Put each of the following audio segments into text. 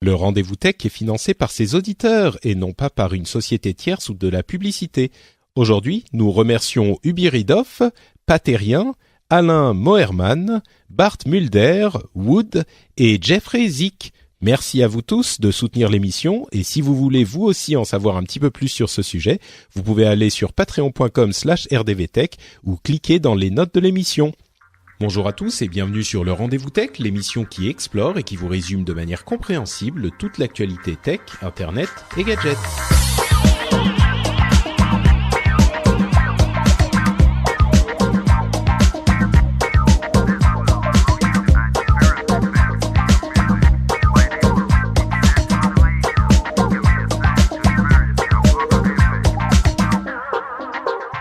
Le Rendez-vous Tech est financé par ses auditeurs et non pas par une société tierce ou de la publicité. Aujourd'hui, nous remercions Ubi Ridoff, Patérien, Alain Moerman, Bart Mulder, Wood et Jeffrey Zick. Merci à vous tous de soutenir l'émission et si vous voulez vous aussi en savoir un petit peu plus sur ce sujet, vous pouvez aller sur patreon.com/rdvtech ou cliquer dans les notes de l'émission. Bonjour à tous et bienvenue sur le Rendez-vous Tech, l'émission qui explore et qui vous résume de manière compréhensible toute l'actualité tech, internet et gadgets.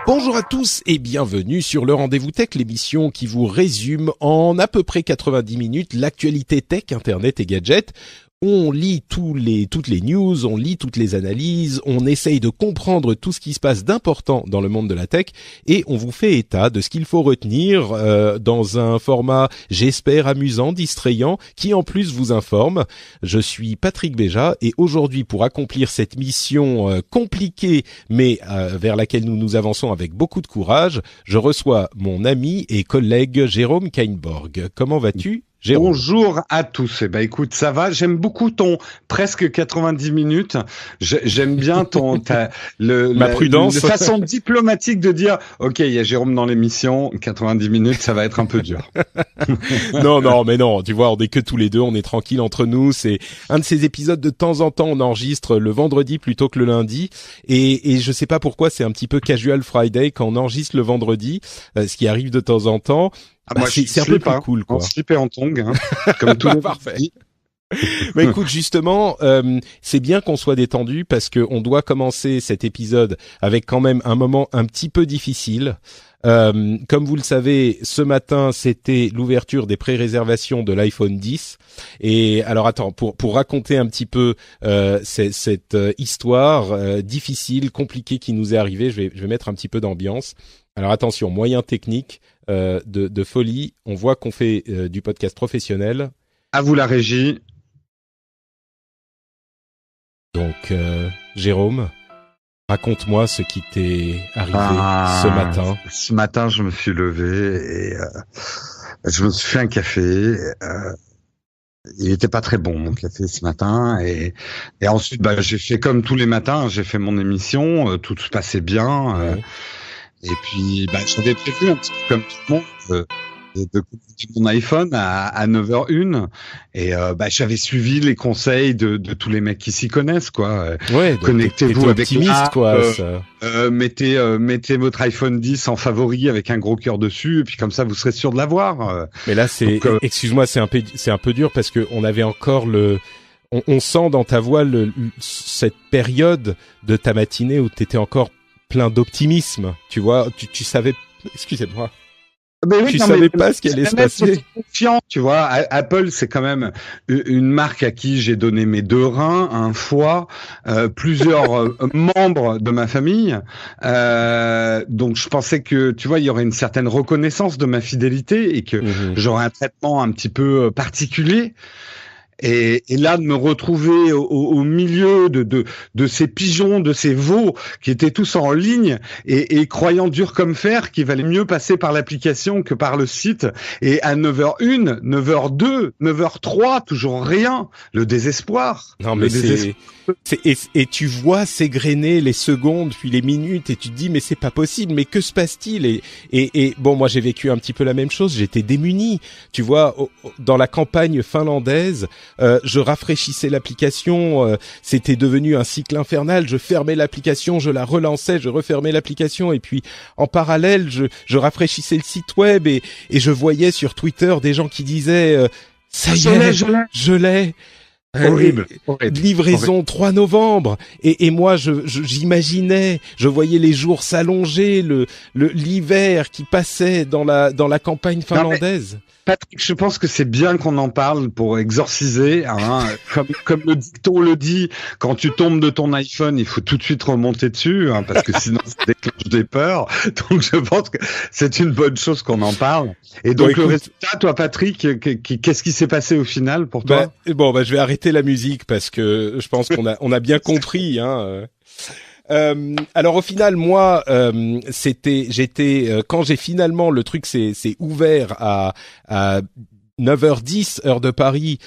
Bonjour à tous et bienvenue sur le Rendez-vous Tech, l'émission qui vous résume en à peu près 90 minutes l'actualité tech, internet et gadgets. On lit toutes les news, on lit toutes les analyses, on essaye de comprendre tout ce qui se passe d'important dans le monde de la tech et on vous fait état de ce qu'il faut retenir dans un format, j'espère, amusant, distrayant, qui en plus vous informe. Je suis Patrick Béja et aujourd'hui, pour accomplir cette mission compliquée mais vers laquelle nous nous avançons avec beaucoup de courage, je reçois mon ami et collègue Jérôme Kainborg. Comment vas-tu, Jérôme? Bonjour à tous. Eh ben, écoute, ça va. J'aime beaucoup ton presque 90 minutes. J'aime bien ma prudence. La façon diplomatique de dire, OK, il y a Jérôme dans l'émission, 90 minutes, ça va être un peu dur. Non, mais non. Tu vois, on est que tous les deux, on est tranquille entre nous. C'est un de ces épisodes de temps en temps, on enregistre le vendredi plutôt que le lundi. Et je sais pas pourquoi, c'est un petit peu casual Friday quand on enregistre le vendredi, ce qui arrive de temps en temps. Moi, c'est un peu plus cool, quoi. En slip et en tongs, comme tout le monde. Parfait. Mais écoute, justement, c'est bien qu'on soit détendu parce que on doit commencer cet épisode avec quand même un moment un petit peu difficile. Comme vous le savez, ce matin, c'était l'ouverture des pré-réservations de l'iPhone 10. Et alors, attends, pour raconter un petit peu cette histoire difficile, compliquée qui nous est arrivée, je vais mettre un petit peu d'ambiance. Alors attention, moyen technique de folie. On voit qu'on fait du podcast professionnel. À vous la régie. Donc, Jérôme, raconte-moi ce qui t'est arrivé ce matin. Ce matin, je me suis levé et je me suis fait un café. Il était pas très bon, mon café, ce matin. Et ensuite, j'ai fait comme tous les matins. J'ai fait mon émission. Tout se passait bien. Ouais. Et puis, j'avais prévu un petit peu comme tout le monde de connecter mon iPhone à 9h01 et j'avais suivi les conseils de tous les mecs qui s'y connaissent, quoi. Ouais, connectez-vous avec l'app, quoi. Mettez votre iPhone 10 en favori avec un gros cœur dessus et puis comme ça vous serez sûr de l'avoir. Mais là excuse-moi, c'est un peu dur parce que on avait encore on sent dans ta voix cette période de ta matinée où t'étais encore plein d'optimisme, tu vois, tu savais, excusez-moi, tu savais pas ce qui allait se passer. Confiant, tu vois, Apple, c'est quand même une marque à qui j'ai donné mes 2 reins, un foie, plusieurs membres de ma famille, donc je pensais que, tu vois, il y aurait une certaine reconnaissance de ma fidélité et que j'aurais un traitement un petit peu particulier. Et là, de me retrouver au milieu de ces pigeons, de ces veaux qui étaient tous en ligne et croyant dur comme fer qu'il valait mieux passer par l'application que par le site. Et à 9h01, 9h02, 9h03, toujours rien. Le désespoir. Non, mais et tu vois s'égrener les secondes puis les minutes et tu te dis mais c'est pas possible, mais que se passe-t-il? Et bon, moi j'ai vécu un petit peu la même chose, j'étais démuni. Tu vois, dans la campagne finlandaise, je rafraîchissais l'application, c'était devenu un cycle infernal, je fermais l'application, je la relançais, je refermais l'application et puis en parallèle, je rafraîchissais le site web et je voyais sur Twitter des gens qui disaient ça y est, je l'ai. Horrible. Livraison 3 novembre. Et moi, j'imaginais, je voyais les jours s'allonger, l'hiver qui passait dans la campagne finlandaise. Patrick, je pense que c'est bien qu'on en parle pour exorciser. Hein. Comme le dicton le dit, quand tu tombes de ton iPhone, il faut tout de suite remonter dessus, hein, parce que sinon ça déclenche des peurs. Donc je pense que c'est une bonne chose qu'on en parle. Et donc le résultat, toi Patrick, qu'est-ce qui s'est passé au final pour toi? Je vais arrêter la musique parce que je pense qu'on a bien compris. Hein. Alors au final, moi, quand j'ai finalement le truc c'est ouvert à 9h10 heure de Paris,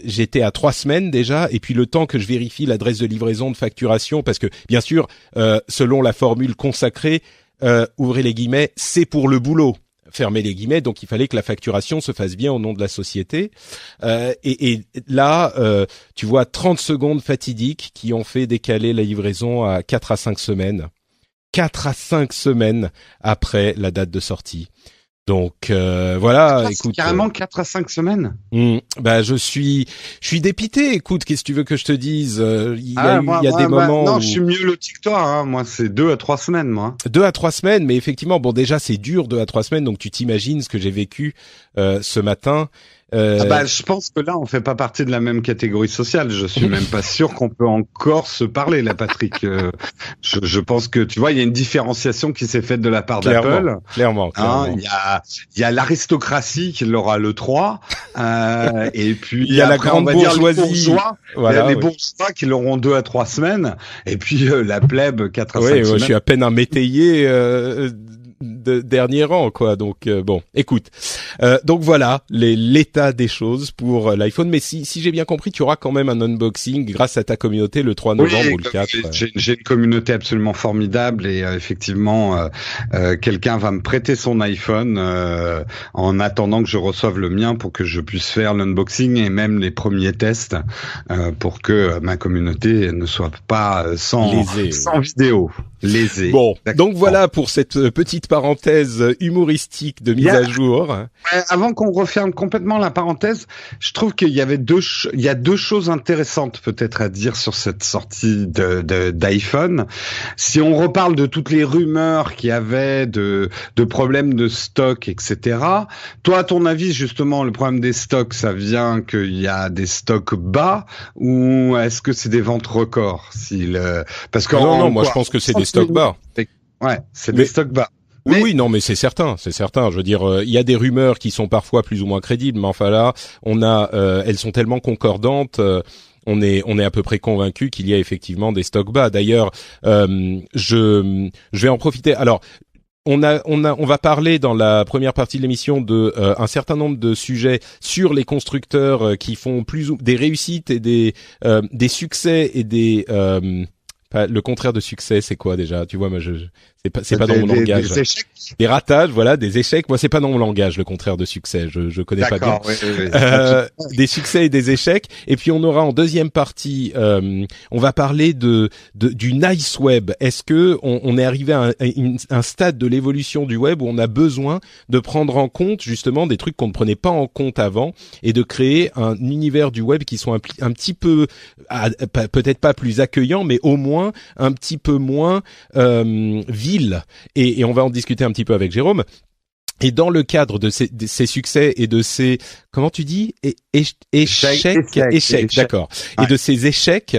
j'étais à 3 semaines déjà, et puis le temps que je vérifie l'adresse de livraison de facturation, parce que bien sûr, selon la formule consacrée, ouvrez les guillemets, c'est pour le boulot. Fermer les guillemets, donc il fallait que la facturation se fasse bien au nom de la société. Et là, tu vois 30 secondes fatidiques qui ont fait décaler la livraison à 4 à 5 semaines. 4 à 5 semaines après la date de sortie. Donc voilà, écoute, carrément 4 à 5 semaines. Je suis dépité. Écoute, qu'est-ce que tu veux que je te dise? Il y a des moments. Non, où... je suis mieux loti que toi. Hein. Moi, c'est 2 à 3 semaines, moi. 2 à 3 semaines, mais effectivement, bon, déjà c'est dur 2 à 3 semaines, donc tu t'imagines ce que j'ai vécu ce matin. Je pense que là, on fait pas partie de la même catégorie sociale. Je suis même pas sûr qu'on peut encore se parler, là, Patrick. Je pense que, tu vois, il y a une différenciation qui s'est faite de la part d'Apple. Clairement. Hein, il y a l'aristocratie qui l'aura le 3, et puis il y a la grande bourgeoisie. Les bourgeois qui l'auront 2 à 3 semaines, et puis la plèbe 4 à 5 semaines. Je suis à peine un métayer de dernier rang, quoi. Donc bon, écoute. Donc voilà l'état des choses pour l'iPhone. Mais si j'ai bien compris, tu auras quand même un unboxing grâce à ta communauté le 3 novembre ou le 4. J'ai une communauté absolument formidable et effectivement, quelqu'un va me prêter son iPhone en attendant que je reçoive le mien pour que je puisse faire l'unboxing et même les premiers tests pour que ma communauté ne soit pas sans vidéo. Lésée. Bon, donc voilà pour cette petite parenthèse humoristique de mise à jour. Avant qu'on referme complètement la parenthèse, je trouve qu'il y avait deux choses intéressantes peut-être à dire sur cette sortie d'iPhone. Si on reparle de toutes les rumeurs qu'il y avait de problèmes de stock, etc. Toi, à ton avis, justement, le problème des stocks, ça vient qu'il y a des stocks bas ou est-ce que c'est des ventes records? Parce que non, moi je pense que c'est des stocks bas. Ouais, c'est des stocks bas. Oui, non, mais c'est certain. Je veux dire, il y a des rumeurs qui sont parfois plus ou moins crédibles, mais enfin là, elles sont tellement concordantes. On est à peu près convaincu qu'il y a effectivement des stocks bas. D'ailleurs, je vais en profiter. Alors, on va parler dans la première partie de l'émission de un certain nombre de sujets sur les constructeurs qui font des réussites et des succès et des le contraire de succès, c'est quoi déjà? Tu vois, moi, c'est pas dans mon langage. Des échecs. Des ratages, voilà, des échecs. Moi, c'est pas dans mon langage le contraire de succès. Je connais pas bien. Oui. Des succès et des échecs. Et puis on aura en deuxième partie, on va parler du nice web. Est-ce que on est arrivé à un stade de l'évolution du web où on a besoin de prendre en compte justement des trucs qu'on ne prenait pas en compte avant et de créer un univers du web qui soit un petit peu, peut-être pas plus accueillant, mais au moins un petit peu moins ville, et on va en discuter un petit peu avec Jérôme. Et dans le cadre de ces succès et de ces, comment tu dis, échecs, d'accord. Ouais. Et de ces échecs,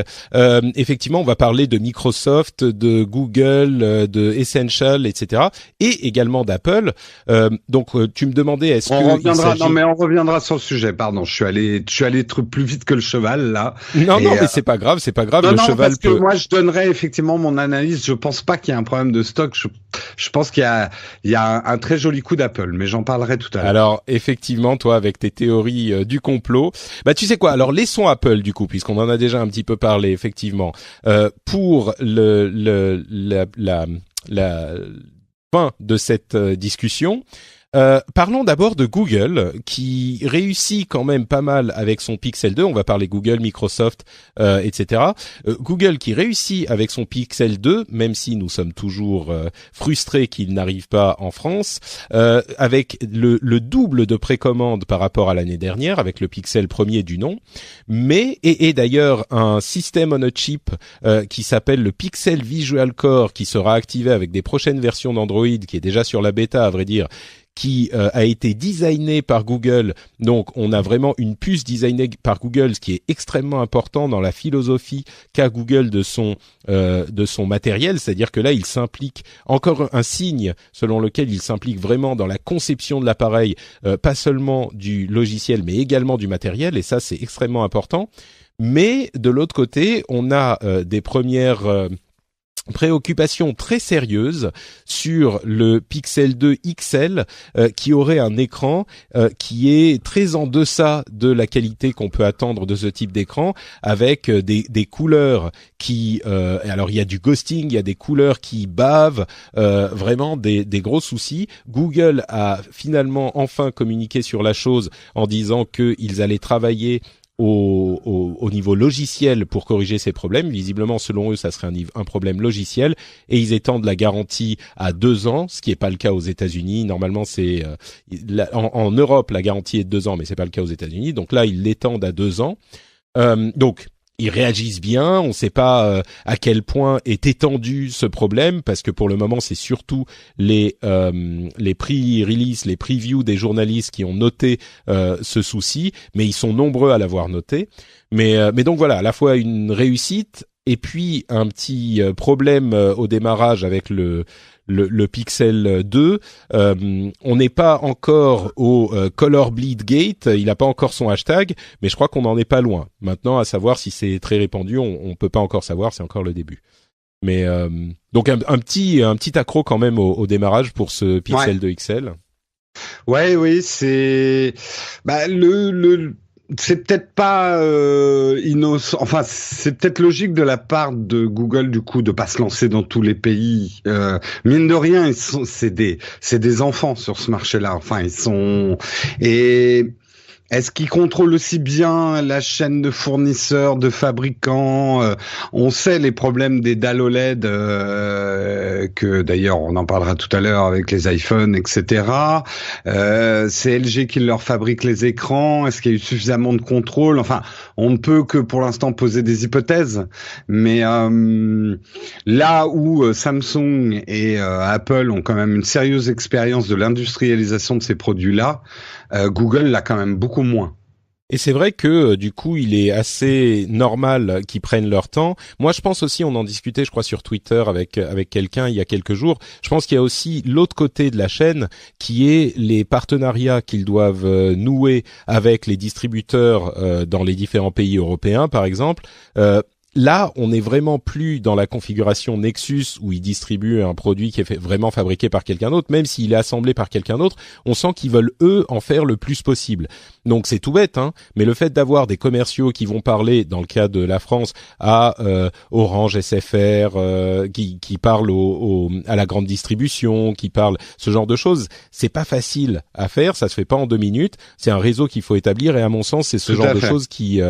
effectivement, on va parler de Microsoft, de Google, de Essential, etc. Et également d'Apple. Donc, tu me demandais, on reviendra sur le sujet. Pardon, je suis allé plus vite que le cheval là. Non, mais c'est pas grave. Le cheval parce que moi, je donnerais effectivement mon analyse. Je pense pas qu'il y a un problème de stock. Je pense qu'il y a un très joli coup d'Apple, mais j'en parlerai tout à l'heure. Alors, effectivement, toi, avec tes théories du complot, tu sais quoi? Alors, laissons Apple, du coup, puisqu'on en a déjà un petit peu parlé, effectivement, pour la fin de cette discussion. Parlons d'abord de Google, qui réussit quand même pas mal avec son Pixel 2. On va parler Google, Microsoft, etc. Google qui réussit avec son Pixel 2, même si nous sommes toujours frustrés qu'il n'arrive pas en France, avec le double de précommande par rapport à l'année dernière, avec le Pixel premier du nom, mais et d'ailleurs un système on a chip qui s'appelle le Pixel Visual Core, qui sera activé avec des prochaines versions d'Android, qui est déjà sur la bêta, à vrai dire, qui a été designé par Google. Donc, on a vraiment une puce designée par Google, ce qui est extrêmement important dans la philosophie qu'a Google de son matériel. C'est-à-dire que là, il s'implique, encore un signe selon lequel il s'implique vraiment dans la conception de l'appareil, pas seulement du logiciel, mais également du matériel. Et ça, c'est extrêmement important. Mais de l'autre côté, on a des premières préoccupation très sérieuse sur le Pixel 2 XL qui aurait un écran qui est très en deçà de la qualité qu'on peut attendre de ce type d'écran, avec des couleurs qui alors il y a du ghosting, il y a des couleurs qui bavent, vraiment des gros soucis. Google a finalement enfin communiqué sur la chose en disant qu'ils allaient travailler au niveau logiciel pour corriger ces problèmes. Visiblement, selon eux, ça serait un problème logiciel, et ils étendent la garantie à 2 ans, ce qui n'est pas le cas aux États-Unis. Normalement, c'est en Europe, la garantie est de 2 ans, mais c'est pas le cas aux États-Unis. Donc là, ils l'étendent à 2 ans. Donc ils réagissent bien. On ne sait pas à quel point est étendu ce problème, parce que pour le moment, c'est surtout les pre-release, les previews des journalistes qui ont noté ce souci, mais ils sont nombreux à l'avoir noté. Mais donc voilà, à la fois une réussite et puis un petit problème au démarrage avec le Pixel 2. On n'est pas encore au Color Bleed Gate, il n'a pas encore son hashtag, mais je crois qu'on n'en est pas loin. Maintenant, à savoir si c'est très répandu, on peut pas encore savoir, c'est encore le début. Mais donc un petit accro quand même au démarrage pour ce Pixel 2 XL. Ouais, oui, c'est c'est peut-être pas innocent. Enfin, c'est peut-être logique de la part de Google, du coup, de pas se lancer dans tous les pays. Mine de rien, c'est des enfants sur ce marché-là. Enfin, est-ce qu'ils contrôlent aussi bien la chaîne de fournisseurs, de fabricants? On sait les problèmes des dalles OLED, que d'ailleurs on en parlera tout à l'heure avec les iPhones, etc. C'est LG qui leur fabrique les écrans. Est-ce qu'il y a eu suffisamment de contrôle? Enfin, on ne peut que pour l'instant poser des hypothèses. Mais là où Samsung et Apple ont quand même une sérieuse expérience de l'industrialisation de ces produits-là, Google l'a quand même beaucoup moins. Et c'est vrai que du coup, il est assez normal qu'ils prennent leur temps. Moi, je pense aussi, on en discutait, je crois, sur Twitter avec quelqu'un il y a quelques jours. Je pense qu'il y a aussi l'autre côté de la chaîne, qui est les partenariats qu'ils doivent nouer avec les distributeurs dans les différents pays européens, par exemple. Là, on n'est vraiment plus dans la configuration Nexus où ils distribuent un produit qui est vraiment fabriqué par quelqu'un d'autre, même s'il est assemblé par quelqu'un d'autre. On sent qu'ils veulent, eux, en faire le plus possible. Donc c'est tout bête, hein, mais le fait d'avoir des commerciaux qui vont parler, dans le cas de la France, à Orange, SFR, qui parlent à la grande distribution, qui parlent ce genre de choses, c'est pas facile à faire, ça se fait pas en 2 minutes. C'est un réseau qu'il faut établir, et à mon sens, c'est ce genre de choses qui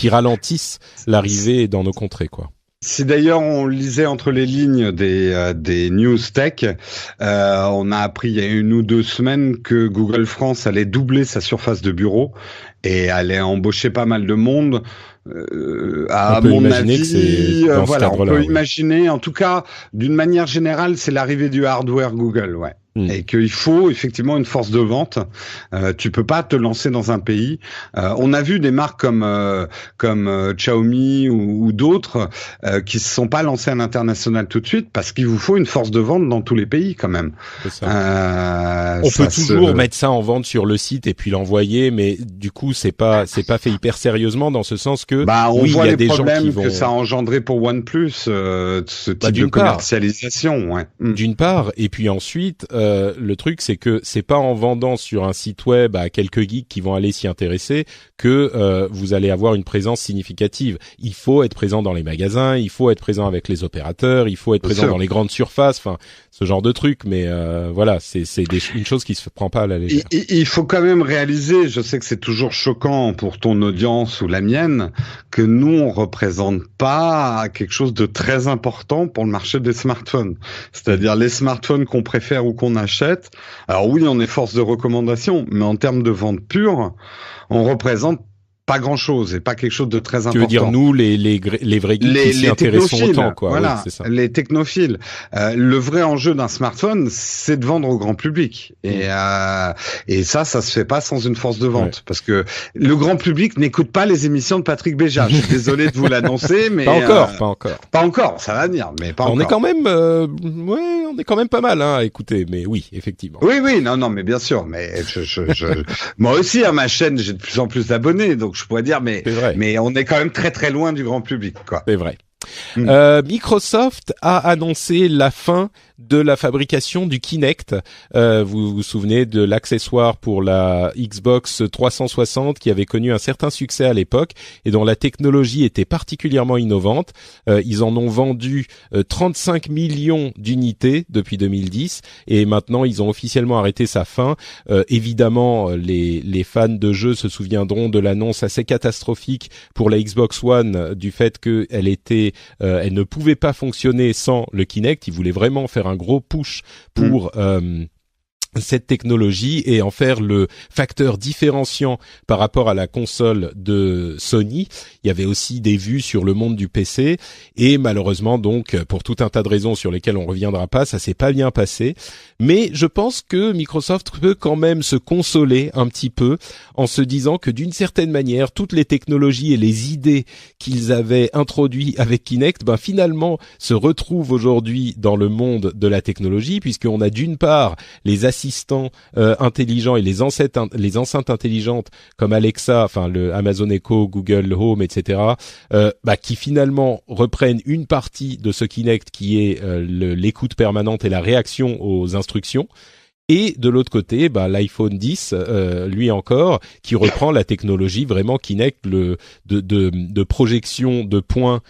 ralentissent l'arrivée dans nos contrées, quoi. Si d'ailleurs on lisait entre les lignes des news tech, on a appris il y a 1 ou 2 semaines que Google France allait doubler sa surface de bureau et allait embaucher pas mal de monde. À mon avis, voilà, on peut imaginer. En tout cas, d'une manière générale, c'est l'arrivée du hardware Google, ouais. Et qu'il faut effectivement une force de vente. Tu peux pas te lancer dans un pays. On a vu des marques comme Xiaomi ou d'autres qui se sont pas lancées à l'international tout de suite parce qu'il vous faut une force de vente dans tous les pays quand même. C'est ça. On peut toujours mettre ça en vente sur le site et puis l'envoyer, mais du coup c'est pas fait hyper sérieusement, dans ce sens que on voit les problèmes que ça a engendré pour OnePlus, ce type de commercialisation. Ouais. D'une part, et puis ensuite. Le truc, c'est que c'est pas en vendant sur un site web à quelques geeks qui vont aller s'y intéresser que vous allez avoir une présence significative. Il faut être présent dans les magasins, il faut être présent avec les opérateurs, il faut être présent dans les grandes surfaces, enfin ce genre de trucs. Mais voilà, c'est une chose qui se prend pas à la légère. Il faut quand même réaliser, je sais que c'est toujours choquant pour ton audience ou la mienne, que nous on représente pas quelque chose de très important pour le marché des smartphones. C'est-à-dire les smartphones qu'on préfère ou qu'on achète. Alors oui, on est force de recommandation, mais en termes de vente pure, on représente pas grand-chose et pas quelque chose de très important. Tu veux dire nous les vrais geeks qui s'y intéressent autant, quoi. Voilà, oui, c'est ça. les technophiles. Le vrai enjeu d'un smartphone, c'est de vendre au grand public. Et ça se fait pas sans une force de vente, parce que le grand public n'écoute pas les émissions de Patrick Béja. Je suis désolé de vous l'annoncer, mais pas encore. Ça va venir, mais pas encore. On est quand même, on est quand même pas mal à écouter. Mais oui, effectivement. Oui, non, mais bien sûr. Mais moi aussi à ma chaîne, j'ai de plus en plus d'abonnés, donc je pourrais dire, mais on est quand même très très loin du grand public, quoi. C'est vrai. Microsoft a annoncé la fin de la fabrication du Kinect. Vous vous souvenez de l'accessoire pour la Xbox 360 qui avait connu un certain succès à l'époque et dont la technologie était particulièrement innovante. Ils en ont vendu 35 millions d'unités depuis 2010 et maintenant ils ont officiellement arrêté sa fin. Évidemment, les fans de jeux se souviendront de l'annonce assez catastrophique pour la Xbox One du fait qu'elle elle ne pouvait pas fonctionner sans le Kinect. Ils voulaient vraiment faire un gros push pour cette technologie et en faire le facteur différenciant par rapport à la console de Sony. Il y avait aussi des vues sur le monde du PC et malheureusement donc pour tout un tas de raisons sur lesquelles on reviendra pas, ça s'est pas bien passé. Mais je pense que Microsoft peut quand même se consoler un petit peu en se disant que d'une certaine manière, toutes les technologies et les idées qu'ils avaient introduites avec Kinect, finalement se retrouvent aujourd'hui dans le monde de la technologie puisqu'on a d'une part les assistants intelligents et les enceintes intelligentes comme Alexa, enfin le Amazon Echo, Google Home, etc., qui finalement reprennent une partie de ce Kinect qui est l'écoute permanente et la réaction aux instructions. Et de l'autre côté, l'iPhone 10, lui encore, qui reprend la technologie vraiment Kinect, de projection de points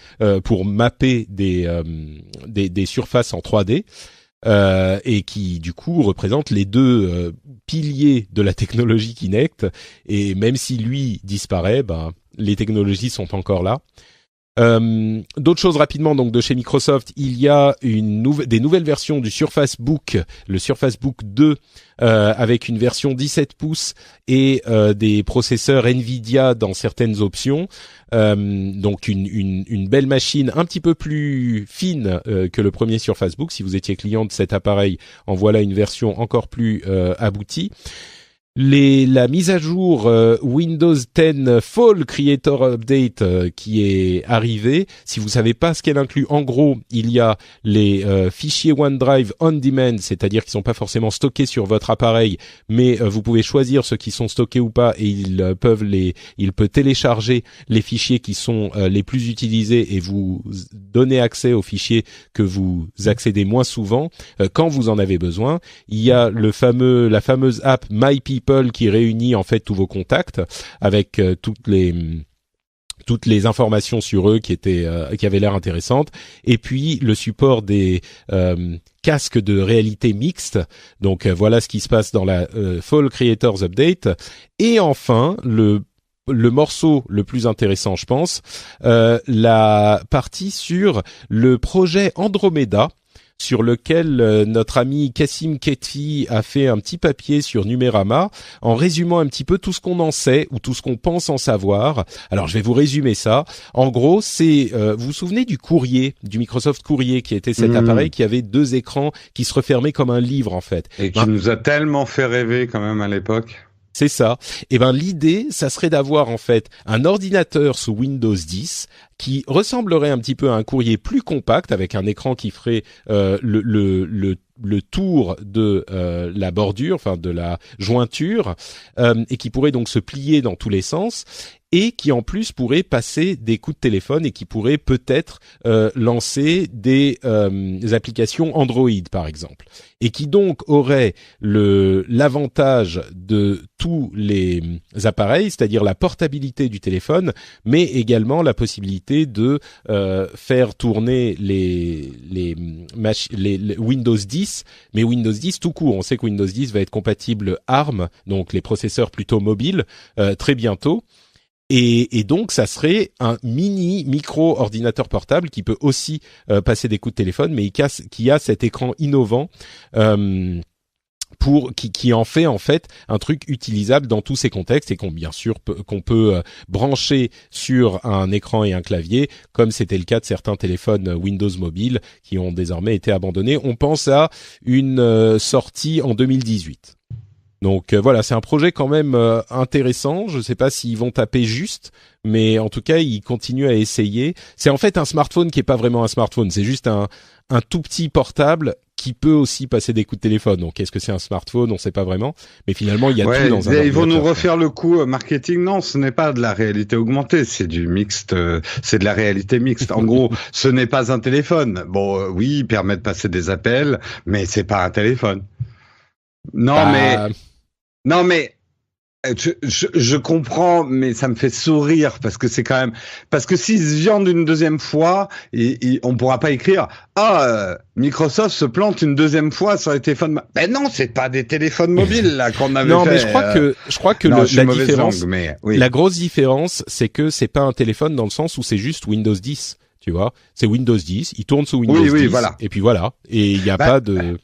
pour mapper des surfaces en 3D. Et qui du coup représente les deux piliers de la technologie Kinect. Et même si lui disparaît, les technologies sont encore là. D'autres choses rapidement donc de chez Microsoft, il y a des nouvelles versions du Surface Book, le Surface Book 2 avec une version 17 pouces et des processeurs Nvidia dans certaines options. Donc une belle machine un petit peu plus fine que le premier Surface Book. Si vous étiez client de cet appareil, en voilà une version encore plus aboutie. La mise à jour Windows 10 Fall Creator Update qui est arrivée. Si vous savez pas ce qu'elle inclut, en gros, il y a les fichiers OneDrive on demand, c'est-à-dire qui sont pas forcément stockés sur votre appareil, mais vous pouvez choisir ceux qui sont stockés ou pas et il peut télécharger les fichiers qui sont les plus utilisés et vous donner accès aux fichiers que vous accédez moins souvent quand vous en avez besoin. Il y a la fameuse app My People qui réunit en fait tous vos contacts avec toutes les informations sur eux qui avaient l'air intéressantes, et puis le support des casques de réalité mixte. Donc voilà ce qui se passe dans la Fall Creators Update. Et enfin le morceau le plus intéressant, je pense, la partie sur le projet Andromeda, sur lequel notre ami Kassim Ketfi a fait un petit papier sur Numérama en résumant un petit peu tout ce qu'on en sait ou tout ce qu'on pense en savoir. Alors je vais vous résumer ça. En gros, c'est vous vous souvenez du Microsoft Courrier qui était cet appareil qui avait deux écrans qui se refermaient comme un livre en fait. Et qui nous a tellement fait rêver quand même à l'époque. C'est ça. Et l'idée, ça serait d'avoir en fait un ordinateur sous Windows 10 qui ressemblerait un petit peu à un courrier plus compact avec un écran qui ferait le tour de la bordure, enfin de la jointure, et qui pourrait donc se plier dans tous les sens. Et qui en plus pourrait passer des coups de téléphone et qui pourrait peut-être lancer des applications Android par exemple, et qui donc aurait l'avantage de tous les appareils, c'est-à-dire la portabilité du téléphone, mais également la possibilité de faire tourner les Windows 10, mais Windows 10 tout court. On sait que Windows 10 va être compatible ARM, donc les processeurs plutôt mobiles, très bientôt. Et donc, ça serait un micro ordinateur portable qui peut aussi passer des coups de téléphone, mais qui a cet écran innovant qui en fait en fait un truc utilisable dans tous ces contextes et qu'on peut brancher sur un écran et un clavier, comme c'était le cas de certains téléphones Windows Mobile qui ont désormais été abandonnés. On pense à une sortie en 2018. Donc voilà, c'est un projet quand même intéressant. Je ne sais pas s'ils vont taper juste, mais en tout cas, ils continuent à essayer. C'est en fait un smartphone qui est pas vraiment un smartphone, c'est juste un tout petit portable qui peut aussi passer des coups de téléphone. Donc est-ce que c'est un smartphone? On ne sait pas vraiment, mais finalement, il y a tout dans un ordinateur. Ils vont nous refaire le coup marketing. Non, ce n'est pas de la réalité augmentée, c'est du mixte, c'est de la réalité mixte. En gros, ce n'est pas un téléphone. Bon, oui, il permet de passer des appels, mais c'est pas un téléphone. Non, mais je comprends, mais ça me fait sourire parce que c'est quand même parce que s'ils se viandent une deuxième fois, on pourra pas écrire Microsoft se plante une deuxième fois sur les téléphones. Ben non, c'est pas des téléphones mobiles là qu'on avait fait. Non, mais je crois que la différence, langue, mais, oui. La grosse différence, c'est que c'est pas un téléphone dans le sens où c'est juste Windows 10. Tu vois, c'est Windows 10, il tourne sous Windows 10, voilà. Et puis voilà, et il y a pas de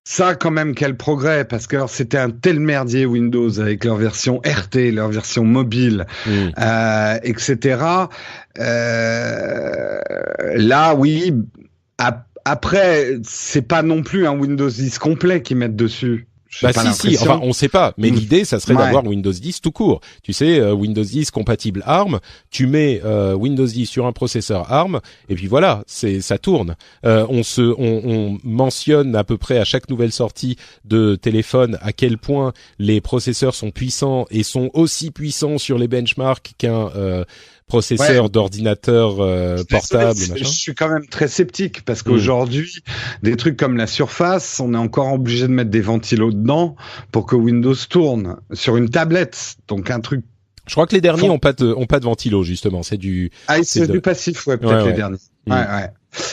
Ça, quand même, quel progrès, parce que alors, c'était un tel merdier Windows avec leur version RT, leur version mobile, etc. Là, oui. Après, c'est pas non plus un Windows 10 complet qu'ils mettent dessus. Enfin, on sait pas, mais l'idée, ça serait d'avoir Windows 10 tout court. Tu sais, Windows 10 compatible ARM, tu mets Windows 10 sur un processeur ARM, et puis voilà, ça tourne. On mentionne à peu près à chaque nouvelle sortie de téléphone à quel point les processeurs sont puissants et sont aussi puissants sur les benchmarks qu'un processeur d'ordinateur portable. Je suis quand même très sceptique parce qu'aujourd'hui, des trucs comme la Surface, on est encore obligé de mettre des ventilos dedans pour que Windows tourne sur une tablette. Donc un truc. Je crois que les derniers ont pas de ventilo justement. C'est du du passif, peut-être les derniers. Ouais.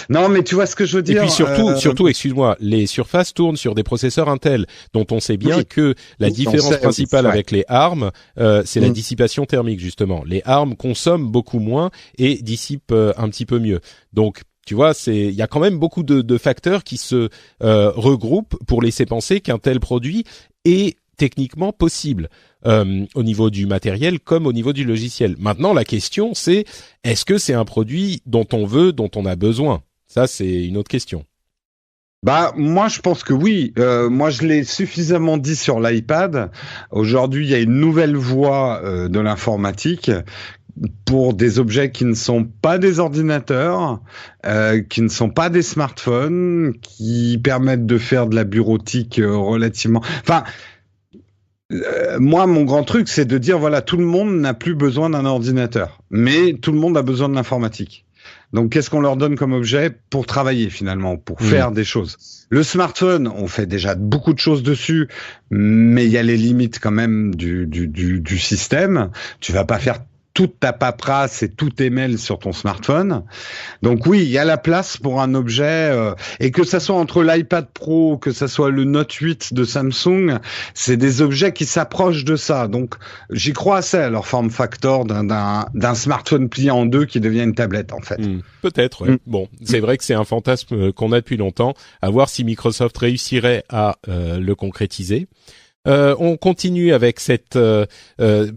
Non, mais tu vois ce que je veux dire. Et puis surtout, excuse-moi, les Surface tournent sur des processeurs Intel, dont on sait bien que la différence principale avec les ARM, c'est la dissipation thermique justement. Les ARM consomment beaucoup moins et dissipent un petit peu mieux. Donc tu vois, il y a quand même beaucoup de facteurs qui se regroupent pour laisser penser qu'un tel produit est techniquement possible au niveau du matériel comme au niveau du logiciel. Maintenant, la question c'est est-ce que c'est un produit dont on a besoin? Ça, c'est une autre question. Moi, je pense que oui. Moi, je l'ai suffisamment dit sur l'iPad. Aujourd'hui, il y a une nouvelle voie de l'informatique pour des objets qui ne sont pas des ordinateurs, qui ne sont pas des smartphones, qui permettent de faire de la bureautique relativement... Enfin, moi, mon grand truc, c'est de dire, voilà, tout le monde n'a plus besoin d'un ordinateur, mais tout le monde a besoin de l'informatique. Donc, qu'est-ce qu'on leur donne comme objet pour travailler, finalement, pour faire des choses? Le smartphone, on fait déjà beaucoup de choses dessus, mais il y a les limites quand même du système. Tu vas pas faire toute ta paperasse et tous tes mails sur ton smartphone. Donc oui, il y a la place pour un objet, et que ça soit entre l'iPad Pro, que ça soit le Note 8 de Samsung, c'est des objets qui s'approchent de ça. Donc j'y crois assez à leur form factor d'un smartphone plié en deux qui devient une tablette en fait. Peut-être, ouais. Bon, c'est vrai que c'est un fantasme qu'on a depuis longtemps, à voir si Microsoft réussirait à le concrétiser. On continue avec cette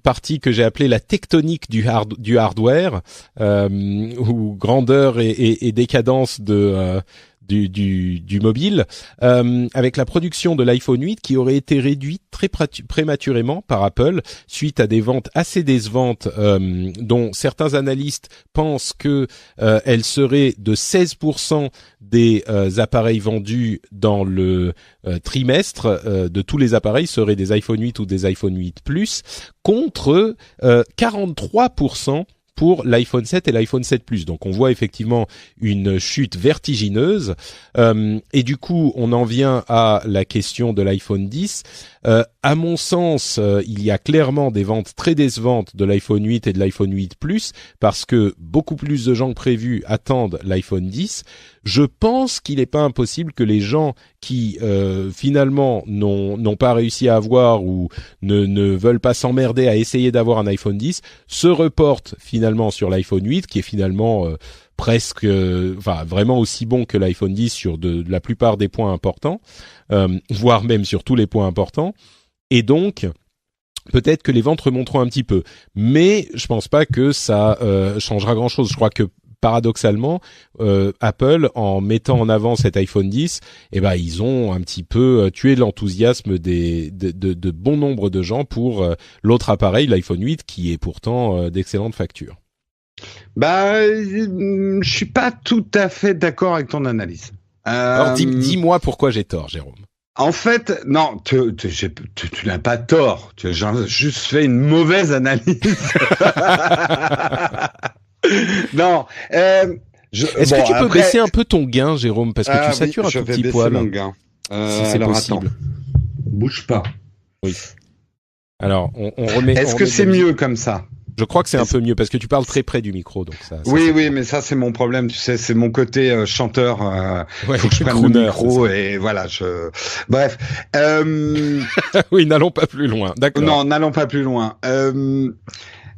partie que j'ai appelée la tectonique du hardware, ou grandeur et décadence du mobile, avec la production de l'iPhone 8 qui aurait été réduite très prématurément par Apple suite à des ventes assez décevantes, dont certains analystes pensent que elle serait de 16% des appareils vendus dans le trimestre, de tous les appareils seraient des iPhone 8 ou des iPhone 8 Plus, contre 43% pour l'iPhone 7 et l'iPhone 7 Plus. Donc on voit effectivement une chute vertigineuse, et du coup on en vient à la question de l'iPhone 10. À mon sens, il y a clairement des ventes très décevantes de l'iPhone 8 et de l'iPhone 8 Plus parce que beaucoup plus de gens que prévu attendent l'iPhone 10. Je pense qu'il n'est pas impossible que les gens qui finalement n'ont pas réussi à avoir ou ne veulent pas s'emmerder à essayer d'avoir un iPhone 10 se reportent finalement sur l'iPhone 8 qui est finalement presque, vraiment aussi bon que l'iPhone 10 sur de la plupart des points importants, voire même sur tous les points importants. Et donc, peut-être que les ventes remonteront un petit peu. Mais je pense pas que ça changera grand-chose. Je crois que paradoxalement, Apple, en mettant en avant cet iPhone 10, ils ont un petit peu tué l'enthousiasme de bon nombre de gens pour l'autre appareil, l'iPhone 8, qui est pourtant d'excellente facture. Je suis pas tout à fait d'accord avec ton analyse. Alors dis-moi pourquoi j'ai tort, Jérôme. En fait, non, tu n'as pas tort. Tu as juste fait une mauvaise analyse. Non. Est-ce que tu peux baisser un peu ton gain, Jérôme, parce que tu satures un tout petit poil. Mon gain. Si c'est possible. Attends. Bouge pas. Oui. Alors, on remet. Est-ce que c'est mieux comme ça? Je crois que c'est un peu mieux parce que tu parles très près du micro, donc ça. Oui, mais ça c'est mon problème, tu sais, c'est mon côté chanteur. Faut que je prenne crooner, le micro et voilà. Bref. Oui, n'allons pas plus loin. D'accord. Non, n'allons pas plus loin.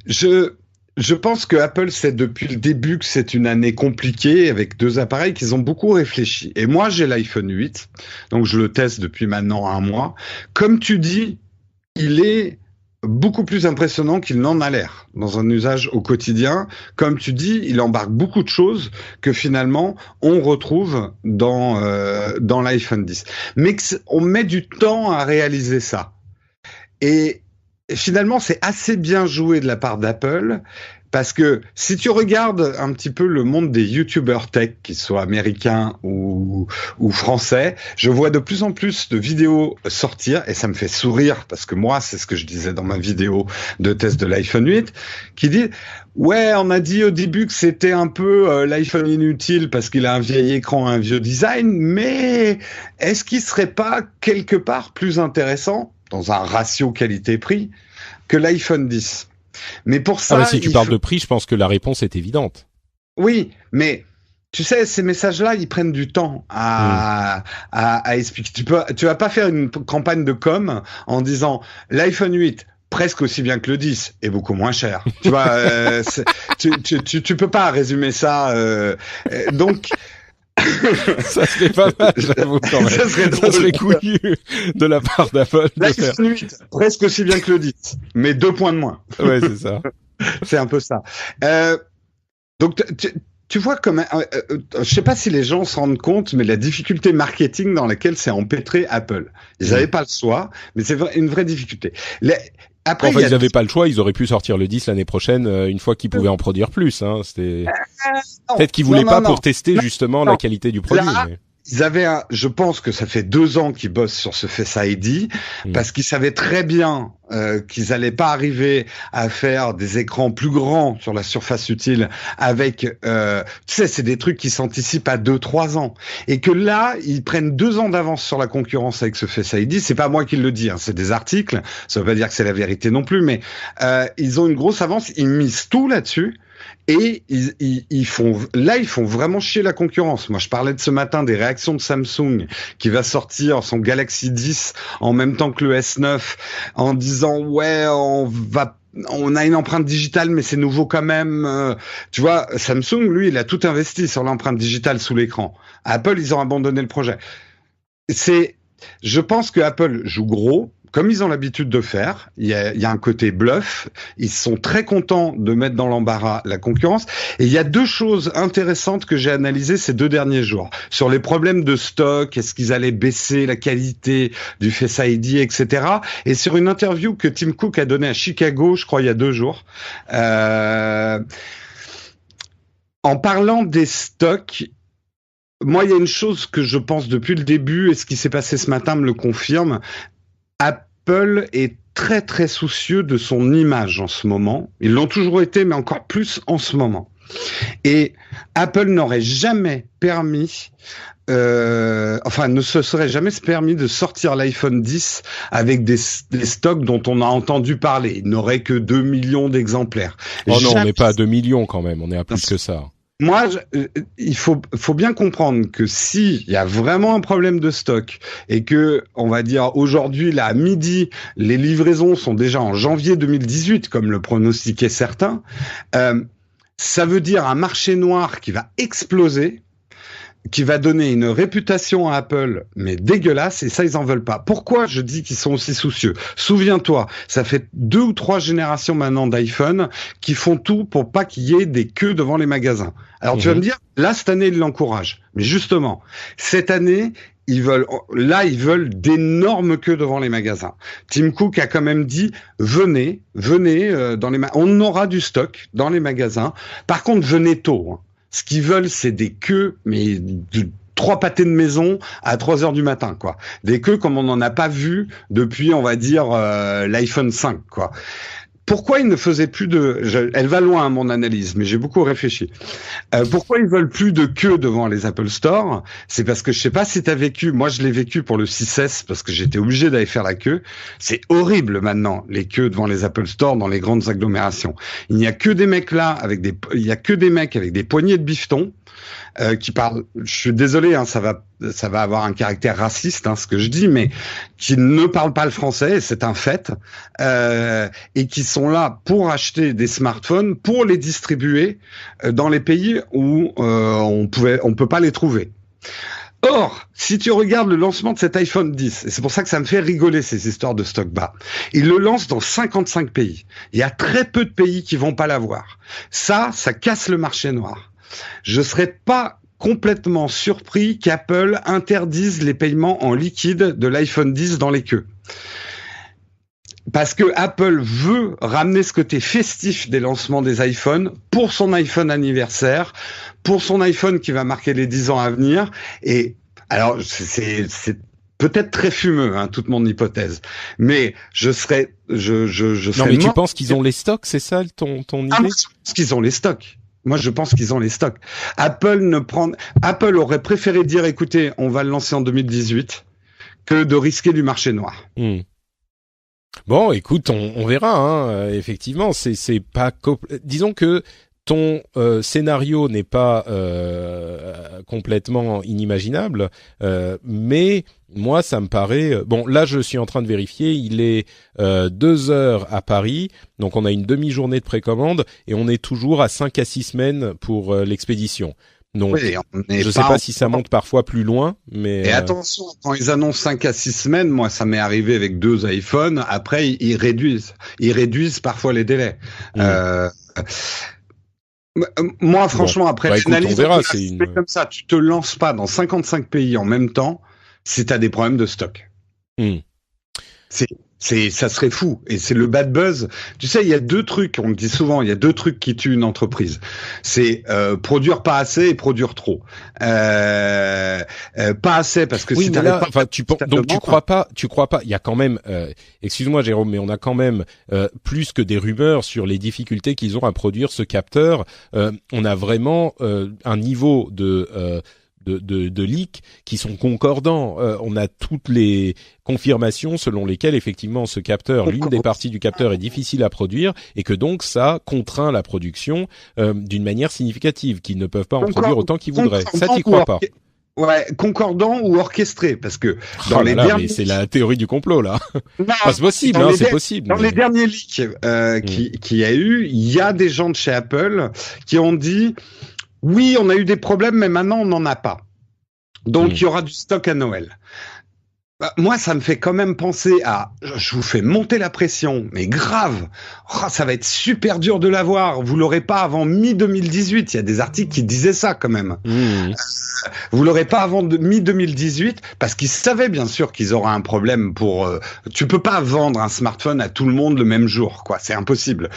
Je pense que Apple sait depuis le début que c'est une année compliquée avec deux appareils qu'ils ont beaucoup réfléchi. Et moi, j'ai l'iPhone 8, donc je le teste depuis maintenant un mois. Comme tu dis, il est beaucoup plus impressionnant qu'il n'en a l'air dans un usage au quotidien. Comme tu dis, il embarque beaucoup de choses que finalement on retrouve dans l'iPhone 10. Mais on met du temps à réaliser ça. Et finalement, c'est assez bien joué de la part d'Apple. Parce que si tu regardes un petit peu le monde des YouTubers tech, qu'ils soient américains ou français, je vois de plus en plus de vidéos sortir et ça me fait sourire parce que moi, c'est ce que je disais dans ma vidéo de test de l'iPhone 8, qui dit ouais, on a dit au début que c'était un peu l'iPhone inutile parce qu'il a un vieil écran, un vieux design, mais est-ce qu'il serait pas quelque part plus intéressant dans un ratio qualité-prix que l'iPhone 10? Mais pour ça, si tu parles de prix, je pense que la réponse est évidente. Oui, mais tu sais, ces messages-là, ils prennent du temps à expliquer. Tu vas pas faire une campagne de com en disant l'iPhone 8 presque aussi bien que le 10 et beaucoup moins cher. Tu vois, tu peux pas résumer ça. Donc ça serait pas mal, j'avoue, quand même. Ça serait couillu de la part d'Apple. L'iPhone 8, presque aussi bien que le 10, mais 2 points de moins. Ouais, c'est ça. C'est un peu ça. Donc, tu vois comment, je sais pas si les gens se rendent compte, mais la difficulté marketing dans laquelle s'est empêtré Apple. Ils n'avaient pas le choix, mais c'est une vraie difficulté. Après, ils n'avaient pas le choix, ils auraient pu sortir le 10 l'année prochaine, une fois qu'ils pouvaient en produire plus, hein. C'était, peut-être qu'ils voulaient pas pour tester justement la qualité du produit. Là, ils avaient je pense que ça fait 2 ans qu'ils bossent sur ce Face ID, parce qu'ils savaient très bien qu'ils allaient pas arriver à faire des écrans plus grands sur la surface utile avec, tu sais, c'est des trucs qui s'anticipent à 2-3 ans. Et que là, ils prennent 2 ans d'avance sur la concurrence avec ce Face ID. C'est pas moi qui le dis, hein, c'est des articles. Ça veut pas dire que c'est la vérité non plus, mais ils ont une grosse avance. Ils misent tout là-dessus. Et ils font vraiment chier la concurrence. Moi, je parlais de ce matin des réactions de Samsung qui va sortir son Galaxy 10 en même temps que le S9 en disant ouais, on a une empreinte digitale, mais c'est nouveau quand même. Tu vois, Samsung, lui, il a tout investi sur l'empreinte digitale sous l'écran. Apple, ils ont abandonné le projet. Je pense que Apple joue gros. Comme ils ont l'habitude de faire, il y a un côté bluff. Ils sont très contents de mettre dans l'embarras la concurrence. Et il y a 2 choses intéressantes que j'ai analysées ces 2 derniers jours. Sur les problèmes de stock, est-ce qu'ils allaient baisser la qualité du Face ID, etc. Et sur une interview que Tim Cook a donnée à Chicago, je crois il y a 2 jours. En parlant des stocks, moi il y a une chose que je pense depuis le début, et ce qui s'est passé ce matin me le confirme. Apple est très très soucieux de son image en ce moment. Ils l'ont toujours été, mais encore plus en ce moment. Et Apple n'aurait jamais permis, ne se serait jamais permis de sortir l'iPhone 10 avec des stocks dont on a entendu parler. Il n'aurait que 2 millions d'exemplaires. Oh non, on n'est pas à 2 millions quand même, on est à plus que ça. Moi, il faut bien comprendre que si il y a vraiment un problème de stock et que, on va dire aujourd'hui, là, à midi, les livraisons sont déjà en janvier 2018, comme le pronostiquaient certains, ça veut dire un marché noir qui va exploser, qui va donner une réputation à Apple, mais dégueulasse, et ça, ils en veulent pas. Pourquoi je dis qu'ils sont aussi soucieux? Souviens-toi, ça fait 2 ou 3 générations maintenant d'iPhone qui font tout pour pas qu'il y ait des queues devant les magasins. Alors tu vas me dire, là, cette année, ils l'encouragent. Mais justement, cette année, ils veulent d'énormes queues devant les magasins. Tim Cook a quand même dit, venez dans les on aura du stock dans les magasins. Par contre, venez tôt, hein. Ce qu'ils veulent, c'est des queues, mais de 3 pâtés de maison à 3 heures du matin, quoi. Des queues comme on n'en a pas vu depuis, on va dire, l'iPhone 5, quoi. Pourquoi ils ne faisaient plus elle va loin, hein, mon analyse, mais j'ai beaucoup réfléchi. Pourquoi ils veulent plus de queue devant les Apple Store? C'est parce que je sais pas si t'as vécu, moi je l'ai vécu pour le 6S parce que j'étais obligé d'aller faire la queue. C'est horrible maintenant, les queues devant les Apple Store dans les grandes agglomérations. Il n'y a que des mecs là il y a que des mecs avec des poignées de bifton. Qui parlent, je suis désolé, hein, ça va avoir un caractère raciste, hein, ce que je dis, mais qui ne parlent pas le français, c'est un fait, et qui sont là pour acheter des smartphones, pour les distribuer dans les pays où on peut pas les trouver. Or, si tu regardes le lancement de cet iPhone 10, et c'est pour ça que ça me fait rigoler ces histoires de stock bas, il le lance dans 55 pays. Il y a très peu de pays qui vont pas l'avoir. Ça casse le marché noir. Je serais pas complètement surpris qu'Apple interdise les paiements en liquide de l'iPhone 10 dans les queues. Parce que Apple veut ramener ce côté festif des lancements des iPhones pour son iPhone anniversaire, pour son iPhone qui va marquer les 10 ans à venir. Et alors, c'est peut-être très fumeux, hein, toute mon hypothèse. Mais je serais non, mais tu penses qu'ils ont les stocks, c'est ça ton idée? Je pense qu'ils ont les stocks. Moi, je pense qu'ils ont les stocks. Apple aurait préféré dire, écoutez, on va le lancer en 2018, que de risquer du marché noir. Bon, écoute, on verra, hein. Effectivement, c'est pas disons que ton scénario n'est pas complètement inimaginable, mais moi ça me paraît bon. Là, je suis en train de vérifier. Il est 2 heures à Paris, donc on a une demi-journée de précommande et on est toujours à 5 à 6 semaines pour l'expédition. Donc, oui, je sais pas si ça monte parfois plus loin, mais... Et attention, quand ils annoncent 5 à 6 semaines, moi, ça m'est arrivé avec 2 iPhones, après, ils réduisent parfois les délais. Moi, franchement, après, écoute, on verra, c'est comme ça, tu te lances pas dans 55 pays en même temps si t'as des problèmes de stock. Ça serait fou. Et c'est le bad buzz. Tu sais, il y a 2 trucs, on le dit souvent, il y a 2 trucs qui tuent une entreprise. C'est produire pas assez et produire trop. Pas assez parce que si t'arrives pas... tu crois pas, il y a quand même, excuse-moi Jérôme, mais on a quand même plus que des rumeurs sur les difficultés qu'ils ont à produire ce capteur. On a vraiment un niveau de leaks qui sont concordants. On a toutes les confirmations selon lesquelles effectivement ce capteur, l'une des parties du capteur est difficile à produire et que donc ça contraint la production d'une manière significative, qu'ils ne peuvent pas en produire autant qu'ils voudraient. Ça, t'y crois pas? Ouais, concordant ou orchestré, parce que mais c'est la théorie du complot là. Non, c'est possible, hein, c'est possible. Dans les derniers leaks qu'il y a eu, il y a des gens de chez Apple qui ont dit oui, on a eu des problèmes, mais maintenant on n'en a pas. Donc il y aura du stock à Noël. Moi, ça me fait quand même penser à, je vous fais monter la pression, mais grave. Oh, ça va être super dur de l'avoir. Vous l'aurez pas avant mi-2018. Il y a des articles qui disaient ça quand même. Vous l'aurez pas avant mi-2018 parce qu'ils savaient bien sûr qu'ils auraient un problème pour. Tu peux pas vendre un smartphone à tout le monde le même jour, quoi. C'est impossible.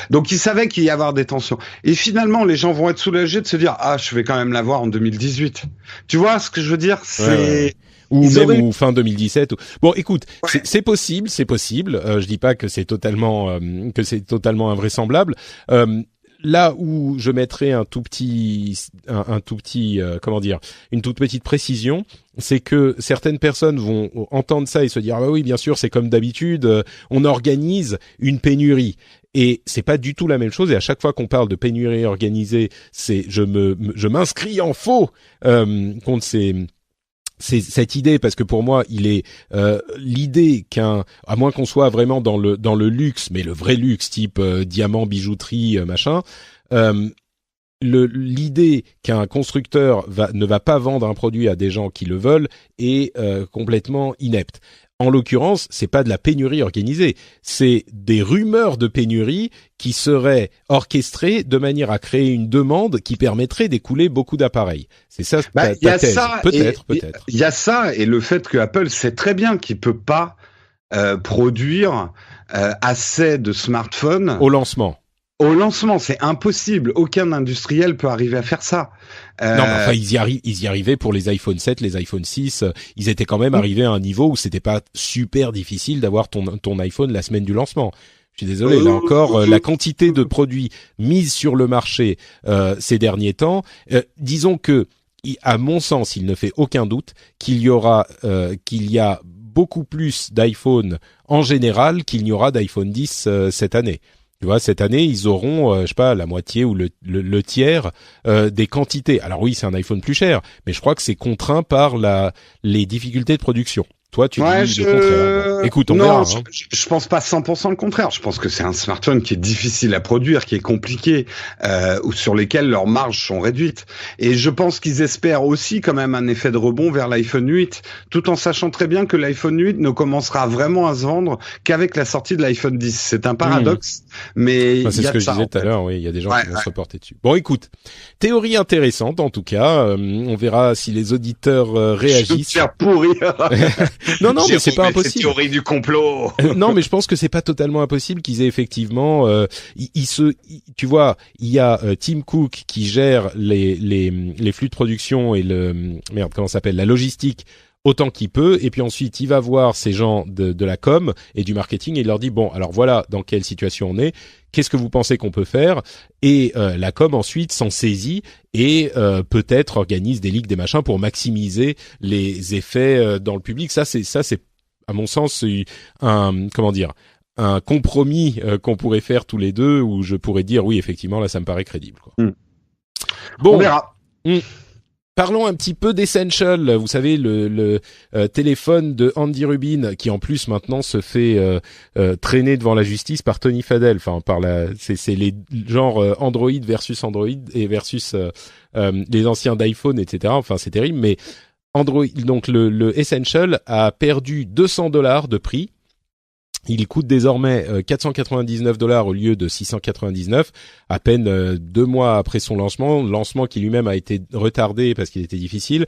Donc ils savaient qu'il y avoir des tensions. Et finalement, les gens vont être soulagés de se dire je vais quand même l'avoir en 2018. Tu vois ce que je veux dire? C'est ou fin 2017. Bon, écoute, c'est possible. Je dis pas que c'est totalement invraisemblable. Là où je mettrais une toute petite précision, c'est que certaines personnes vont entendre ça et se dire oui, bien sûr, c'est comme d'habitude, on organise une pénurie. Et c'est pas du tout la même chose. Et à chaque fois qu'on parle de pénurie organisée, je m'inscris en faux contre cette idée, parce que pour moi, il est l'idée à moins qu'on soit vraiment dans le luxe, mais le vrai luxe type diamant, bijouterie, machin. L'idée qu'un constructeur ne va pas vendre un produit à des gens qui le veulent est complètement inepte. En l'occurrence, c'est pas de la pénurie organisée, c'est des rumeurs de pénurie qui seraient orchestrées de manière à créer une demande qui permettrait d'écouler beaucoup d'appareils. C'est ça ta thèse. Peut-être. Il y a ça, et le fait que Apple sait très bien qu'il peut pas produire assez de smartphones au lancement. Au lancement, c'est impossible. Aucun industriel peut arriver à faire ça. Non, mais enfin, ils y arrivaient pour les iPhone 7, les iPhone 6. Ils étaient quand même arrivés à un niveau où c'était pas super difficile d'avoir ton iPhone la semaine du lancement. Je suis désolé, là encore, la quantité de produits mis sur le marché ces derniers temps, disons que, à mon sens, il ne fait aucun doute qu'il y a beaucoup plus d'iPhone en général qu'il n'y aura d'iPhone 10 cette année. Tu vois, cette année, ils auront, je sais pas, la moitié ou le tiers des quantités. Alors oui, c'est un iPhone plus cher, mais je crois que c'est contraint par les difficultés de production. Toi, tu dis le contraire. Bon, écoute, on verra. Je pense pas 100% le contraire. Je pense que c'est un smartphone qui est difficile à produire, qui est compliqué, ou sur lesquels leurs marges sont réduites. Et je pense qu'ils espèrent aussi quand même un effet de rebond vers l'iPhone 8, tout en sachant très bien que l'iPhone 8 ne commencera vraiment à se vendre qu'avec la sortie de l'iPhone 10. C'est un paradoxe, mais c'est ce que je disais tout à l'heure. Oui, il y a des gens qui vont se reporter dessus. Bon, écoute, théorie intéressante en tout cas. On verra si les auditeurs réagissent. Je vais te faire pourrir. Non, mais c'est pas impossible. C'est théorie du complot. Non, mais je pense que c'est pas totalement impossible qu'ils aient effectivement. Tu vois, il y a Tim Cook qui gère les flux de production et comment ça s'appelle, la logistique autant qu'il peut, et puis ensuite il va voir ces gens de la com et du marketing et il leur dit bon, alors voilà dans quelle situation on est, qu'est-ce que vous pensez qu'on peut faire, et la com ensuite s'en saisit et peut-être organise des leaks, des machins pour maximiser les effets dans le public. Ça c'est à mon sens un compromis qu'on pourrait faire tous les deux, où je pourrais dire oui effectivement là ça me paraît crédible quoi. Bon, on verra. Parlons un petit peu d'Essential. Vous savez, le téléphone de Andy Rubin, qui en plus maintenant se fait traîner devant la justice par Tony Fadell. Enfin, c'est les genres Android versus Android et versus les anciens d'iPhone, etc. Enfin, c'est terrible. Mais Android, donc le Essential a perdu $200 de prix. Il coûte désormais $499 au lieu de $699, à peine 2 mois après son lancement qui lui-même a été retardé parce qu'il était difficile.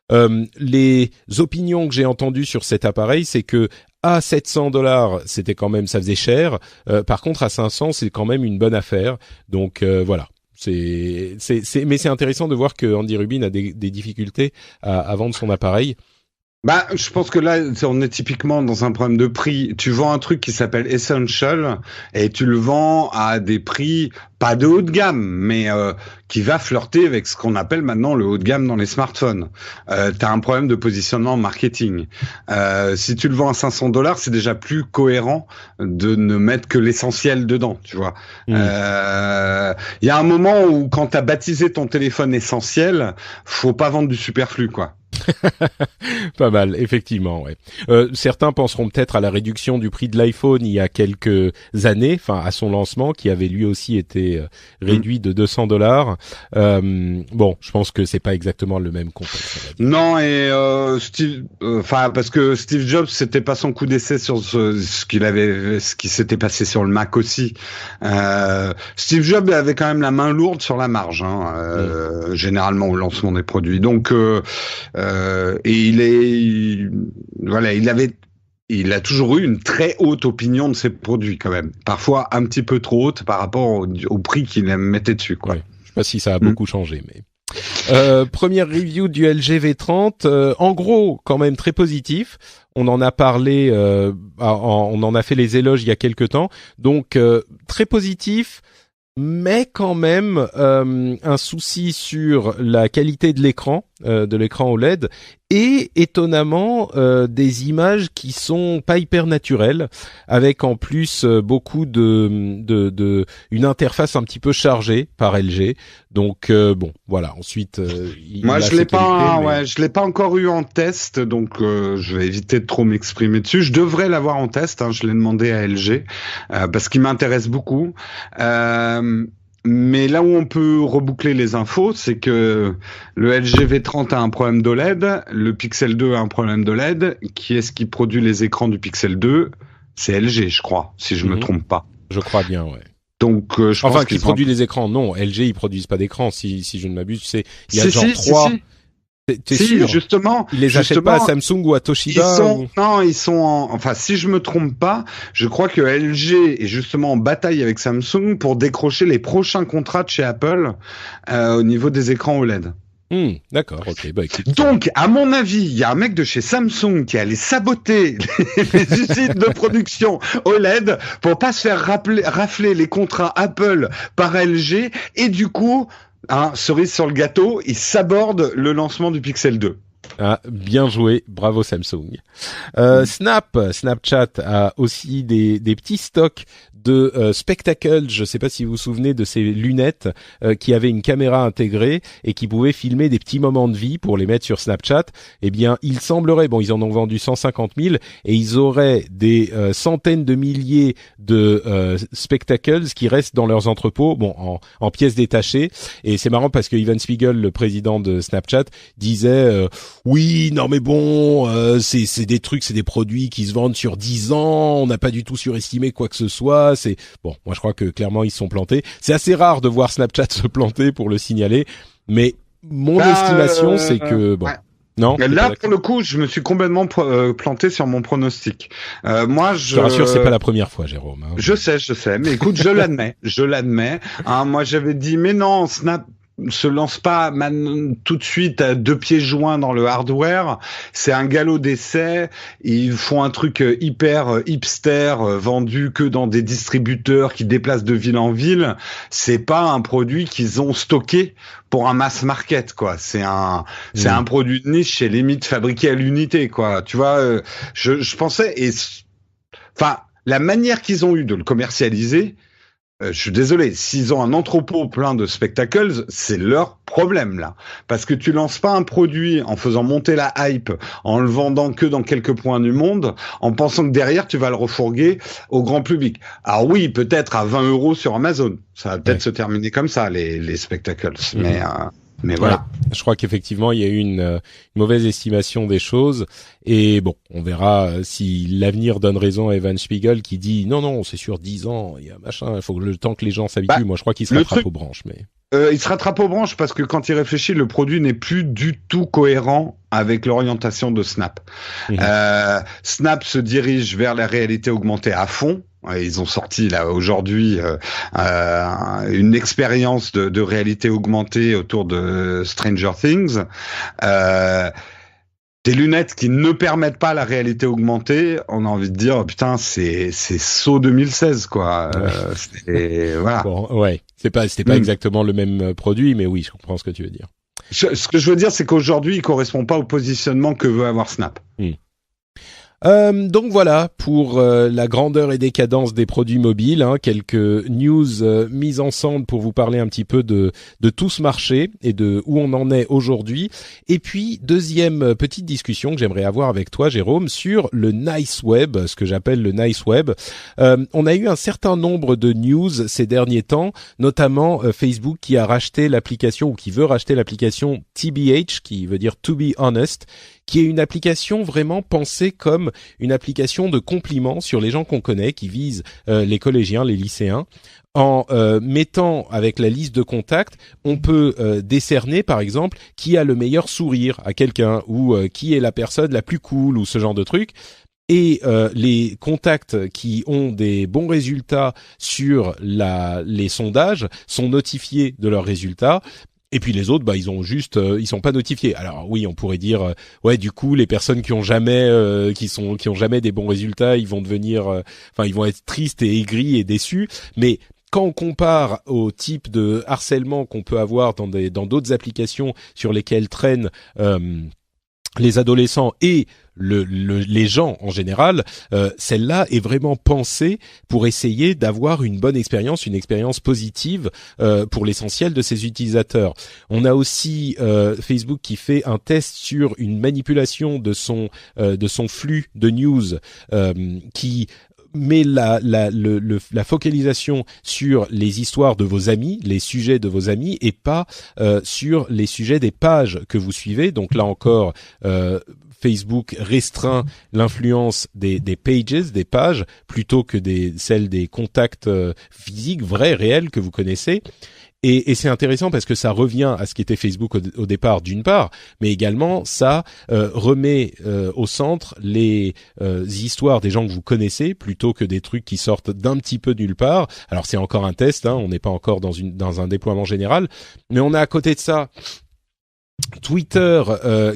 Les opinions que j'ai entendues sur cet appareil, c'est que à $700, c'était quand même, ça faisait cher. Par contre, à 500, c'est quand même une bonne affaire. Donc voilà. Mais c'est intéressant de voir que Andy Rubin a des difficultés à vendre son appareil. Bah, je pense que là, on est typiquement dans un problème de prix. Tu vends un truc qui s'appelle Essential et tu le vends à des prix pas de haut de gamme, mais qui va flirter avec ce qu'on appelle maintenant le haut de gamme dans les smartphones. T'as un problème de positionnement marketing. Si tu le vends à $500, c'est déjà plus cohérent de ne mettre que l'essentiel dedans, tu vois. Il y a un moment où quand t'as baptisé ton téléphone essentiel, faut pas vendre du superflu, quoi. Pas mal, effectivement, ouais. Certains penseront peut-être à la réduction du prix de l'iPhone il y a quelques années, enfin à son lancement, qui avait lui aussi été réduit de $200. Bon, je pense que c'est pas exactement le même contexte. Non, et parce que Steve Jobs, c'était pas son coup d'essai sur ce qui s'était passé sur le Mac aussi. Steve Jobs avait quand même la main lourde sur la marge, généralement au lancement des produits. Donc et il a toujours eu une très haute opinion de ses produits quand même. Parfois un petit peu trop haute par rapport au prix qu'il mettait dessus, quoi. Ouais. Je sais pas si ça a beaucoup changé, mais première review du LG V30, en gros quand même très positif. On en a parlé, on en a fait les éloges il y a quelques temps, donc très positif. Mais quand même un souci sur la qualité de l'écran. de l'écran OLED et étonnamment des images qui sont pas hyper naturelles, avec en plus beaucoup de une interface un petit peu chargée par LG. Donc bon, voilà. Ensuite, moi je l'ai pas, je l'ai pas encore eu en test, donc je vais éviter de trop m'exprimer dessus. Je devrais l'avoir en test. Hein, je l'ai demandé à LG parce qu'il m'intéresse beaucoup. Mais là où on peut reboucler les infos, c'est que le LG V30 a un problème d'OLED, le Pixel 2 a un problème d'OLED. Qui est-ce qui produit les écrans du Pixel 2 ? C'est LG, je crois, si je me trompe pas. Je crois bien, ouais. Donc, je pense qui produit les écrans. Non, LG, ils produisent pas d'écran, si je ne m'abuse. Tu sais, il y a genre 3... T'es sûr ? Justement. Ils les achètent pas à Samsung ou à Toshiba Non, ils sont enfin, si je me trompe pas, je crois que LG est justement en bataille avec Samsung pour décrocher les prochains contrats de chez Apple, au niveau des écrans OLED. D'accord, ok. Bah, écoute. Donc, à mon avis, il y a un mec de chez Samsung qui allait saboter les usines de production OLED pour pas se faire rafler les contrats Apple par LG, et du coup, cerise sur le gâteau, il saborde le lancement du Pixel 2. Ah, bien joué, bravo Samsung. Snapchat a aussi des petits stocks de Spectacles. Je ne sais pas si vous vous souvenez de ces lunettes qui avaient une caméra intégrée et qui pouvaient filmer des petits moments de vie pour les mettre sur Snapchat. Eh bien, il semblerait, ils en ont vendu 150 000 et ils auraient des centaines de milliers de Spectacles qui restent dans leurs entrepôts, en pièces détachées. Et c'est marrant parce que Evan Spiegel, le président de Snapchat, disait oui, non mais bon, c'est des trucs, c'est des produits qui se vendent sur 10 ans, on n'a pas du tout surestimé quoi que ce soit. C'est bon, moi je crois que clairement ils se sont plantés. C'est assez rare de voir Snapchat se planter pour le signaler, mais mon estimation c'est que bon. Ouais. Non. Là, pour le coup, je me suis complètement planté sur mon pronostic. Moi, je te rassure, c'est pas la première fois, Jérôme. Hein. Je sais, mais écoute, je l'admets. Moi, j'avais dit, mais non, Snap se lance pas tout de suite à 2 pieds joints dans le hardware. C'est un galop d'essai. Ils font un truc hyper hipster, vendu que dans des distributeurs qui déplacent de ville en ville. C'est pas un produit qu'ils ont stocké pour un mass market, quoi. C'est un produit de niche et limite fabriqué à l'unité, quoi. Tu vois, je pensais, enfin, la manière qu'ils ont eu de le commercialiser, je suis désolé, s'ils ont un entrepôt plein de Spectacles, c'est leur problème, là. Parce que tu lances pas un produit en faisant monter la hype, en le vendant que dans quelques points du monde, en pensant que derrière, tu vas le refourguer au grand public. Alors oui, peut-être à 20 € sur Amazon. Ça va peut-être se terminer comme ça, les Spectacles. Mais voilà. Ouais, je crois qu'effectivement, il y a eu une mauvaise estimation des choses. Et bon, on verra si l'avenir donne raison à Evan Spiegel qui dit non, c'est sur 10 ans, il y a machin, il faut le temps que les gens s'habituent. Moi, je crois qu'il se rattrape aux branches. Mais il se rattrape aux branches parce que quand il réfléchit, le produit n'est plus du tout cohérent avec l'orientation de Snap. Snap se dirige vers la réalité augmentée à fond. Ils ont sorti là aujourd'hui une expérience de réalité augmentée autour de Stranger Things. Des lunettes qui ne permettent pas la réalité augmentée, on a envie de dire putain, c'est saut 2016 quoi. Voilà. Bon, ouais, c'était pas exactement le même produit, mais oui, je comprends ce que tu veux dire. Ce que je veux dire, c'est qu'aujourd'hui, il correspond pas au positionnement que veut avoir Snap. Donc voilà pour la grandeur et décadence des produits mobiles, hein, quelques news mises ensemble pour vous parler un petit peu de tout ce marché et de où on en est aujourd'hui. Et puis deuxième petite discussion que j'aimerais avoir avec toi, Jérôme, sur le nice web, ce que j'appelle le nice web. On a eu un certain nombre de news ces derniers temps, notamment Facebook qui a racheté l'application ou qui veut racheter l'application TBH, qui veut dire To Be Honest, qui est une application vraiment pensée comme une application de compliments sur les gens qu'on connaît, qui vise les collégiens, les lycéens. En mettant avec la liste de contacts, on peut décerner, par exemple, qui a le meilleur sourire à quelqu'un ou qui est la personne la plus cool ou ce genre de truc. Et les contacts qui ont des bons résultats sur les sondages sont notifiés de leurs résultats. Et puis les autres, ils sont pas notifiés. Alors oui, on pourrait dire, du coup, les personnes qui ont jamais des bons résultats, ils vont devenir, ils vont être tristes et aigris et déçus. Mais quand on compare au type de harcèlement qu'on peut avoir dans d'autres applications sur lesquelles traînent les adolescents et les gens en général, celle-là est vraiment pensée pour essayer d'avoir une bonne expérience, une expérience positive pour l'essentiel de ses utilisateurs. On a aussi Facebook qui fait un test sur une manipulation de son flux de news qui met la focalisation sur les histoires de vos amis, les sujets de vos amis, et pas sur les sujets des pages que vous suivez. Donc là encore, Facebook restreint l'influence des pages, des pages, plutôt que celles des contacts physiques, vrais, réels, que vous connaissez. Et c'est intéressant parce que ça revient à ce qu'était Facebook au départ d'une part, mais également ça remet au centre les histoires des gens que vous connaissez plutôt que des trucs qui sortent d'un petit peu nulle part. Alors c'est encore un test, hein, on n'est pas encore dans un déploiement général, mais on a à côté de ça Twitter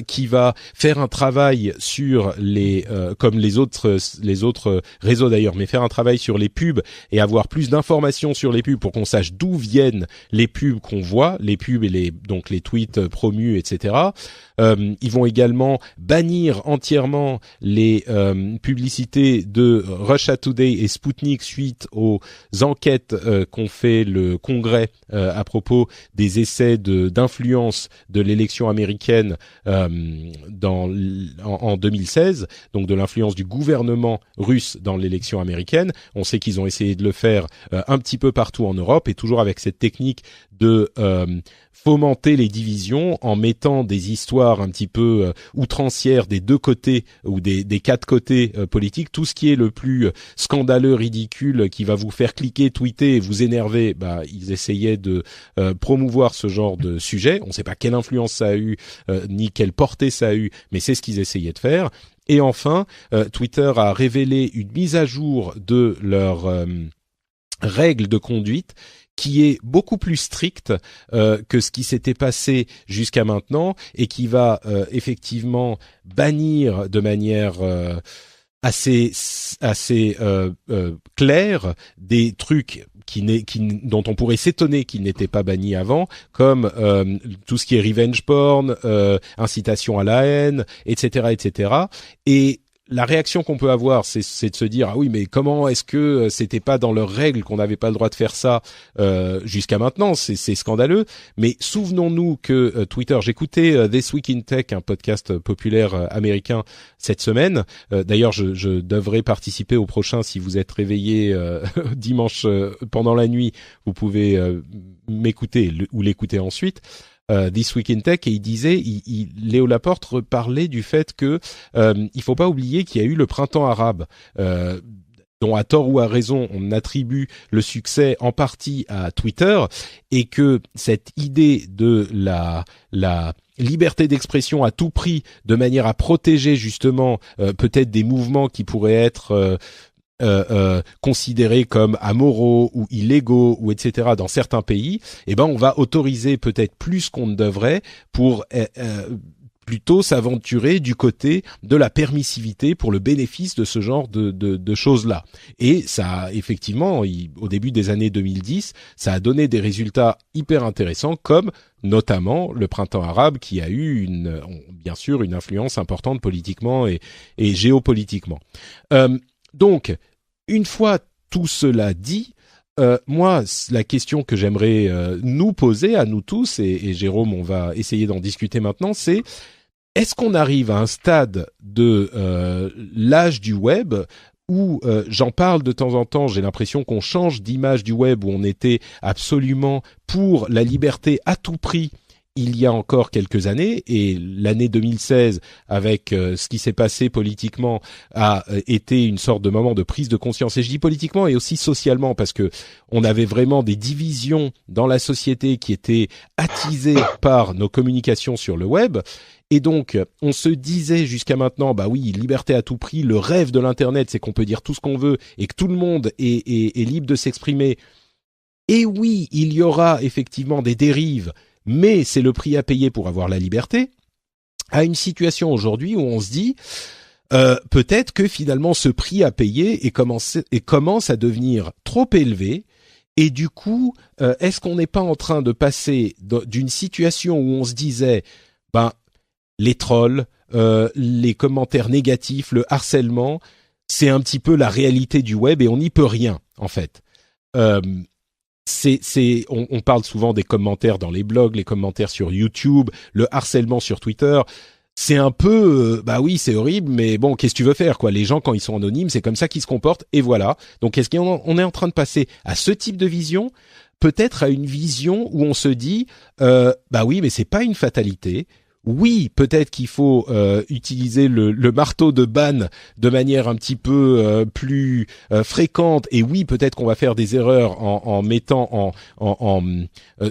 qui va faire un travail sur comme les autres réseaux d'ailleurs, mais faire un travail sur les pubs et avoir plus d'informations sur les pubs pour qu'on sache d'où viennent les pubs qu'on voit, les pubs et donc les tweets promus, etc. Ils vont également bannir entièrement les publicités de Russia Today et Sputnik suite aux enquêtes qu'ont fait le Congrès à propos des essais d'influence de l'élection américaine en 2016, donc de l'influence du gouvernement russe dans l'élection américaine. On sait qu'ils ont essayé de le faire un petit peu partout en Europe et toujours avec cette technique de fomenter les divisions en mettant des histoires un petit peu outrancières des deux côtés ou des quatre côtés politiques. Tout ce qui est le plus scandaleux, ridicule, qui va vous faire cliquer, tweeter et vous énerver, ils essayaient de promouvoir ce genre de sujet. On ne sait pas quelle influence ça a eu, ni quelle portée ça a eu, mais c'est ce qu'ils essayaient de faire. Et enfin, Twitter a révélé une mise à jour de leurs règles de conduite qui est beaucoup plus stricte que ce qui s'était passé jusqu'à maintenant et qui va effectivement bannir de manière assez claire des trucs dont on pourrait s'étonner qu'ils n'étaient pas bannis avant, comme tout ce qui est revenge porn, incitation à la haine, etc., etc. Et la réaction qu'on peut avoir, c'est de se dire ah oui, mais comment est-ce que c'était pas dans leurs règles qu'on n'avait pas le droit de faire ça jusqu'à maintenant? C'est scandaleux. Mais souvenons-nous que Twitter, j'écoutais This Week in Tech, un podcast populaire américain cette semaine. D'ailleurs, je devrais participer au prochain. Si vous êtes réveillé dimanche pendant la nuit, vous pouvez m'écouter ou l'écouter ensuite. This Week in Tech, et il disait, Léo Laporte reparlait du fait que il faut pas oublier qu'il y a eu le printemps arabe, dont à tort ou à raison on attribue le succès en partie à Twitter, et que cette idée de la liberté d'expression à tout prix, de manière à protéger justement peut-être des mouvements qui pourraient être considérés comme amoraux ou illégaux ou etc. dans certains pays, on va autoriser peut-être plus qu'on ne devrait pour plutôt s'aventurer du côté de la permissivité pour le bénéfice de ce genre de choses-là. Et ça, effectivement, au début des années 2010, ça a donné des résultats hyper intéressants, comme notamment le printemps arabe qui a eu bien sûr une influence importante politiquement et géopolitiquement. Donc, une fois tout cela dit, moi, la question que j'aimerais nous poser à nous tous, et Jérôme, on va essayer d'en discuter maintenant, c'est est-ce qu'on arrive à un stade de l'âge du web où j'en parle de temps en temps, j'ai l'impression qu'on change d'image du web, où on était absolument pour la liberté à tout prix il y a encore quelques années, et l'année 2016, avec ce qui s'est passé politiquement, a été une sorte de moment de prise de conscience. Et je dis politiquement et aussi socialement, parce que on avait vraiment des divisions dans la société qui étaient attisées par nos communications sur le web. Et donc, on se disait jusqu'à maintenant, oui, liberté à tout prix, le rêve de l'Internet, c'est qu'on peut dire tout ce qu'on veut et que tout le monde est libre de s'exprimer. Et oui, il y aura effectivement des dérives, mais c'est le prix à payer pour avoir la liberté, à une situation aujourd'hui où on se dit peut-être que finalement ce prix à payer commence à devenir trop élevé Et du coup, est-ce qu'on n'est pas en train de passer d'une situation où on se disait, les trolls, les commentaires négatifs, le harcèlement, c'est un petit peu la réalité du web et on n'y peut rien, en fait. On parle souvent des commentaires dans les blogs, les commentaires sur YouTube, le harcèlement sur Twitter. C'est un peu, oui, c'est horrible, mais bon, qu'est-ce que tu veux faire, quoi? Les gens, quand ils sont anonymes, c'est comme ça qu'ils se comportent, et voilà. Donc, est-ce qu'on est en train de passer à ce type de vision, peut-être à une vision où on se dit, oui, mais c'est pas une fatalité. Oui, peut-être qu'il faut utiliser le marteau de ban de manière un petit peu plus fréquente, et oui, peut-être qu'on va faire des erreurs en mettant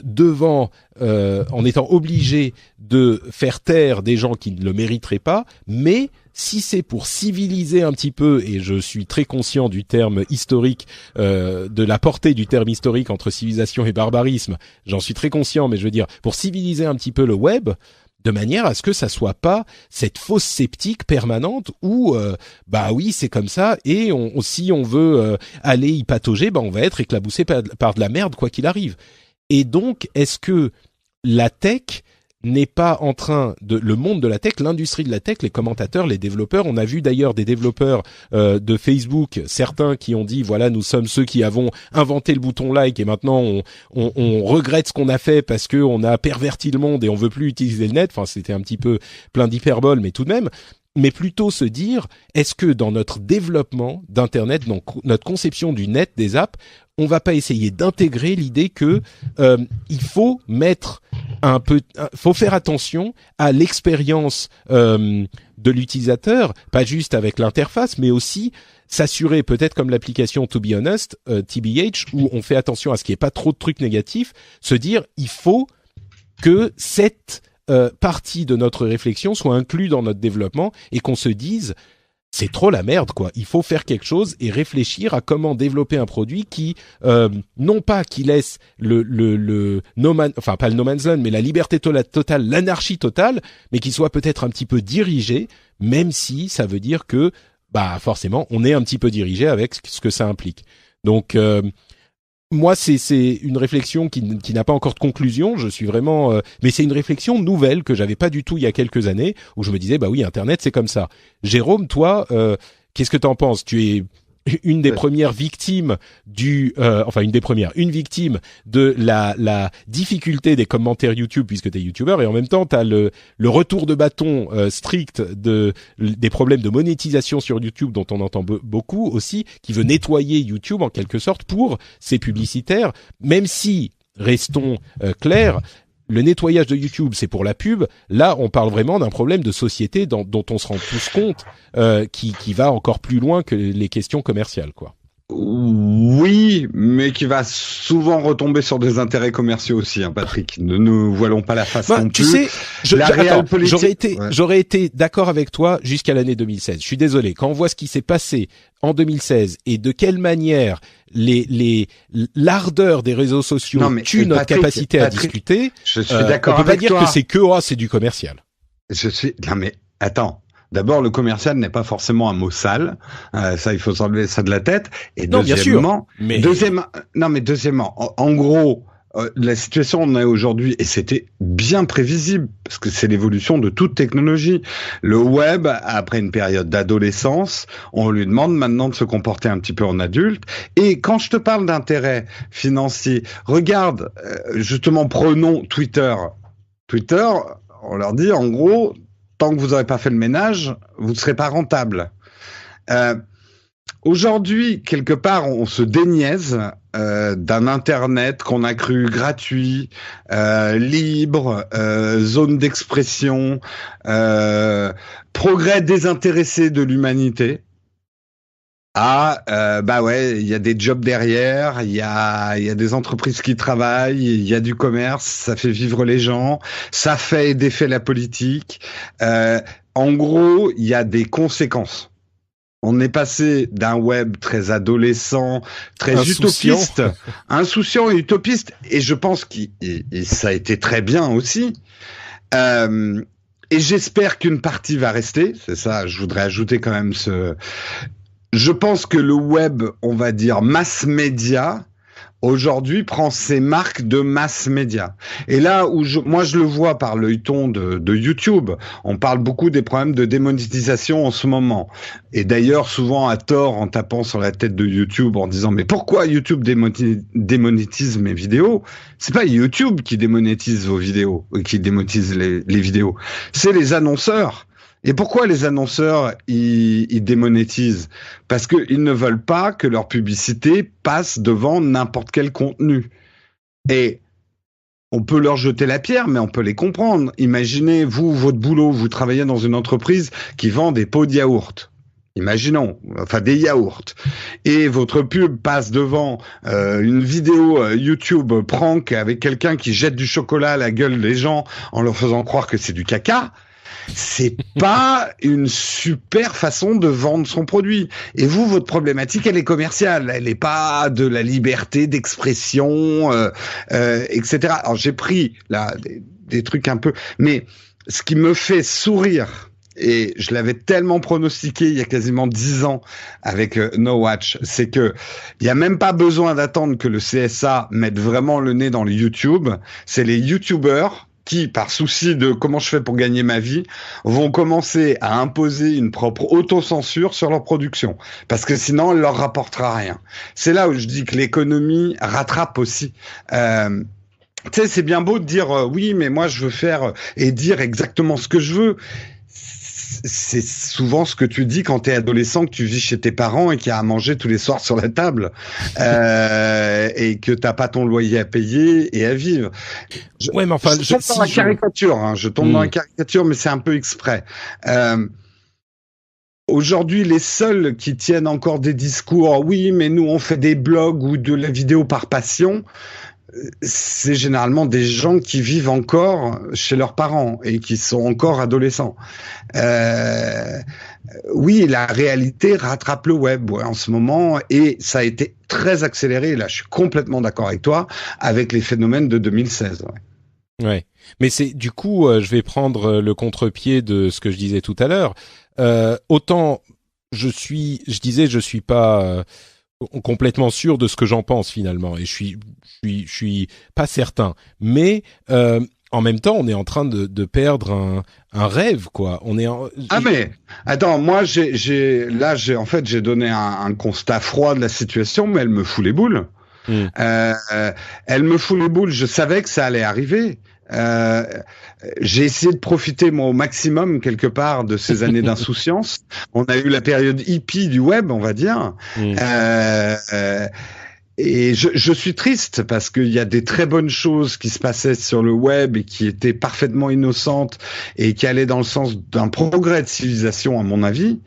devant, en étant obligé de faire taire des gens qui ne le mériteraient pas, mais si c'est pour civiliser un petit peu, et je suis très conscient du terme historique, de la portée du terme historique entre civilisation et barbarisme, j'en suis très conscient, mais je veux dire, pour civiliser un petit peu le web, de manière à ce que ça soit pas cette fausse sceptique permanente où oui, c'est comme ça, et si on veut aller y patauger, on va être éclaboussé par de la merde quoi qu'il arrive. Et donc, est-ce que la tech n'est pas en train le monde de la tech, l'industrie de la tech, les commentateurs, les développeurs, on a vu d'ailleurs des développeurs de Facebook, certains qui ont dit voilà, nous sommes ceux qui avons inventé le bouton like et maintenant on regrette ce qu'on a fait parce que on a perverti le monde et on veut plus utiliser le net. Enfin, c'était un petit peu plein d'hyperbole, mais tout de même. Mais plutôt se dire, est-ce que dans notre développement d'internet, dans notre conception du net, des apps, on va pas essayer d'intégrer l'idée que il faut faut faire attention à l'expérience de l'utilisateur, pas juste avec l'interface, mais aussi s'assurer, peut-être comme l'application To Be Honest, TBH, où on fait attention à ce qu'il n'y ait pas trop de trucs négatifs, se dire, il faut que cette partie de notre réflexion soit inclue dans notre développement et qu'on se dise c'est trop la merde, quoi. Il faut faire quelque chose et réfléchir à comment développer un produit qui, non pas qui laisse le no man, enfin pas le no man's land, mais la liberté totale, l'anarchie totale, mais qui soit peut-être un petit peu dirigé, même si ça veut dire que, forcément, on est un petit peu dirigé avec ce que ça implique. Donc, moi, c'est une réflexion qui n'a pas encore de conclusion. Je suis vraiment, mais c'est une réflexion nouvelle que j'avais pas du tout il y a quelques années, où je me disais, oui, Internet, c'est comme ça. Jérôme, toi, qu'est-ce que t'en penses? Tu es une des premières victimes une victime de la difficulté des commentaires YouTube puisque t'es YouTuber, et en même temps t'as le retour de bâton strict des problèmes de monétisation sur YouTube dont on entend beaucoup aussi, qui veut nettoyer YouTube en quelque sorte pour ses publicitaires, même si, restons clairs, le nettoyage de YouTube, c'est pour la pub. Là, on parle vraiment d'un problème de société dont on se rend tous compte, qui va encore plus loin que les questions commerciales, quoi. Oui, mais qui va souvent retomber sur des intérêts commerciaux aussi, Patrick. Ne nous voilons pas la face non plus. Tu sais, j'aurais été d'accord avec toi jusqu'à l'année 2016. Je suis désolé. Quand on voit ce qui s'est passé en 2016 et de quelle manière l'ardeur des réseaux sociaux tue notre capacité à discuter, je suis d'accord avec toi. On peut pas dire que c'est du commercial. Non mais attends. D'abord, le commercial n'est pas forcément un mot sale. Ça, il faut s'enlever ça de la tête. Et non, deuxièmement, bien sûr, deuxièmement, en gros, la situation on est aujourd'hui, et c'était bien prévisible, parce que c'est l'évolution de toute technologie. Le web, après une période d'adolescence, on lui demande maintenant de se comporter un petit peu en adulte. Et quand je te parle d'intérêt financier, regarde, justement, prenons Twitter. Twitter, on leur dit, en gros, tant que vous n'aurez pas fait le ménage, vous ne serez pas rentable. Aujourd'hui, quelque part, on se déniaise d'un Internet qu'on a cru gratuit, libre, zone d'expression, progrès désintéressé de l'humanité. Il y a des jobs derrière, il y a des entreprises qui travaillent, il y a du commerce, ça fait vivre les gens, ça fait et défait la politique. En gros, il y a des conséquences. On est passé d'un web très adolescent, très utopiste, insouciant et utopiste, et je pense que ça a été très bien aussi. Et j'espère qu'une partie va rester. C'est ça, je voudrais ajouter quand même Je pense que le web, on va dire mass média, aujourd'hui prend ses marques de mass média. Et là où moi je le vois par l'œilleton de YouTube, on parle beaucoup des problèmes de démonétisation en ce moment. Et d'ailleurs souvent à tort en tapant sur la tête de YouTube en disant mais pourquoi YouTube démonétise mes vidéos? C'est pas YouTube qui démonétise vos vidéos, qui démonétise les vidéos. C'est les annonceurs. Et pourquoi les annonceurs ils démonétisent? Parce qu'ils ne veulent pas que leur publicité passe devant n'importe quel contenu. Et on peut leur jeter la pierre, mais on peut les comprendre. Imaginez, vous, votre boulot, vous travaillez dans une entreprise qui vend des pots de yaourt. Imaginons, enfin des yaourts. Et votre pub passe devant une vidéo YouTube prank avec quelqu'un qui jette du chocolat à la gueule des gens en leur faisant croire que c'est du caca. C'est pas une super façon de vendre son produit. Et vous, votre problématique, elle est commerciale. Elle n'est pas de la liberté d'expression, etc. Alors, j'ai pris là des trucs un peu... Mais ce qui me fait sourire, et je l'avais tellement pronostiqué il y a quasiment 10 ans avec No Watch, c'est que il y a même pas besoin d'attendre que le CSA mette vraiment le nez dans le YouTube. C'est les YouTubers qui, par souci de comment je fais pour gagner ma vie, vont commencer à imposer une propre autocensure sur leur production. Parce que sinon, elle leur rapportera rien. C'est là où je dis que l'économie rattrape aussi. Tu sais, c'est bien beau de dire oui, mais moi, je veux faire et dire exactement ce que je veux. C'est souvent ce que tu dis quand t'es adolescent, que tu vis chez tes parents et qu'il y a à manger tous les soirs sur la table et que t'as pas ton loyer à payer et à vivre. Ouais, mais enfin, je tombe dans la caricature, hein, je tombe dans la caricature, mais c'est un peu exprès. Aujourd'hui, les seuls qui tiennent encore des discours, oui, mais nous on fait des blogs ou de la vidéo par passion, c'est généralement des gens qui vivent encore chez leurs parents et qui sont encore adolescents. Oui, la réalité rattrape le web en ce moment et ça a été très accéléré. Là, je suis complètement d'accord avec toi avec les phénomènes de 2016. Ouais, mais c'est du coup, je vais prendre le contre-pied de ce que je disais tout à l'heure. Autant je suis pas complètement sûr de ce que j'en pense finalement, et je suis pas certain. Mais en même temps, on est en train de perdre un rêve, quoi. Mais attends, moi j'ai donné un constat froid de la situation, mais elle me fout les boules. Elle me fout les boules. Je savais que ça allait arriver. J'ai essayé de profiter moi au maximum quelque part de ces années d'insouciance. On a eu la période hippie du web, on va dire. Et je suis triste parce qu'il y a des très bonnes choses qui se passaient sur le web et qui étaient parfaitement innocentes et qui allaient dans le sens d'un progrès de civilisation, à mon avis,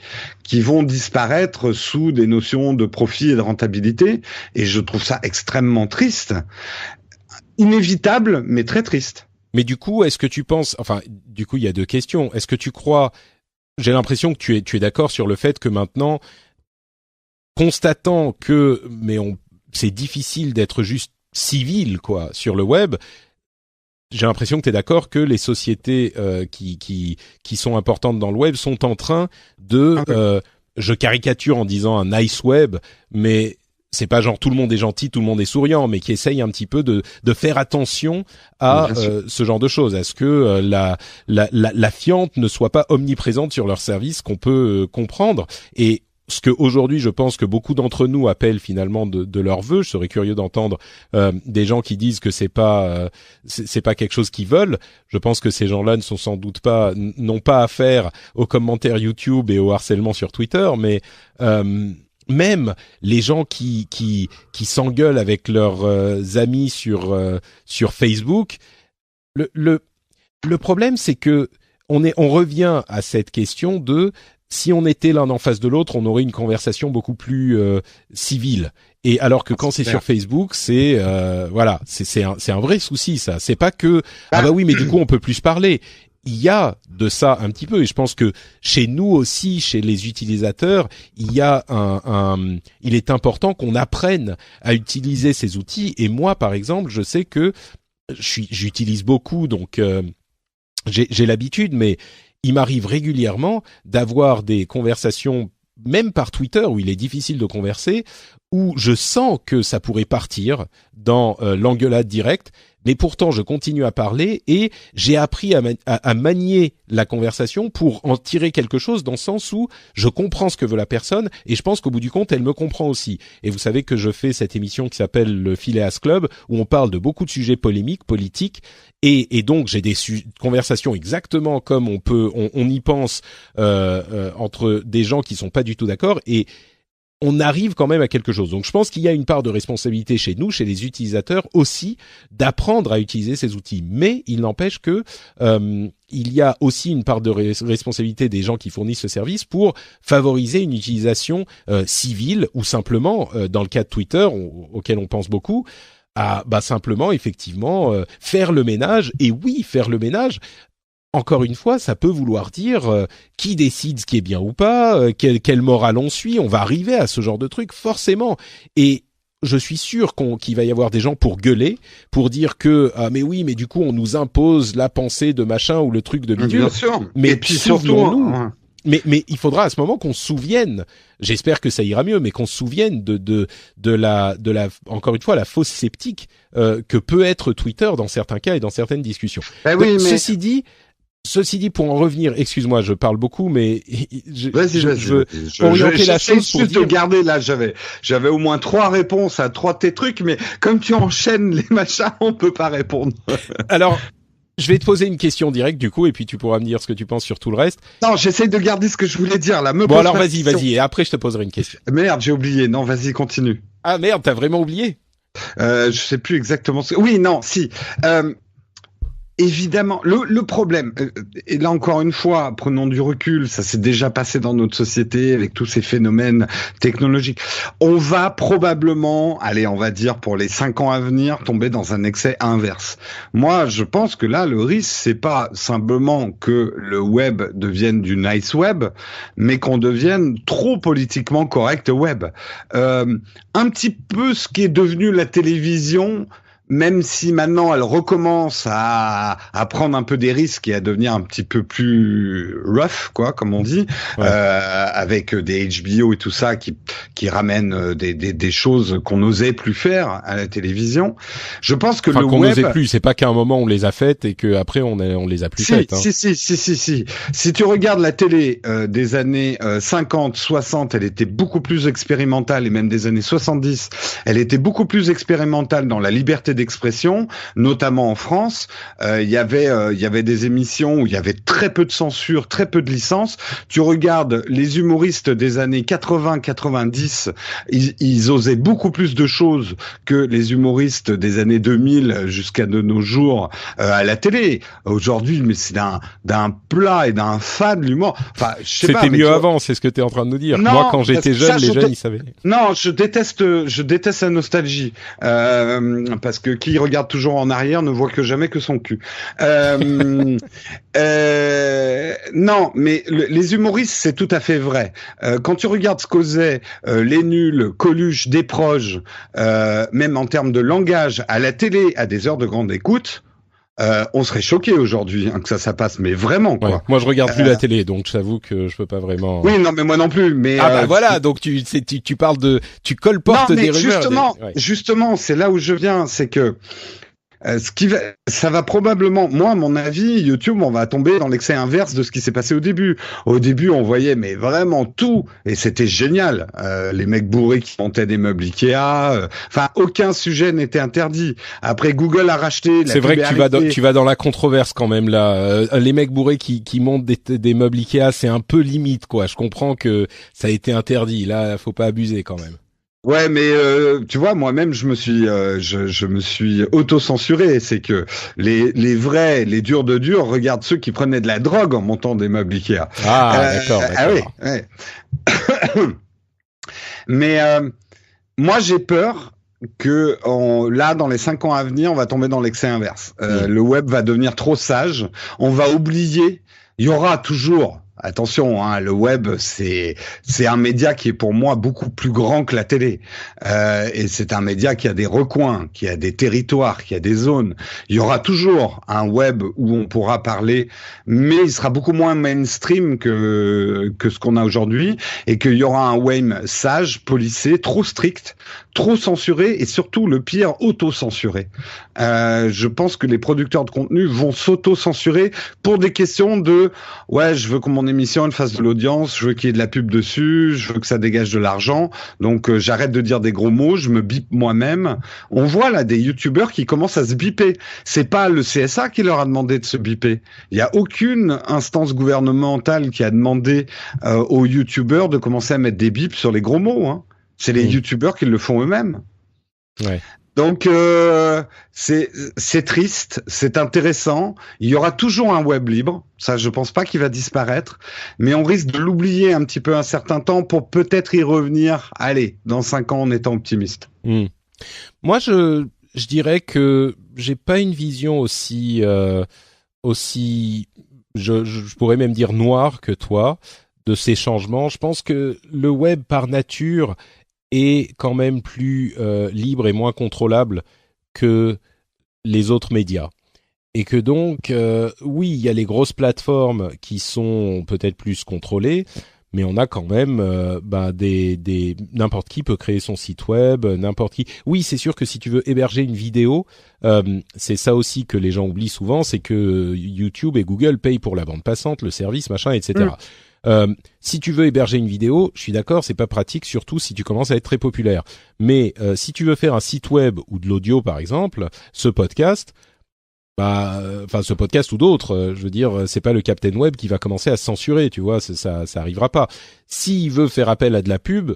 qui vont disparaître sous des notions de profit et de rentabilité. Et je trouve ça extrêmement triste. Inévitable, mais très triste. Mais du coup, est-ce que tu penses... Enfin, du coup, il y a deux questions. Est-ce que tu crois... J'ai l'impression que tu es d'accord sur le fait que maintenant, constatant que... c'est difficile d'être juste civil, quoi, sur le web. J'ai l'impression que tu es d'accord que les sociétés qui sont importantes dans le web sont en train de... je caricature en disant un nice web, mais... c'est pas genre tout le monde est gentil, tout le monde est souriant, mais qui essaye un petit peu de faire attention à ce genre de choses, à ce que la fiente ne soit pas omniprésente sur leur service, qu'on peut comprendre. Et ce que aujourd'hui je pense que beaucoup d'entre nous appellent finalement de leur vœu, je serais curieux d'entendre des gens qui disent que c'est pas quelque chose qu'ils veulent. Je pense que ces gens-là ne sont sans doute pas, n'ont pas affaire aux commentaires YouTube et au harcèlement sur Twitter, mais même les gens qui s'engueulent avec leurs amis sur Facebook, le problème c'est que on revient à cette question de si on était l'un en face de l'autre, on aurait une conversation beaucoup plus civile. Et alors que quand c'est sur Facebook, c'est un vrai souci, ça. C'est pas que ah bah oui, mais du coup on peut plus se parler. Il y a de ça un petit peu, et je pense que chez nous aussi, chez les utilisateurs, il y a il est important qu'on apprenne à utiliser ces outils. Et moi, par exemple, je sais que j'utilise beaucoup, donc j'ai l'habitude, mais il m'arrive régulièrement d'avoir des conversations même par Twitter où il est difficile de converser, où je sens que ça pourrait partir dans l'engueulade directe, mais pourtant je continue à parler et j'ai appris à manier la conversation pour en tirer quelque chose dans le sens où je comprends ce que veut la personne et je pense qu'au bout du compte elle me comprend aussi. Et vous savez que je fais cette émission qui s'appelle le Phileas Club où on parle de beaucoup de sujets polémiques, politiques et donc j'ai des conversations exactement comme on y pense entre des gens qui sont pas du tout d'accord et on arrive quand même à quelque chose. Donc je pense qu'il y a une part de responsabilité chez nous, chez les utilisateurs aussi, d'apprendre à utiliser ces outils. Mais il n'empêche que il y a aussi une part de responsabilité des gens qui fournissent ce service pour favoriser une utilisation civile ou simplement, dans le cas de Twitter, auquel on pense beaucoup, à simplement effectivement faire le ménage. Et oui, faire le ménage. Encore une fois, ça peut vouloir dire qui décide ce qui est bien ou pas, quelle morale on suit. On va arriver à ce genre de truc forcément. Et je suis sûr qu'il va y avoir des gens pour gueuler, pour dire que mais oui, mais du coup on nous impose la pensée de machin ou le truc de bidule. Bien sûr. Mais et puis surtout, hein. Mais il faudra à ce moment qu'on se souvienne. J'espère que ça ira mieux, mais qu'on se souvienne de la encore une fois la fausse sceptique que peut être Twitter dans certains cas et dans certaines discussions. Ben oui, mais... Ceci dit, pour en revenir, excuse-moi, je parle beaucoup, mais je veux orienter la chose pour dire... de garder là, j'avais au moins 3 réponses à 3 de tes trucs, mais comme tu enchaînes les machins, on peut pas répondre. Alors, je vais te poser une question directe du coup, et puis tu pourras me dire ce que tu penses sur tout le reste. Non, j'essaye de garder ce que je voulais dire là. Bon alors vas-y, et après je te poserai une question. Merde, j'ai oublié. Non, vas-y, continue. Ah merde, t'as vraiment oublié? Je sais plus exactement. Oui, non, si. Évidemment, le problème, et là encore une fois, prenons du recul, ça s'est déjà passé dans notre société avec tous ces phénomènes technologiques. On va probablement, allez, on va dire pour les 5 ans à venir, tomber dans un excès inverse. Moi, je pense que là, le risque, c'est pas simplement que le web devienne du nice web, mais qu'on devienne trop politiquement correct web. Un petit peu ce qui est devenu la télévision. Même si maintenant elle recommence à prendre un peu des risques et à devenir un petit peu plus rough, quoi, comme on dit, ouais. Avec des HBO et tout ça qui ramènent des choses qu'on n'osait plus faire à la télévision. Je pense que qu'on n'osait plus, c'est pas qu'à un moment on les a faites et que après on les a plus faites. Hein. Si. Si tu regardes la télé des années 50, 60, elle était beaucoup plus expérimentale et même des années 70, elle était beaucoup plus expérimentale dans la liberté d'expression, notamment en France. Il y avait des émissions où il y avait très peu de censure, très peu de licence. Tu regardes les humoristes des années 80-90, ils osaient beaucoup plus de choses que les humoristes des années 2000 jusqu'à de nos jours à la télé. Aujourd'hui, mais c'est d'un plat et d'un fan l'humour. Enfin, je sais pas. C'était mieux avant, c'est ce que tu es en train de nous dire. Non, moi, quand j'étais jeune, les jeunes, ils savaient. Non, je déteste la nostalgie parce que qui regarde toujours en arrière ne voit que jamais que son cul. Non, mais les humoristes, c'est tout à fait vrai. Quand tu regardes ce qu'osaient les nuls, Coluche, Desproges, même en termes de langage, à la télé, à des heures de grande écoute, on serait choqué aujourd'hui que ça passe, mais vraiment quoi. Ouais, moi je regarde plus la télé, donc j'avoue que je peux pas vraiment. Oui, non, mais moi non plus. Mais voilà, donc tu parles tu colportes des rumeurs. Justement, c'est là où je viens, c'est que ça va probablement, moi, à mon avis, YouTube, on va tomber dans l'excès inverse de ce qui s'est passé au début. Au début, on voyait, mais vraiment tout, et c'était génial. Les mecs bourrés qui montaient des meubles Ikea, enfin, aucun sujet n'était interdit. Après, Google a racheté. C'est vrai que tu vas dans la controverse quand même là. Les mecs bourrés qui montent des meubles Ikea, c'est un peu limite, quoi. Je comprends que ça a été interdit. Là, faut pas abuser quand même. Ouais, mais tu vois, moi-même, je me suis auto-censuré. C'est que les vrais, les durs de durs, regardent ceux qui prenaient de la drogue en montant des meubles Ikea. Ah, d'accord. Ah oui. Ouais. Mais moi, j'ai peur que là, dans les 5 ans à venir, on va tomber dans l'excès inverse. Le web va devenir trop sage. On va oublier. Il y aura toujours attention, hein, le web, c'est un média qui est pour moi beaucoup plus grand que la télé. Et c'est un média qui a des recoins, qui a des territoires, qui a des zones. Il y aura toujours un web où on pourra parler, mais il sera beaucoup moins mainstream que ce qu'on a aujourd'hui, et qu'il y aura un web sage, policé, trop strict, trop censuré, et surtout, le pire, auto-censuré. Je pense que les producteurs de contenu vont s'auto-censurer pour des questions de ouais, je veux que mon émission elle fasse de l'audience, je veux qu'il y ait de la pub dessus, je veux que ça dégage de l'argent, donc j'arrête de dire des gros mots, je me bip moi-même. On voit là des youtubeurs qui commencent à se biper. C'est pas le CSA qui leur a demandé de se biper. Il y a aucune instance gouvernementale qui a demandé aux youtubeurs de commencer à mettre des bips sur les gros mots, hein. C'est les youtubeurs qui le font eux-mêmes. Ouais. Donc c'est triste, c'est intéressant. Il y aura toujours un web libre, ça je pense pas qu'il va disparaître, mais on risque de l'oublier un petit peu un certain temps pour peut-être y revenir. Allez, dans 5 ans en étant optimiste. Moi je dirais que j'ai pas une vision aussi je pourrais même dire noire que toi de ces changements. Je pense que le web par nature est quand même plus libre et moins contrôlable que les autres médias. Et que donc, oui, il y a les grosses plateformes qui sont peut-être plus contrôlées, mais on a quand même n'importe qui peut créer son site web, n'importe qui. Oui, c'est sûr que si tu veux héberger une vidéo, c'est ça aussi que les gens oublient souvent, c'est que YouTube et Google payent pour la bande passante, le service, machin, etc. Si tu veux héberger une vidéo, je suis d'accord, c'est pas pratique, surtout si tu commences à être très populaire. Mais si tu veux faire un site web ou de l'audio, par exemple, ce podcast ou d'autres, je veux dire, c'est pas le Captain Web qui va commencer à se censurer, tu vois, ça arrivera pas. S'il veut faire appel à de la pub,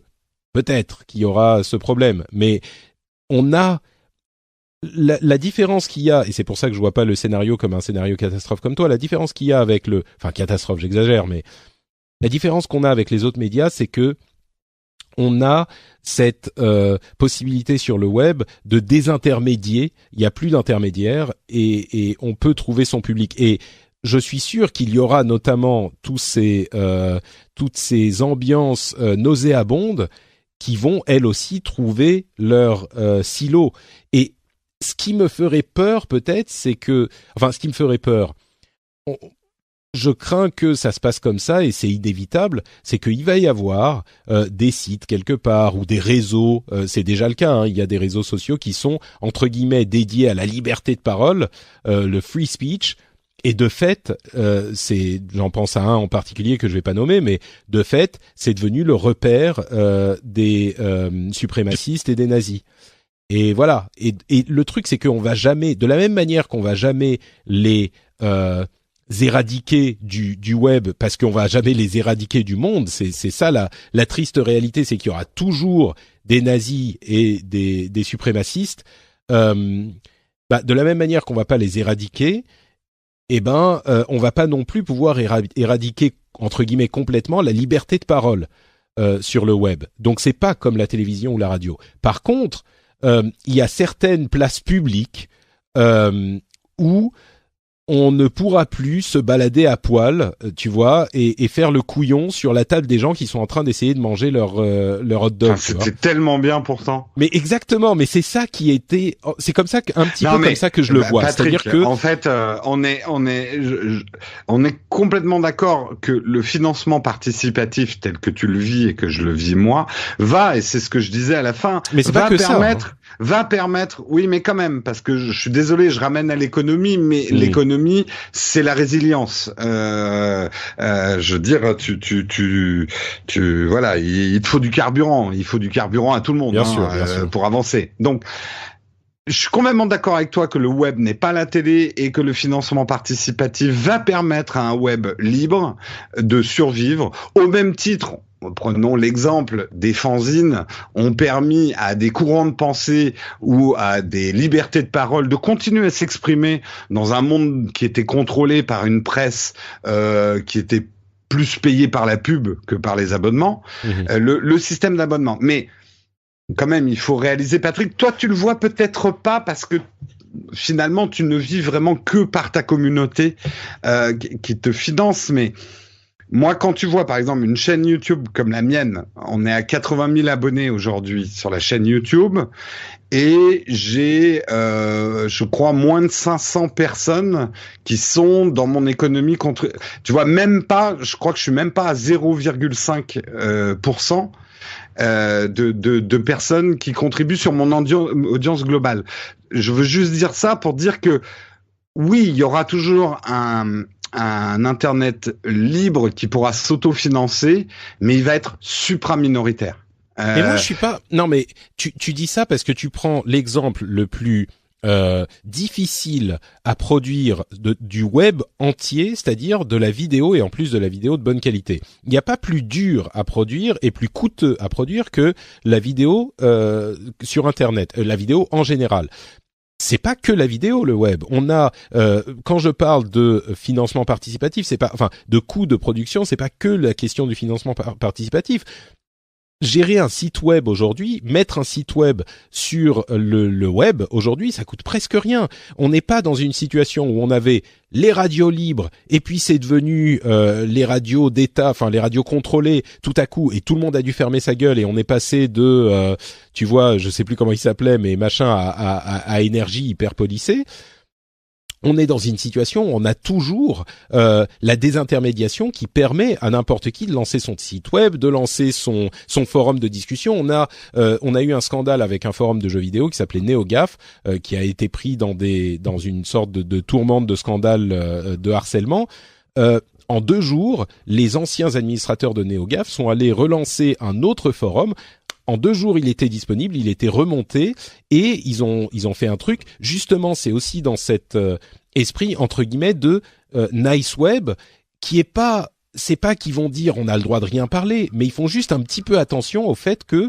peut-être qu'il y aura ce problème. Mais on a la différence qu'il y a, et c'est pour ça que je vois pas le scénario comme un scénario catastrophe comme toi, la différence qu'il y a avec catastrophe, j'exagère, mais la différence qu'on a avec les autres médias, c'est que on a cette possibilité sur le web de désintermédier. Il y a plus d'intermédiaires et on peut trouver son public. Et je suis sûr qu'il y aura notamment toutes ces ambiances nauséabondes qui vont elles aussi trouver leur silo. Et ce qui me ferait peur peut-être, je crains que ça se passe comme ça et c'est inévitable, c'est qu'il va y avoir des sites quelque part ou des réseaux, c'est déjà le cas, hein, il y a des réseaux sociaux qui sont entre guillemets dédiés à la liberté de parole, le free speech, et de fait, j'en pense à un en particulier que je vais pas nommer, mais de fait, c'est devenu le repère des suprémacistes et des nazis. Et voilà, et le truc c'est qu'on va jamais, de la même manière qu'on va jamais les éradiquer du web, parce qu'on va jamais les éradiquer du monde. C'est ça la triste réalité, c'est qu'il y aura toujours des nazis et des suprémacistes. De la même manière qu'on va pas les éradiquer, on va pas non plus pouvoir éradiquer entre guillemets complètement la liberté de parole sur le web. Donc c'est pas comme la télévision ou la radio. Par contre, il y a certaines places publiques où on ne pourra plus se balader à poil, tu vois, et faire le couillon sur la table des gens qui sont en train d'essayer de manger leur hot dog. C'était tellement bien pourtant. Mais exactement, mais c'est ça qui était, c'est comme ça comme ça que je le vois. Patrick, c'est-à-dire que en fait, on est complètement d'accord que le financement participatif tel que tu le vis et que je le vis moi et c'est ce que je disais à la fin, mais c'est pas que va permettre, oui, mais quand même, parce que je suis désolé, je ramène à l'économie, mais l'économie, c'est la résilience. Je veux dire, voilà, il te faut du carburant, à tout le monde, bien sûr. pour avancer. Donc, je suis complètement d'accord avec toi que le web n'est pas la télé et que le financement participatif va permettre à un web libre de survivre au même titre. Prenons l'exemple des fanzines ont permis à des courants de pensée ou à des libertés de parole de continuer à s'exprimer dans un monde qui était contrôlé par une presse qui était plus payée par la pub que par les abonnements, le système d'abonnement. Mais quand même, il faut réaliser, Patrick, toi tu le vois peut-être pas parce que finalement tu ne vis vraiment que par ta communauté qui te finance, mais Moi, quand tu vois, par exemple, une chaîne YouTube comme la mienne, on est à 80 000 abonnés aujourd'hui sur la chaîne YouTube, et j'ai, je crois, moins de 500 personnes qui sont dans mon économie contre. Tu vois, même pas. Je crois que je suis même pas à 0,5 de personnes qui contribuent sur mon audience globale. Je veux juste dire ça pour dire que oui, il y aura toujours un Internet libre qui pourra s'autofinancer, mais il va être supra-minoritaire. Mais moi, je suis pas. Non, mais tu dis ça parce que tu prends l'exemple le plus difficile à produire du web entier, c'est-à-dire de la vidéo et en plus de la vidéo de bonne qualité. Il n'y a pas plus dur à produire et plus coûteux à produire que la vidéo sur Internet, la vidéo en général. C'est pas que la vidéo, le web. On a, quand je parle de financement participatif, c'est pas, enfin, de coût de production, c'est pas que la question du financement participatif. Gérer un site web aujourd'hui, mettre un site web sur le web aujourd'hui, ça coûte presque rien. On n'est pas dans une situation où on avait les radios libres et puis c'est devenu les radios d'État, enfin les radios contrôlées tout à coup et tout le monde a dû fermer sa gueule et on est passé de, tu vois, je sais plus comment il s'appelait, mais machin à énergie hyper policée. On est dans une situation où on a toujours la désintermédiation qui permet à n'importe qui de lancer son site web, de lancer son forum de discussion. On a eu un scandale avec un forum de jeux vidéo qui s'appelait NeoGAF, qui a été pris dans une sorte de tourmente de scandale de harcèlement. En 2 jours, les anciens administrateurs de NeoGAF sont allés relancer un autre forum. En 2 jours, il était disponible, il était remonté et ils ont fait un truc. Justement, c'est aussi dans cet esprit entre guillemets de nice web qui est pas, c'est pas qu'ils vont dire on a le droit de rien parler, mais ils font juste un petit peu attention au fait que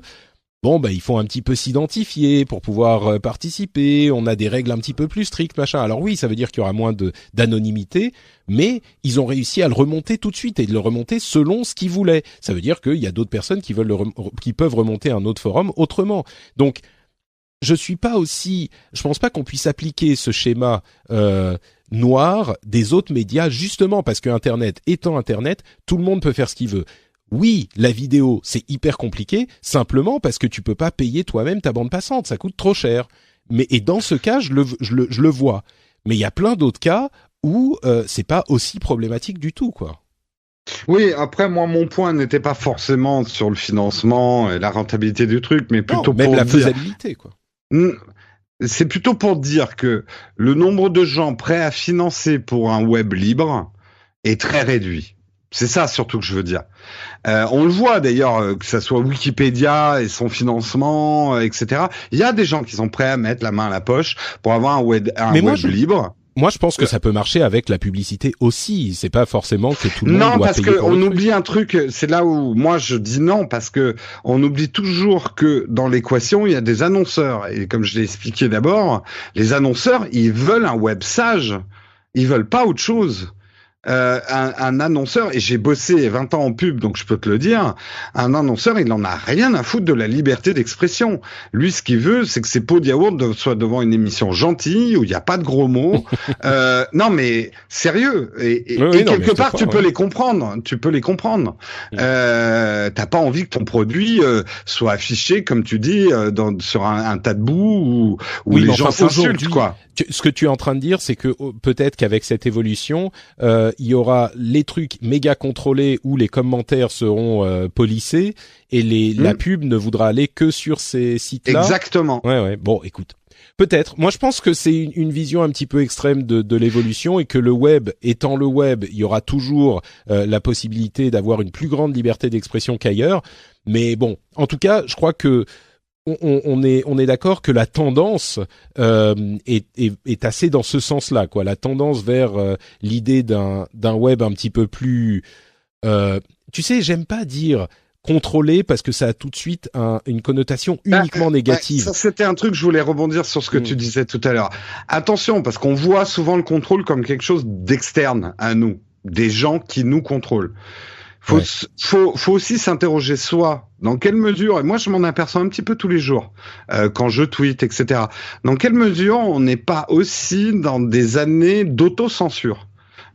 bon il faut un petit peu s'identifier pour pouvoir participer. On a des règles un petit peu plus strictes, machin. Alors oui, ça veut dire qu'il y aura moins d'anonymité, mais ils ont réussi à le remonter tout de suite et de le remonter selon ce qu'ils voulaient. Ça veut dire qu'il y a d'autres personnes qui peuvent remonter un autre forum autrement. Donc je pense pas qu'on puisse appliquer ce schéma noir des autres médias justement parce que Internet étant Internet, tout le monde peut faire ce qu'il veut. Oui, la vidéo, c'est hyper compliqué, simplement parce que tu peux pas payer toi-même ta bande passante, ça coûte trop cher. Et dans ce cas, je le vois. Mais il y a plein d'autres cas où c'est pas aussi problématique du tout, quoi. Oui, après, moi, mon point n'était pas forcément sur le financement et la rentabilité du truc, mais plutôt même pour la dire... faisabilité, quoi. C'est plutôt pour dire que le nombre de gens prêts à financer pour un web libre est très réduit. C'est ça surtout que je veux dire. On le voit d'ailleurs, que ça soit Wikipédia et son financement, etc. Il y a des gens qui sont prêts à mettre la main à la poche pour avoir un web libre. Moi, je pense que ça peut marcher avec la publicité aussi. C'est pas forcément que tout le monde doit payer. Non, parce que on oublie un truc. C'est là où moi je dis non, parce que on oublie toujours que dans l'équation il y a des annonceurs. Et comme je l'ai expliqué d'abord, les annonceurs ils veulent un web sage. Ils veulent pas autre chose. Un annonceur, et j'ai bossé 20 ans en pub, donc je peux te le dire, un annonceur, il en a rien à foutre de la liberté d'expression. Lui, ce qu'il veut, c'est que ses pots de yaourt soient devant une émission gentille, où il n'y a pas de gros mots. Non, mais sérieux. Et quelque part, tu peux les comprendre. Tu peux les comprendre. T'as pas envie que ton produit soit affiché, comme tu dis, sur un tas de boue, où les gens s'insultent, quoi. Ce que tu es en train de dire, c'est que peut-être qu'avec cette évolution, il y aura les trucs méga contrôlés où les commentaires seront polissés et la pub ne voudra aller que sur ces sites-là. Exactement. Ouais. Bon, écoute. Peut-être. Moi, je pense que c'est une vision un petit peu extrême de l'évolution et que le web, étant le web, il y aura toujours la possibilité d'avoir une plus grande liberté d'expression qu'ailleurs. Mais bon, en tout cas, je crois que on est d'accord que la tendance est assez dans ce sens-là, quoi. La tendance vers l'idée d'un web un petit peu plus, tu sais, j'aime pas dire contrôlé parce que ça a tout de suite une connotation uniquement négative. Ça, c'était un truc, je voulais rebondir sur ce que tu disais tout à l'heure. Attention, parce qu'on voit souvent le contrôle comme quelque chose d'externe à nous, des gens qui nous contrôlent. Faut aussi s'interroger soi, dans quelle mesure, et moi je m'en aperçois un petit peu tous les jours, quand je tweete, etc. Dans quelle mesure on n'est pas aussi dans des années d'autocensure?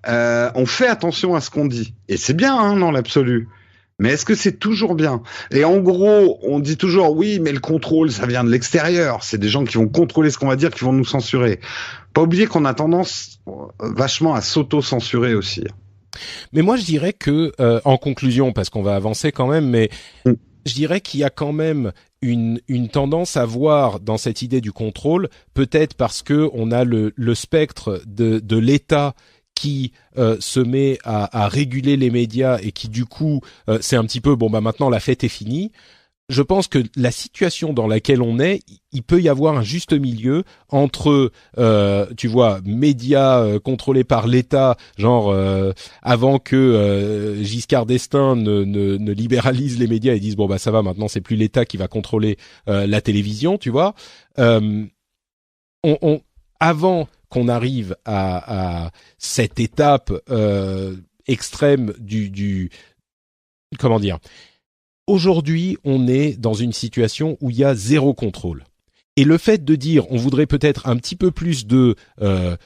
on fait attention à ce qu'on dit. Et c'est bien, hein, dans l'absolu. Mais est-ce que c'est toujours bien? Et en gros, on dit toujours, oui, mais le contrôle, ça vient de l'extérieur. C'est des gens qui vont contrôler ce qu'on va dire, qui vont nous censurer. Pas oublier qu'on a tendance vachement à s'auto-censurer aussi. Mais moi, je dirais que, en conclusion, parce qu'on va avancer quand même, mais je dirais qu'il y a quand même une tendance à voir dans cette idée du contrôle, peut-être parce que on a le spectre de l'État qui se met à réguler les médias et qui du coup c'est un petit peu bon bah maintenant la fête est finie. Je pense que la situation dans laquelle on est, il peut y avoir un juste milieu entre tu vois médias contrôlés par l'État, genre avant que Giscard d'Estaing ne libéralise les médias et dise bon bah ça va maintenant c'est plus l'État qui va contrôler la télévision, tu vois. Avant qu'on arrive à cette étape extrême du comment dire. Aujourd'hui, on est dans une situation où il y a zéro contrôle. Et le fait de dire, on voudrait peut-être un petit peu plus de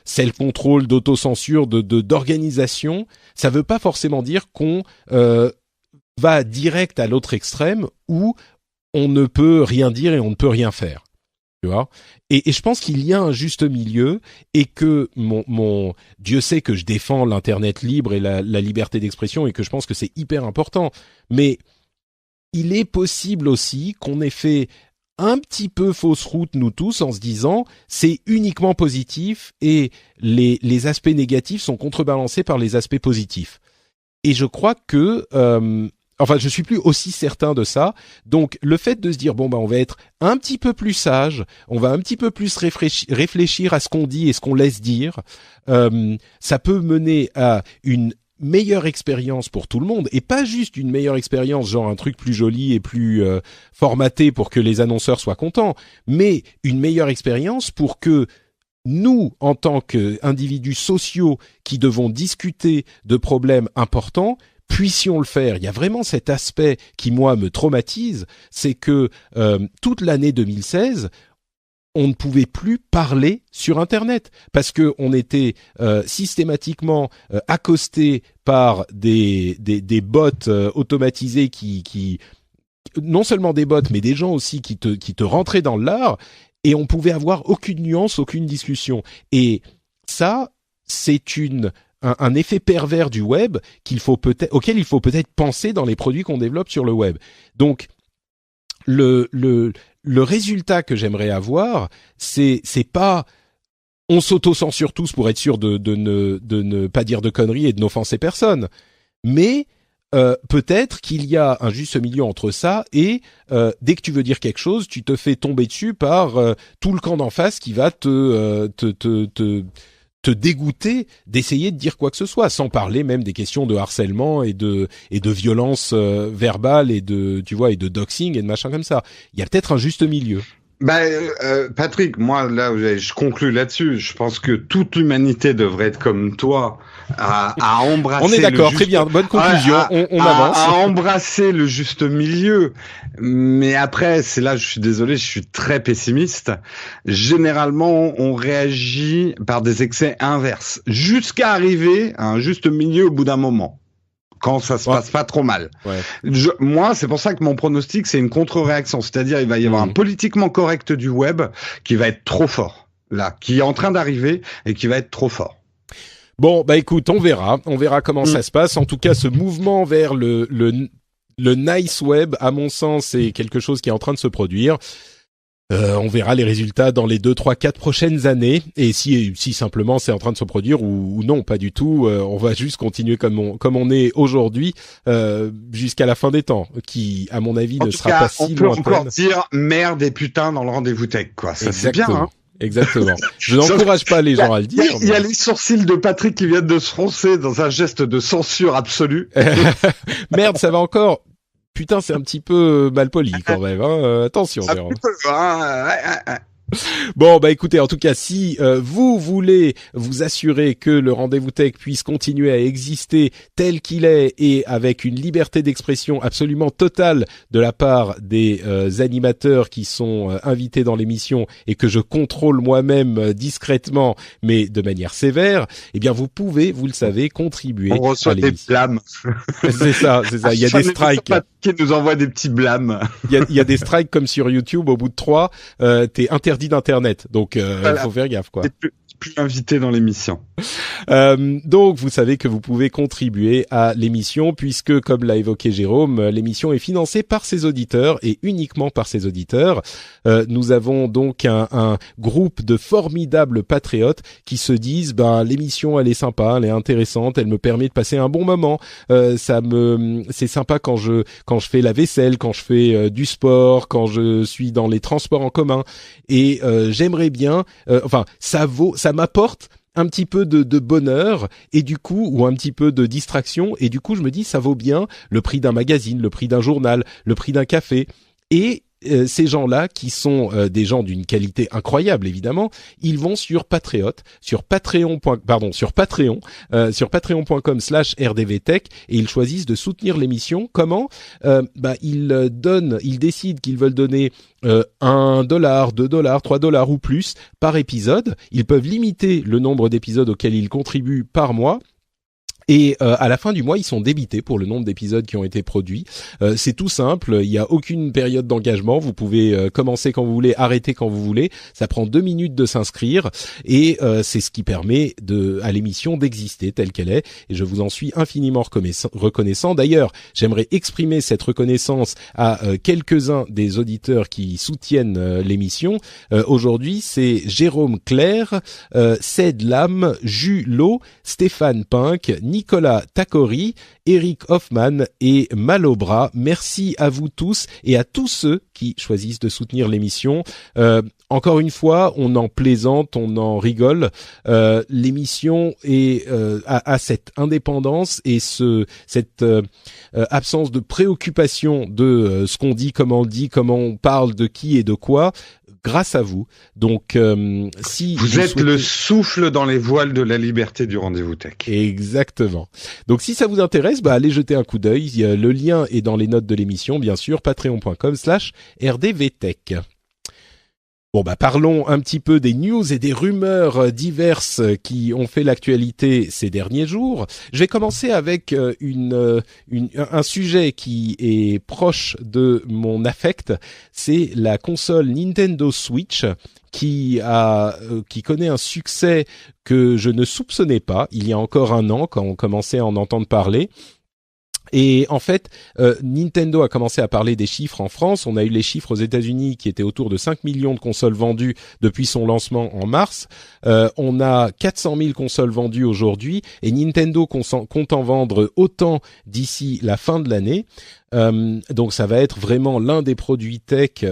self-control, d'autocensure, d'organisation, ça veut pas forcément dire qu'on va direct à l'autre extrême où on ne peut rien dire et on ne peut rien faire. Tu vois, et je pense qu'il y a un juste milieu et que mon Dieu sait que je défends l'internet libre et la liberté d'expression et que je pense que c'est hyper important, mais il est possible aussi qu'on ait fait un petit peu fausse route nous tous en se disant c'est uniquement positif et les aspects négatifs sont contrebalancés par les aspects positifs. Et je crois que enfin, je suis plus aussi certain de ça. Donc, le fait de se dire bon bah on va être un petit peu plus sage, on va un petit peu plus réfléchir à ce qu'on dit et ce qu'on laisse dire, ça peut mener à une meilleure expérience pour tout le monde et pas juste une meilleure expérience genre un truc plus joli et plus formaté pour que les annonceurs soient contents, mais une meilleure expérience pour que nous, en tant qu'individus sociaux qui devons discuter de problèmes importants, puissions le faire. Il y a vraiment cet aspect qui, moi, me traumatise, c'est que toute l'année 2016, on ne pouvait plus parler sur Internet parce que on était systématiquement accosté par des bots automatisés qui non seulement des bots mais des gens aussi qui te rentraient dans l'art et on pouvait avoir aucune nuance, aucune discussion. Et ça, c'est un effet pervers du web auquel il faut peut-être penser dans les produits qu'on développe sur le web. Donc le résultat que j'aimerais avoir, c'est pas on s'auto-censure tous pour être sûr de ne pas dire de conneries et de n'offenser personne, mais peut-être qu'il y a un juste milieu entre ça et dès que tu veux dire quelque chose, tu te fais tomber dessus par tout le camp d'en face qui va te dégoûter d'essayer de dire quoi que ce soit, sans parler même des questions de harcèlement et de violence verbale et de doxing et de machin comme ça. Il y a peut-être un juste milieu. Patrick, moi là, je conclus là-dessus. Je pense que toute l'humanité devrait être comme toi, à embrasser. On est d'accord, très bien, bonne conclusion. On avance. À embrasser le juste milieu. Mais après, c'est là, je suis désolé, je suis très pessimiste. Généralement, on réagit par des excès inverses, jusqu'à arriver à un juste milieu au bout d'un moment. Quand ça se passe pas trop mal. Ouais. Moi, c'est pour ça que mon pronostic, c'est une contre-réaction. C'est-à-dire, il va y avoir un politiquement correct du web qui va être trop fort, là, qui est en train d'arriver et qui va être trop fort. Bon, bah écoute, on verra comment ça se passe. En tout cas, ce mouvement vers le nice web, à mon sens, c'est quelque chose qui est en train de se produire. On verra les résultats dans les 2, 3, 4 prochaines années et si simplement c'est en train de se produire ou non, pas du tout. On va juste continuer comme on est aujourd'hui jusqu'à la fin des temps, qui à mon avis ne sera pas si lointaine. On peut encore dire merde et putain dans le rendez-vous tech, quoi. Ça c'est bien, hein. Exactement. Je n'encourage pas les gens à le dire. Il y a les sourcils de Patrick qui viennent de se froncer dans un geste de censure absolue. Merde, ça va encore. Putain, c'est un petit peu mal poli quand même. Hein. Attention, Jérôme. Bon, bah écoutez, en tout cas, si vous voulez vous assurer que le Rendez-vous Tech puisse continuer à exister tel qu'il est et avec une liberté d'expression absolument totale de la part des animateurs qui sont invités dans l'émission et que je contrôle moi-même discrètement, mais de manière sévère, eh bien vous pouvez, vous le savez, contribuer. On reçoit des blâmes. C'est ça. Il y a des strikes. Qui nous envoie des petits blâmes. Il y a des strikes comme sur YouTube. Au bout de 3, t'es interdit d'internet. Donc, voilà. Faut faire gaffe, quoi. T'es plus invité dans l'émission. Donc, vous savez que vous pouvez contribuer à l'émission puisque, comme l'a évoqué Jérôme, l'émission est financée par ses auditeurs et uniquement par ses auditeurs. Nous avons donc un groupe de formidables patriotes qui se disent, l'émission, elle est sympa, elle est intéressante, elle me permet de passer un bon moment. C'est sympa quand je fais la vaisselle, quand je fais du sport, quand je suis dans les transports en commun. Et j'aimerais bien, ça m'apporte un petit peu de bonheur et du coup, ou un petit peu de distraction, et du coup je me dis ça vaut bien le prix d'un magazine, le prix d'un journal, le prix d'un café. Et ces gens-là, qui sont des gens d'une qualité incroyable évidemment, ils vont sur patreon.com/rdvtech et ils choisissent de soutenir l'émission. Comment ils décident qu'ils veulent donner $1, $2, $3 ou plus par épisode. Ils peuvent limiter le nombre d'épisodes auxquels ils contribuent par mois. Et à la fin du mois, ils sont débités pour le nombre d'épisodes qui ont été produits. C'est tout simple, il n'y a aucune période d'engagement. Vous pouvez commencer quand vous voulez, arrêter quand vous voulez. Ça prend 2 minutes de s'inscrire et c'est ce qui permet à l'émission d'exister telle qu'elle est. Et je vous en suis infiniment reconnaissant. D'ailleurs, j'aimerais exprimer cette reconnaissance à quelques-uns des auditeurs qui soutiennent l'émission. Aujourd'hui, c'est Jérôme Claire, Ced Lam, Julo, Stéphane Pink, Nicolas Takori, Eric Hoffman et Malobra. Merci à vous tous et à tous ceux qui choisissent de soutenir l'émission. Encore une fois, on en plaisante, on en rigole. L'émission a cette indépendance et cette absence de préoccupation de ce qu'on dit, comment on parle de qui et de quoi. Grâce à vous. Donc, si vous êtes le souffle dans les voiles de la liberté du Rendez-vous Tech. Exactement. Donc, si ça vous intéresse, allez jeter un coup d'œil. Le lien est dans les notes de l'émission, bien sûr, patreon.com/rdvtech. Bon, parlons un petit peu des news et des rumeurs diverses qui ont fait l'actualité ces derniers jours. Je vais commencer avec un sujet qui est proche de mon affect. C'est la console Nintendo Switch qui connaît un succès que je ne soupçonnais pas il y a encore un an quand on commençait à en entendre parler. Et en fait, Nintendo a commencé à parler des chiffres en France. On a eu les chiffres aux États-Unis qui étaient autour de 5 millions de consoles vendues depuis son lancement en mars. On a 400 000 consoles vendues aujourd'hui et Nintendo compte en vendre autant d'ici la fin de l'année. Donc ça va être vraiment l'un des produits tech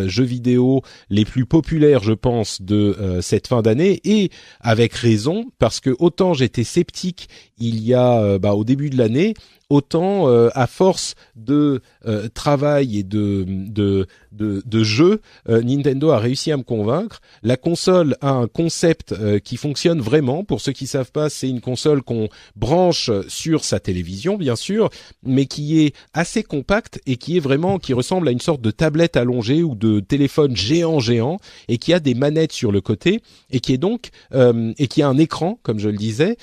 jeux vidéo les plus populaires, je pense, de cette fin d'année, et avec raison, parce que autant j'étais sceptique il y a au début de l'année, autant à force de travail et de jeux, Nintendo a réussi à me convaincre. La console a un concept qui fonctionne vraiment. Pour ceux qui savent pas, c'est une console qu'on branche sur sa télévision, bien sûr, mais qui est assez compacte et qui ressemble à une sorte de tablette allongée ou de téléphone géant et qui a des manettes sur le côté et qui est donc et qui a un écran, comme je le disais,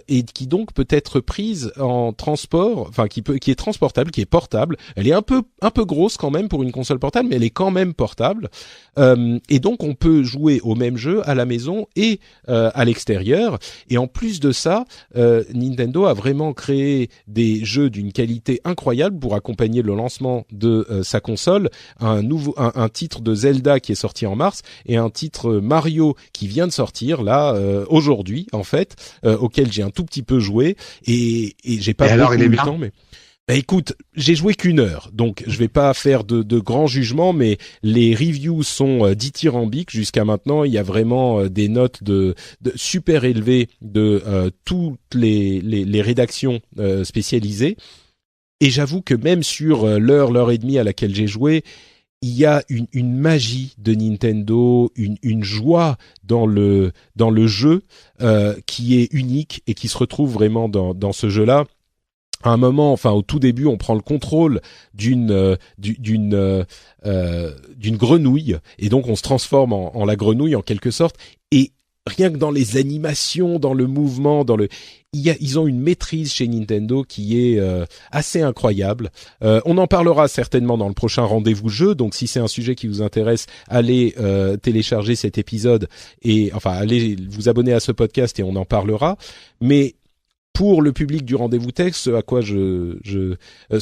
et qui donc peut être prise en transport, qui est transportable, qui est portable. Elle est un peu grosse quand même pour une console portable, mais elle est quand même portable. Et donc on peut jouer au même jeu à la maison et à l'extérieur. Et en plus de ça, Nintendo a vraiment créé des jeux d'une qualité incroyable pour accompagner le lancement de sa console. Un titre de Zelda qui est sorti en mars et un titre Mario qui vient de sortir là aujourd'hui en fait, auquel j'ai un tout petit peu joué et j'ai pas beaucoup eu le temps, mais écoute, j'ai joué qu'1 heure, donc je vais pas faire de grands jugements, mais les reviews sont dithyrambiques jusqu'à maintenant. Il y a vraiment des notes de super élevées de toutes les rédactions spécialisées. Et j'avoue que même sur l'heure et demie à laquelle j'ai joué, il y a une magie de Nintendo, une joie dans le jeu qui est unique et qui se retrouve vraiment dans ce jeu-là. À un moment, enfin au tout début, on prend le contrôle d'une grenouille et donc on se transforme en la grenouille en quelque sorte. Et rien que dans les animations, dans le mouvement, ils ont une maîtrise chez Nintendo qui est assez incroyable. On en parlera certainement dans le prochain rendez-vous jeu. Donc si c'est un sujet qui vous intéresse, allez télécharger cet épisode et enfin allez vous abonner à ce podcast et on en parlera. Mais pour le public du rendez-vous tech, ce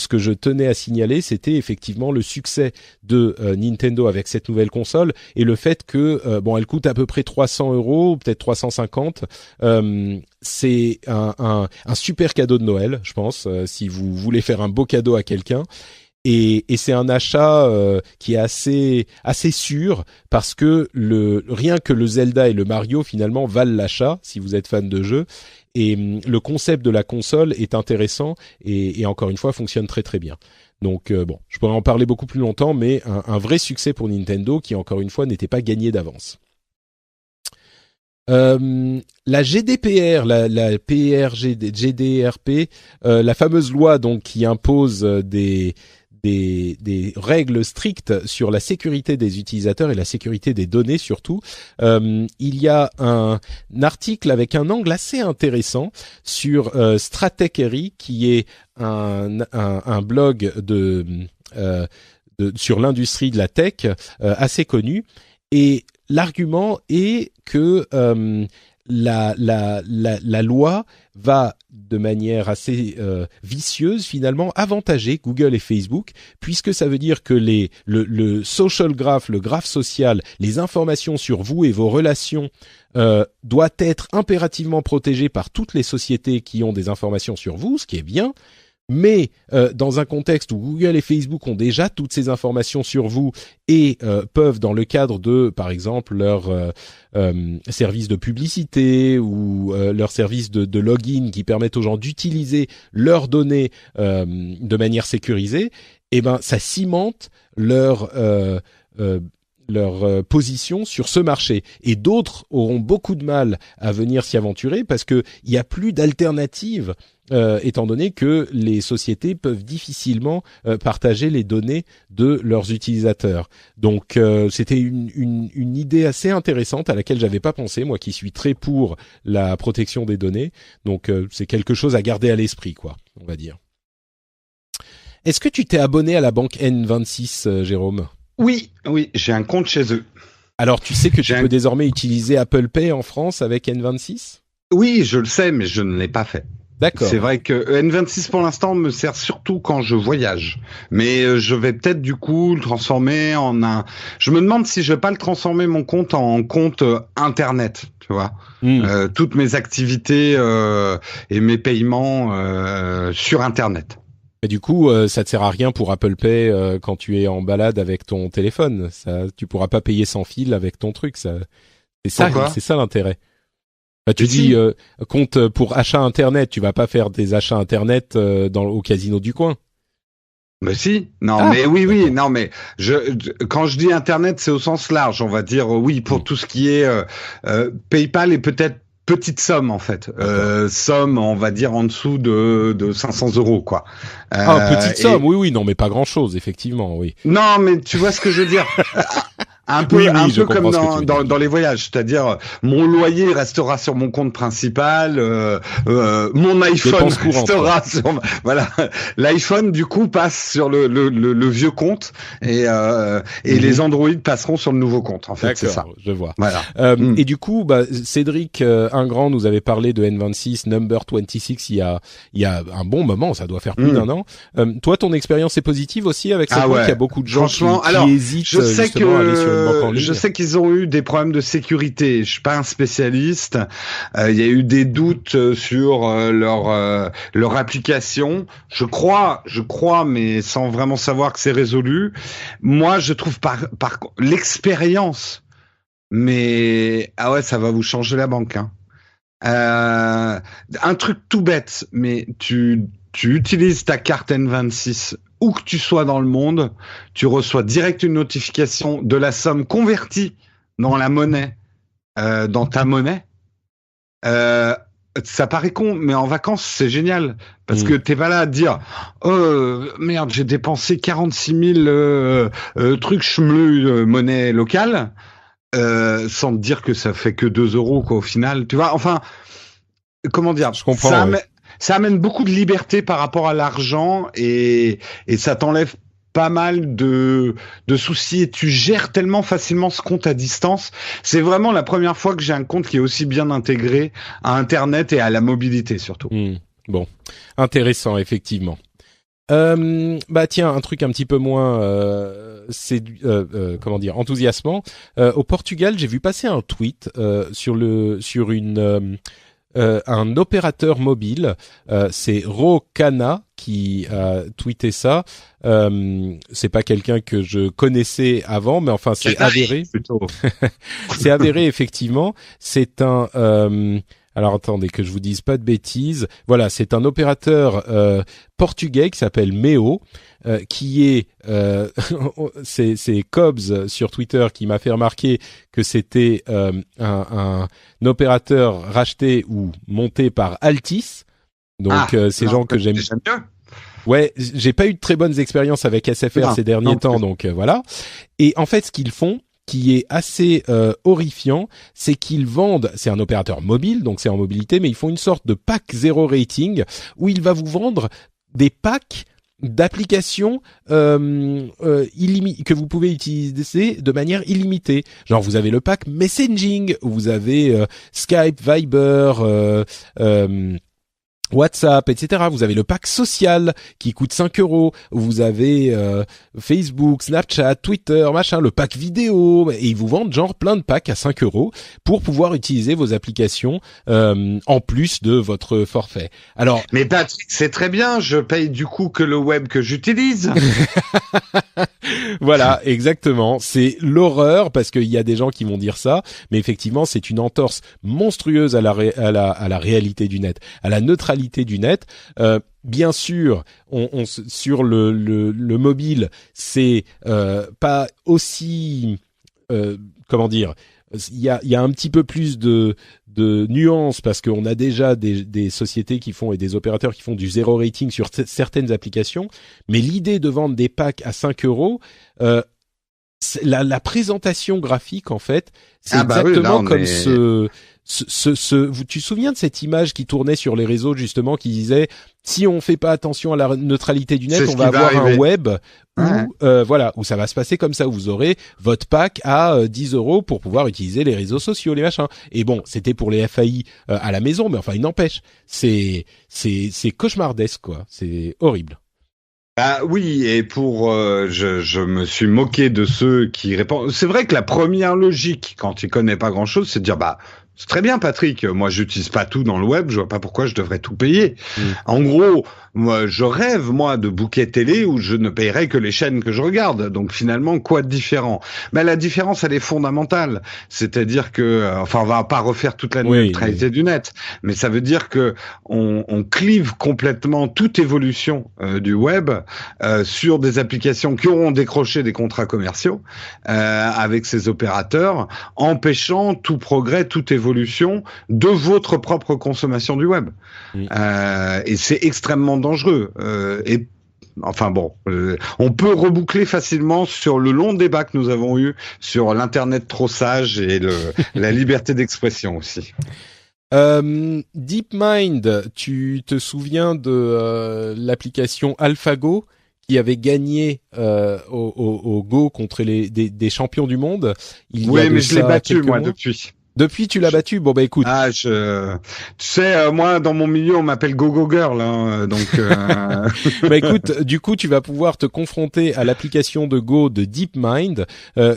que je tenais à signaler, c'était effectivement le succès de Nintendo avec cette nouvelle console et le fait que elle coûte à peu près 300 €, peut-être 350. C'est un super cadeau de Noël, je pense, si vous voulez faire un beau cadeau à quelqu'un. Et c'est un achat qui est assez sûr parce que rien que le Zelda et le Mario finalement valent l'achat si vous êtes fan de jeu. Et le concept de la console est intéressant et encore une fois fonctionne très très bien. Donc je pourrais en parler beaucoup plus longtemps, mais un vrai succès pour Nintendo qui encore une fois n'était pas gagné d'avance. La GDPR, la GDRP, la fameuse loi donc qui impose des règles strictes sur la sécurité des utilisateurs et la sécurité des données surtout. Il y a un article avec un angle assez intéressant sur Stratechery qui est un blog sur l'industrie de la tech assez connu, et l'argument est que la loi va de manière assez vicieuse finalement avantager Google et Facebook, puisque ça veut dire que le social graph, le graphe social, les informations sur vous et vos relations doit être impérativement protégé par toutes les sociétés qui ont des informations sur vous, ce qui est bien. Mais dans un contexte où Google et Facebook ont déjà toutes ces informations sur vous et peuvent, dans le cadre de, par exemple, leur service de publicité ou leur service de login qui permettent aux gens d'utiliser leurs données de manière sécurisée, ça cimente leur position sur ce marché, et d'autres auront beaucoup de mal à venir s'y aventurer parce que il y a plus d'alternatives étant donné que les sociétés peuvent difficilement partager les données de leurs utilisateurs. Donc c'était une idée assez intéressante à laquelle j'avais pas pensé, moi qui suis très pour la protection des données. Donc c'est quelque chose à garder à l'esprit, quoi, on va dire. Est-ce que tu t'es abonné à la banque N26, Jérôme ? Oui, j'ai un compte chez eux. Alors, tu sais que tu peux désormais utiliser Apple Pay en France avec N26 ? Oui, je le sais, mais je ne l'ai pas fait. D'accord. C'est vrai que N26 pour l'instant me sert surtout quand je voyage. Mais je vais peut-être du coup le transformer en un... Je me demande si je vais pas le transformer mon compte en compte Internet, tu vois. Toutes mes activités et mes paiements sur Internet. Et du coup, ça te sert à rien pour Apple Pay quand tu es en balade avec ton téléphone. Ça, tu pourras pas payer sans fil avec ton truc. Ça, c'est ça l'intérêt. Tu dis compte pour achat Internet. Tu vas pas faire des achats Internet au casino du coin. Mais si, mais oui, non, mais quand je dis Internet, c'est au sens large. On va dire oui pour tout ce qui est PayPal et peut-être petite somme en fait, somme on va dire en dessous de 500 € quoi. Petite somme, oui, non mais pas grand chose effectivement, oui. Non mais tu vois ce que je veux dire. Un peu comme dans les voyages, c'est-à-dire mon loyer restera sur mon compte principal, mon iPhone restera sur voilà, l'iPhone du coup passe sur le vieux compte et les Android passeront sur le nouveau compte. En fait, d'accord, c'est ça. Je vois. Voilà. Et du coup, Cédric Ingrand nous avait parlé de N26 Number 26 il y a un bon moment, ça doit faire plus d'un an. Toi, ton expérience est positive aussi avec cette banque. Il y a beaucoup de gens qui hésitent justement à aller sur une banque en ligne. Je sais qu'ils ont eu des problèmes de sécurité. Je suis pas un spécialiste. Il y a eu des doutes sur leur application. Je crois, mais sans vraiment savoir que c'est résolu. Moi, je trouve par l'expérience. Mais ça va vous changer la banque. Hein. Un truc tout bête, mais tu tu utilises ta carte N26 où que tu sois dans le monde, tu reçois direct une notification de la somme convertie dans la monnaie, dans ta monnaie. Ça paraît con, mais en vacances, c'est génial. Parce que t'es pas là à te dire « Oh, merde, j'ai dépensé 46 000 trucs chmleux monnaie locale. » sans te dire que ça fait que 2 euros, quoi, au final. Tu vois, enfin, comment dire, je comprends, ça amène beaucoup de liberté par rapport à l'argent et ça t'enlève pas mal de soucis et tu gères tellement facilement ce compte à distance. C'est vraiment la première fois que j'ai un compte qui est aussi bien intégré à Internet et à la mobilité surtout. Bon, intéressant, effectivement. Bah tiens, un truc un petit peu moins comment dire, enthousiasmant. Au Portugal, j'ai vu passer un tweet sur un opérateur mobile, c'est Rocana qui a tweeté ça. C'est pas quelqu'un que je connaissais avant, mais enfin c'est avéré. C'est avéré effectivement. C'est un alors attendez que je vous dise pas de bêtises. Voilà, c'est un opérateur portugais qui s'appelle Meo, qui est c'est Cobbs sur Twitter qui m'a fait remarquer que c'était un opérateur racheté ou monté par Altice. Donc ces gens que j'aime. Ouais, j'ai pas eu de très bonnes expériences avec SFR ces derniers temps, donc voilà. Et en fait, ce qu'ils font, qui est assez horrifiant, c'est qu'ils vendent, c'est un opérateur mobile, donc c'est en mobilité, mais ils font une sorte de pack zéro rating où il va vous vendre des packs d'applications que vous pouvez utiliser de manière illimitée. Genre vous avez le pack messaging, vous avez Skype, Viber, WhatsApp, etc. Vous avez le pack social qui coûte 5 €. Vous avez Facebook, Snapchat, Twitter, machin, le pack vidéo. Et ils vous vendent genre plein de packs à 5 € pour pouvoir utiliser vos applications en plus de votre forfait. Alors, mais Patrick, c'est très bien. Je paye du coup que le web que j'utilise. Voilà, exactement. C'est l'horreur parce qu'il y a des gens qui vont dire ça, mais effectivement, c'est une entorse monstrueuse à la réalité du net, à la neutralité du net. Bien sûr, sur le mobile, c'est pas aussi comment dire. Il y a un petit peu plus de nuances parce qu'on a déjà des sociétés qui font et des opérateurs qui font du zéro rating sur certaines applications. Mais l'idée de vendre des packs à 5 €, la présentation graphique en fait, c'est exactement comme tu te souviens de cette image qui tournait sur les réseaux justement qui disait si on fait pas attention à la neutralité du net, on va avoir un web où ça va se passer comme ça, où vous aurez votre pack à 10 € pour pouvoir utiliser les réseaux sociaux, les machins. Et bon, c'était pour les FAI à la maison, mais enfin il n'empêche, c'est cauchemardesque quoi, c'est horrible. Ah oui, et je me suis moqué de ceux qui répondent. C'est vrai que la première logique, quand tu connais pas grand-chose, c'est de dire c'est très bien, Patrick. Moi, j'utilise pas tout dans le web. Je vois pas pourquoi je devrais tout payer. En gros, moi, je rêve de bouquets télé où je ne payerais que les chaînes que je regarde. Donc finalement, quoi de différent? Ben la différence, elle est fondamentale. C'est-à-dire que, on va pas refaire toute la neutralité du net, mais ça veut dire que on clive complètement toute évolution du web sur des applications qui auront décroché des contrats commerciaux avec ces opérateurs, empêchant tout progrès, toute évolution de votre propre consommation du web. Et c'est extrêmement dangereux. On peut reboucler facilement sur le long débat que nous avons eu sur l'internet trop sage et la liberté d'expression aussi. DeepMind, tu te souviens de l'application AlphaGo qui avait gagné au Go contre des champions du monde? Oui, mais je l'ai battu moi depuis. Depuis, tu l'as battu. Bon, bah écoute. Tu sais, moi, dans mon milieu, on m'appelle Go-Go Girl, hein, donc. Bah écoute, du coup, tu vas pouvoir te confronter à l'application de Go de DeepMind,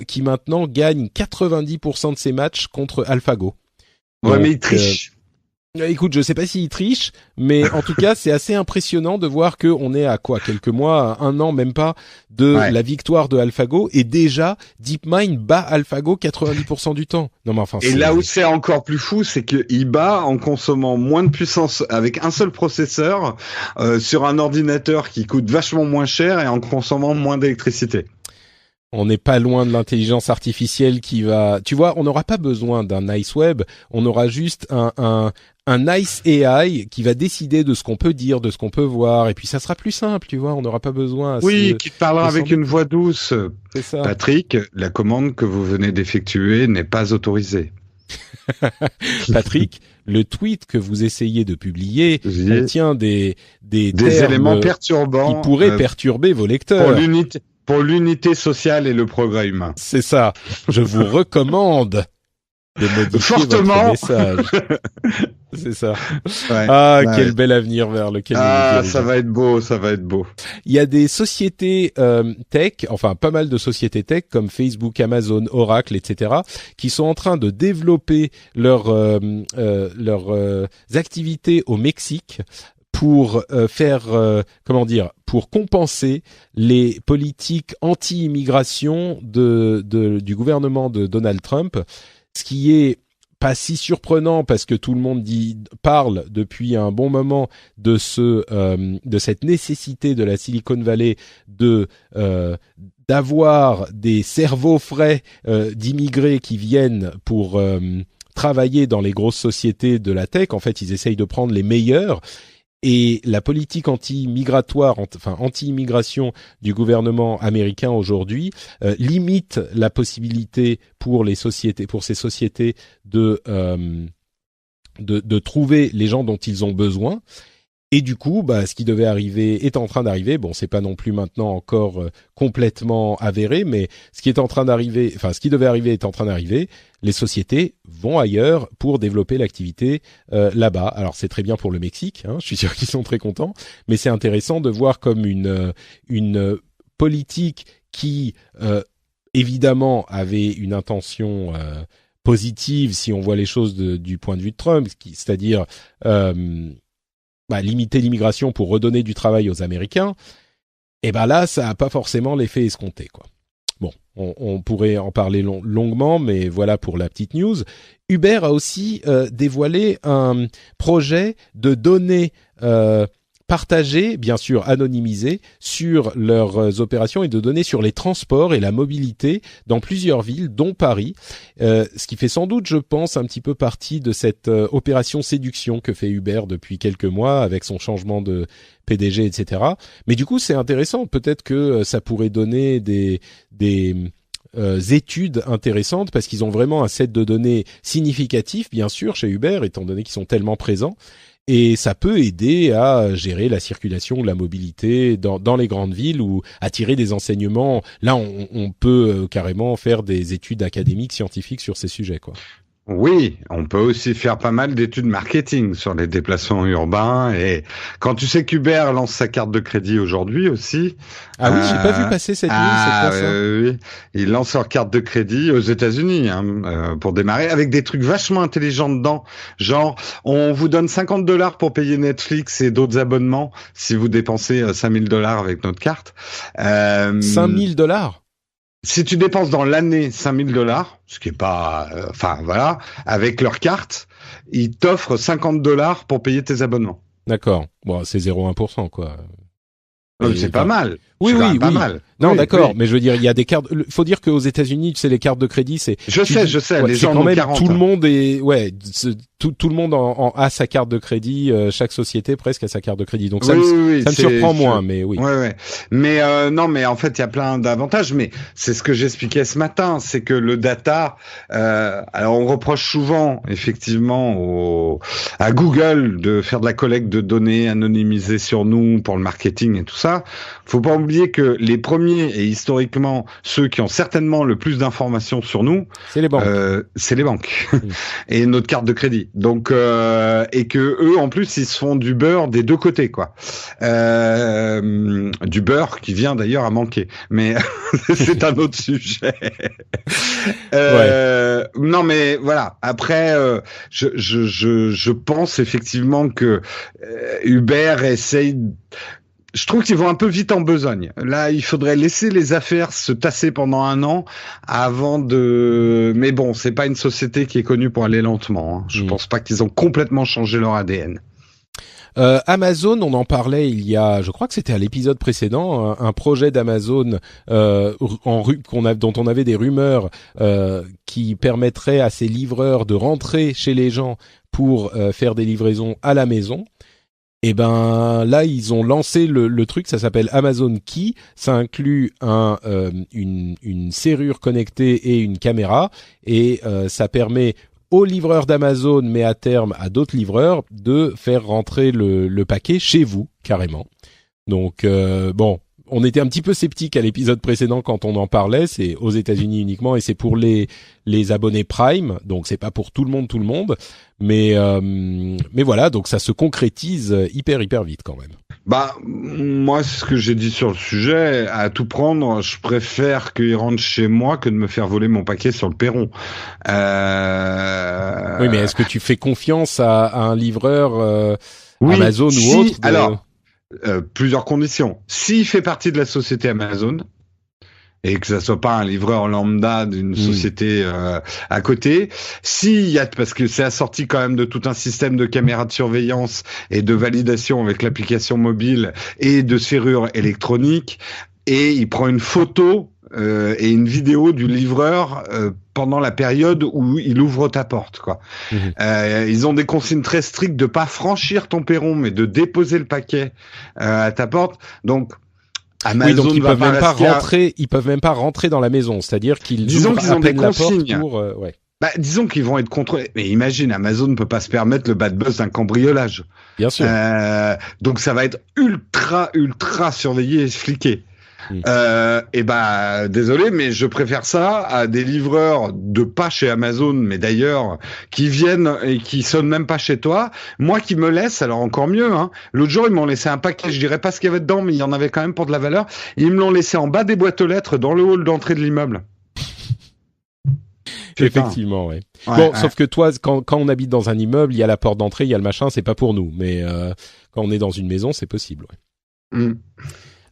qui maintenant gagne 90% de ses matchs contre AlphaGo. Ouais, mais il triche. Écoute, je sais pas s'ils trichent, mais en tout cas, c'est assez impressionnant de voir que on est à quoi, quelques mois, un an même pas, de la victoire de AlphaGo, et déjà DeepMind bat AlphaGo 90% du temps. Non mais enfin. Et là où c'est encore plus fou, c'est qu'il bat en consommant moins de puissance avec un seul processeur sur un ordinateur qui coûte vachement moins cher et en consommant moins d'électricité. On n'est pas loin de l'intelligence artificielle qui va... Tu vois, on n'aura pas besoin d'un nice web, on aura juste un nice AI qui va décider de ce qu'on peut dire, de ce qu'on peut voir, et puis ça sera plus simple, tu vois, on n'aura pas besoin... Oui, qui te parlera avec une voix douce. C'est ça. Patrick, la commande que vous venez d'effectuer n'est pas autorisée. Patrick, le tweet que vous essayez de publier contient des éléments perturbants qui pourraient perturber vos lecteurs. Pour l'unité sociale et le progrès humain. C'est ça. Je vous recommande de modifier fortement votre message. C'est ça. Ouais, quel bel avenir vers lequel nous nous ça va être beau, ça va être beau. Il y a des sociétés tech, enfin pas mal de sociétés tech comme Facebook, Amazon, Oracle, etc., qui sont en train de développer leurs activités au Mexique pour pour compenser les politiques anti-immigration du gouvernement de Donald Trump, ce qui est pas si surprenant parce que tout le monde parle depuis un bon moment de cette nécessité de la Silicon Valley d'avoir des cerveaux frais d'immigrés qui viennent pour travailler dans les grosses sociétés de la tech. En fait, ils essayent de prendre les meilleurs. Et la politique anti-immigration du gouvernement américain aujourd'hui limite la possibilité pour ces sociétés de trouver les gens dont ils ont besoin. Et du coup, ce qui devait arriver est en train d'arriver. Bon, c'est pas non plus maintenant encore complètement avéré, mais ce qui devait arriver est en train d'arriver. Les sociétés vont ailleurs pour développer l'activité là-bas. Alors c'est très bien pour le Mexique, hein, je suis sûr qu'ils sont très contents, mais c'est intéressant de voir comme une politique qui évidemment avait une intention positive si on voit les choses du point de vue de Trump, c'est-à-dire limiter l'immigration pour redonner du travail aux Américains. Et là, ça a pas forcément l'effet escompté, quoi. Bon, on pourrait en parler longuement, mais voilà pour la petite news. Uber a aussi dévoilé un projet de données partagées, bien sûr anonymisées, sur leurs opérations et de données sur les transports et la mobilité dans plusieurs villes, dont Paris. Ce qui fait sans doute, je pense, un petit peu partie de cette opération séduction que fait Uber depuis quelques mois avec son changement de PDG, etc. Mais du coup, c'est intéressant. Peut-être que ça pourrait donner des études intéressantes parce qu'ils ont vraiment un set de données significatif, bien sûr, chez Uber, étant donné qu'ils sont tellement présents. Et ça peut aider à gérer la circulation ou la mobilité dans les grandes villes ou à tirer des enseignements. Là, on peut carrément faire des études académiques, scientifiques sur ces sujets, quoi. Oui, on peut aussi faire pas mal d'études marketing sur les déplacements urbains. Et quand tu sais qu'Uber lance sa carte de crédit aujourd'hui aussi. Ah oui, j'ai pas vu passer cette news. C'est quoi ça? Oui, ils lancent leur carte de crédit aux États-Unis pour démarrer avec des trucs vachement intelligents dedans. Genre, on vous donne $50 pour payer Netflix et d'autres abonnements si vous dépensez $5,000 avec notre carte. $5,000? Si tu dépenses dans l'année $5,000, ce qui est pas, avec leur carte, ils t'offrent $50 pour payer tes abonnements. D'accord. Bon, c'est 0,1%, quoi. C'est pas mal. Oui. Pas mal. Non, oui, d'accord, oui. Mais je veux dire, il y a des cartes. Faut dire qu'aux États-Unis, tu sais, les cartes de crédit, c'est. Je sais. Les gens quand ont même 40. Tout le monde est, tout le monde a sa carte de crédit. Chaque société presque a sa carte de crédit. Donc ça me surprend moins, mais oui. Ouais. Mais non, mais en fait, il y a plein d'avantages. Mais c'est ce que j'expliquais ce matin, c'est que le data. Alors, on reproche souvent, effectivement, à Google de faire de la collecte de données anonymisées sur nous pour le marketing et tout ça. Faut pas oublier que les premiers et historiquement ceux qui ont certainement le plus d'informations sur nous, c'est les banques. C'est les banques et notre carte de crédit. Donc et que eux en plus ils se font du beurre des deux côtés quoi. Du beurre qui vient d'ailleurs à manquer, mais c'est un autre sujet. Non mais voilà. Après, je pense effectivement que Uber essaye. Je trouve qu'ils vont un peu vite en besogne. Là, il faudrait laisser les affaires se tasser pendant un an avant de. Mais bon, c'est pas une société qui est connue pour aller lentement. Hein. Je pense pas qu'ils ont complètement changé leur ADN. Amazon, on en parlait il y a, je crois que c'était à l'épisode précédent, un projet d'Amazon dont on avait des rumeurs qui permettrait à ces livreurs de rentrer chez les gens pour faire des livraisons à la maison. Et ben là, ils ont lancé le truc, ça s'appelle Amazon Key. Ça inclut une serrure connectée et une caméra, et ça permet aux livreurs d'Amazon, mais à terme à d'autres livreurs, de faire rentrer le paquet chez vous, carrément. Donc, bon, on était un petit peu sceptique à l'épisode précédent quand on en parlait. C'est aux États-Unis uniquement et c'est pour les abonnés Prime. Donc, c'est pas pour tout le monde. Mais voilà, donc ça se concrétise hyper vite quand même. Bah, moi, c'est ce que j'ai dit sur le sujet. À tout prendre, je préfère qu'ils rentrent chez moi que de me faire voler mon paquet sur le perron. Oui, mais est-ce que tu fais confiance à un livreur Amazon ou autre Alors, plusieurs conditions. S'il fait partie de la société Amazon et que ça soit pas un livreur lambda d'une société à côté, parce que c'est assorti quand même de tout un système de caméras de surveillance et de validation avec l'application mobile et de serrure électronique, et il prend une photo et une vidéo du livreur pendant la période où il ouvre ta porte, quoi. Ils ont des consignes très strictes de pas franchir ton perron, mais de déposer le paquet à ta porte. Donc Amazon, donc ils peuvent même pas rentrer dans la maison, c'est-à-dire qu'ils ont des consignes pour Bah, disons qu'ils vont être contrôlés. Mais imagine, Amazon ne peut pas se permettre le bad buzz d'un cambriolage. Bien sûr. Donc ça va être ultra surveillé et fliqué. Et bah désolé, mais je préfère ça à des livreurs de pas chez Amazon, mais d'ailleurs qui viennent et qui sonnent même pas chez toi. Moi qui me laisse, alors encore mieux. Hein. L'autre jour ils m'ont laissé un paquet, je dirais pas ce qu'il y avait dedans, mais il y en avait quand même pour de la valeur. Ils me l'ont laissé en bas des boîtes aux lettres dans le hall d'entrée de l'immeuble. Effectivement, ouais. Bon, sauf que toi, quand on habite dans un immeuble, il y a la porte d'entrée, il y a le machin, c'est pas pour nous. Mais quand on est dans une maison, c'est possible. Ouais.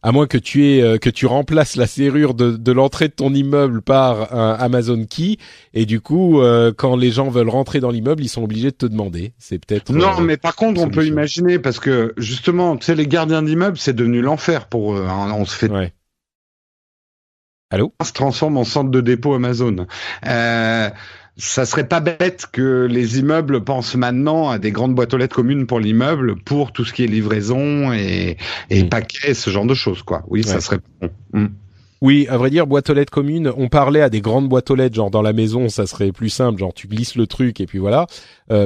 À moins que tu remplaces la serrure de l'entrée de ton immeuble par un Amazon Key, et du coup, quand les gens veulent rentrer dans l'immeuble, ils sont obligés de te demander. C'est peut-être non, mais par contre, on peut imaginer, parce que justement, tu sais, les gardiens d'immeubles, c'est devenu l'enfer pour eux. Hein. On se fait. Ouais. Allô ? Se transforme en centre de dépôt Amazon. Ça serait pas bête que les immeubles pensent maintenant à des grandes boîtes aux lettres communes pour l'immeuble, pour tout ce qui est livraison et paquets, ce genre de choses, quoi. Oui, ça serait bon. Oui, à vrai dire, boîte aux lettres commune, on parlait à des grandes boîtes aux lettres, genre dans la maison, ça serait plus simple, genre tu glisses le truc et puis voilà,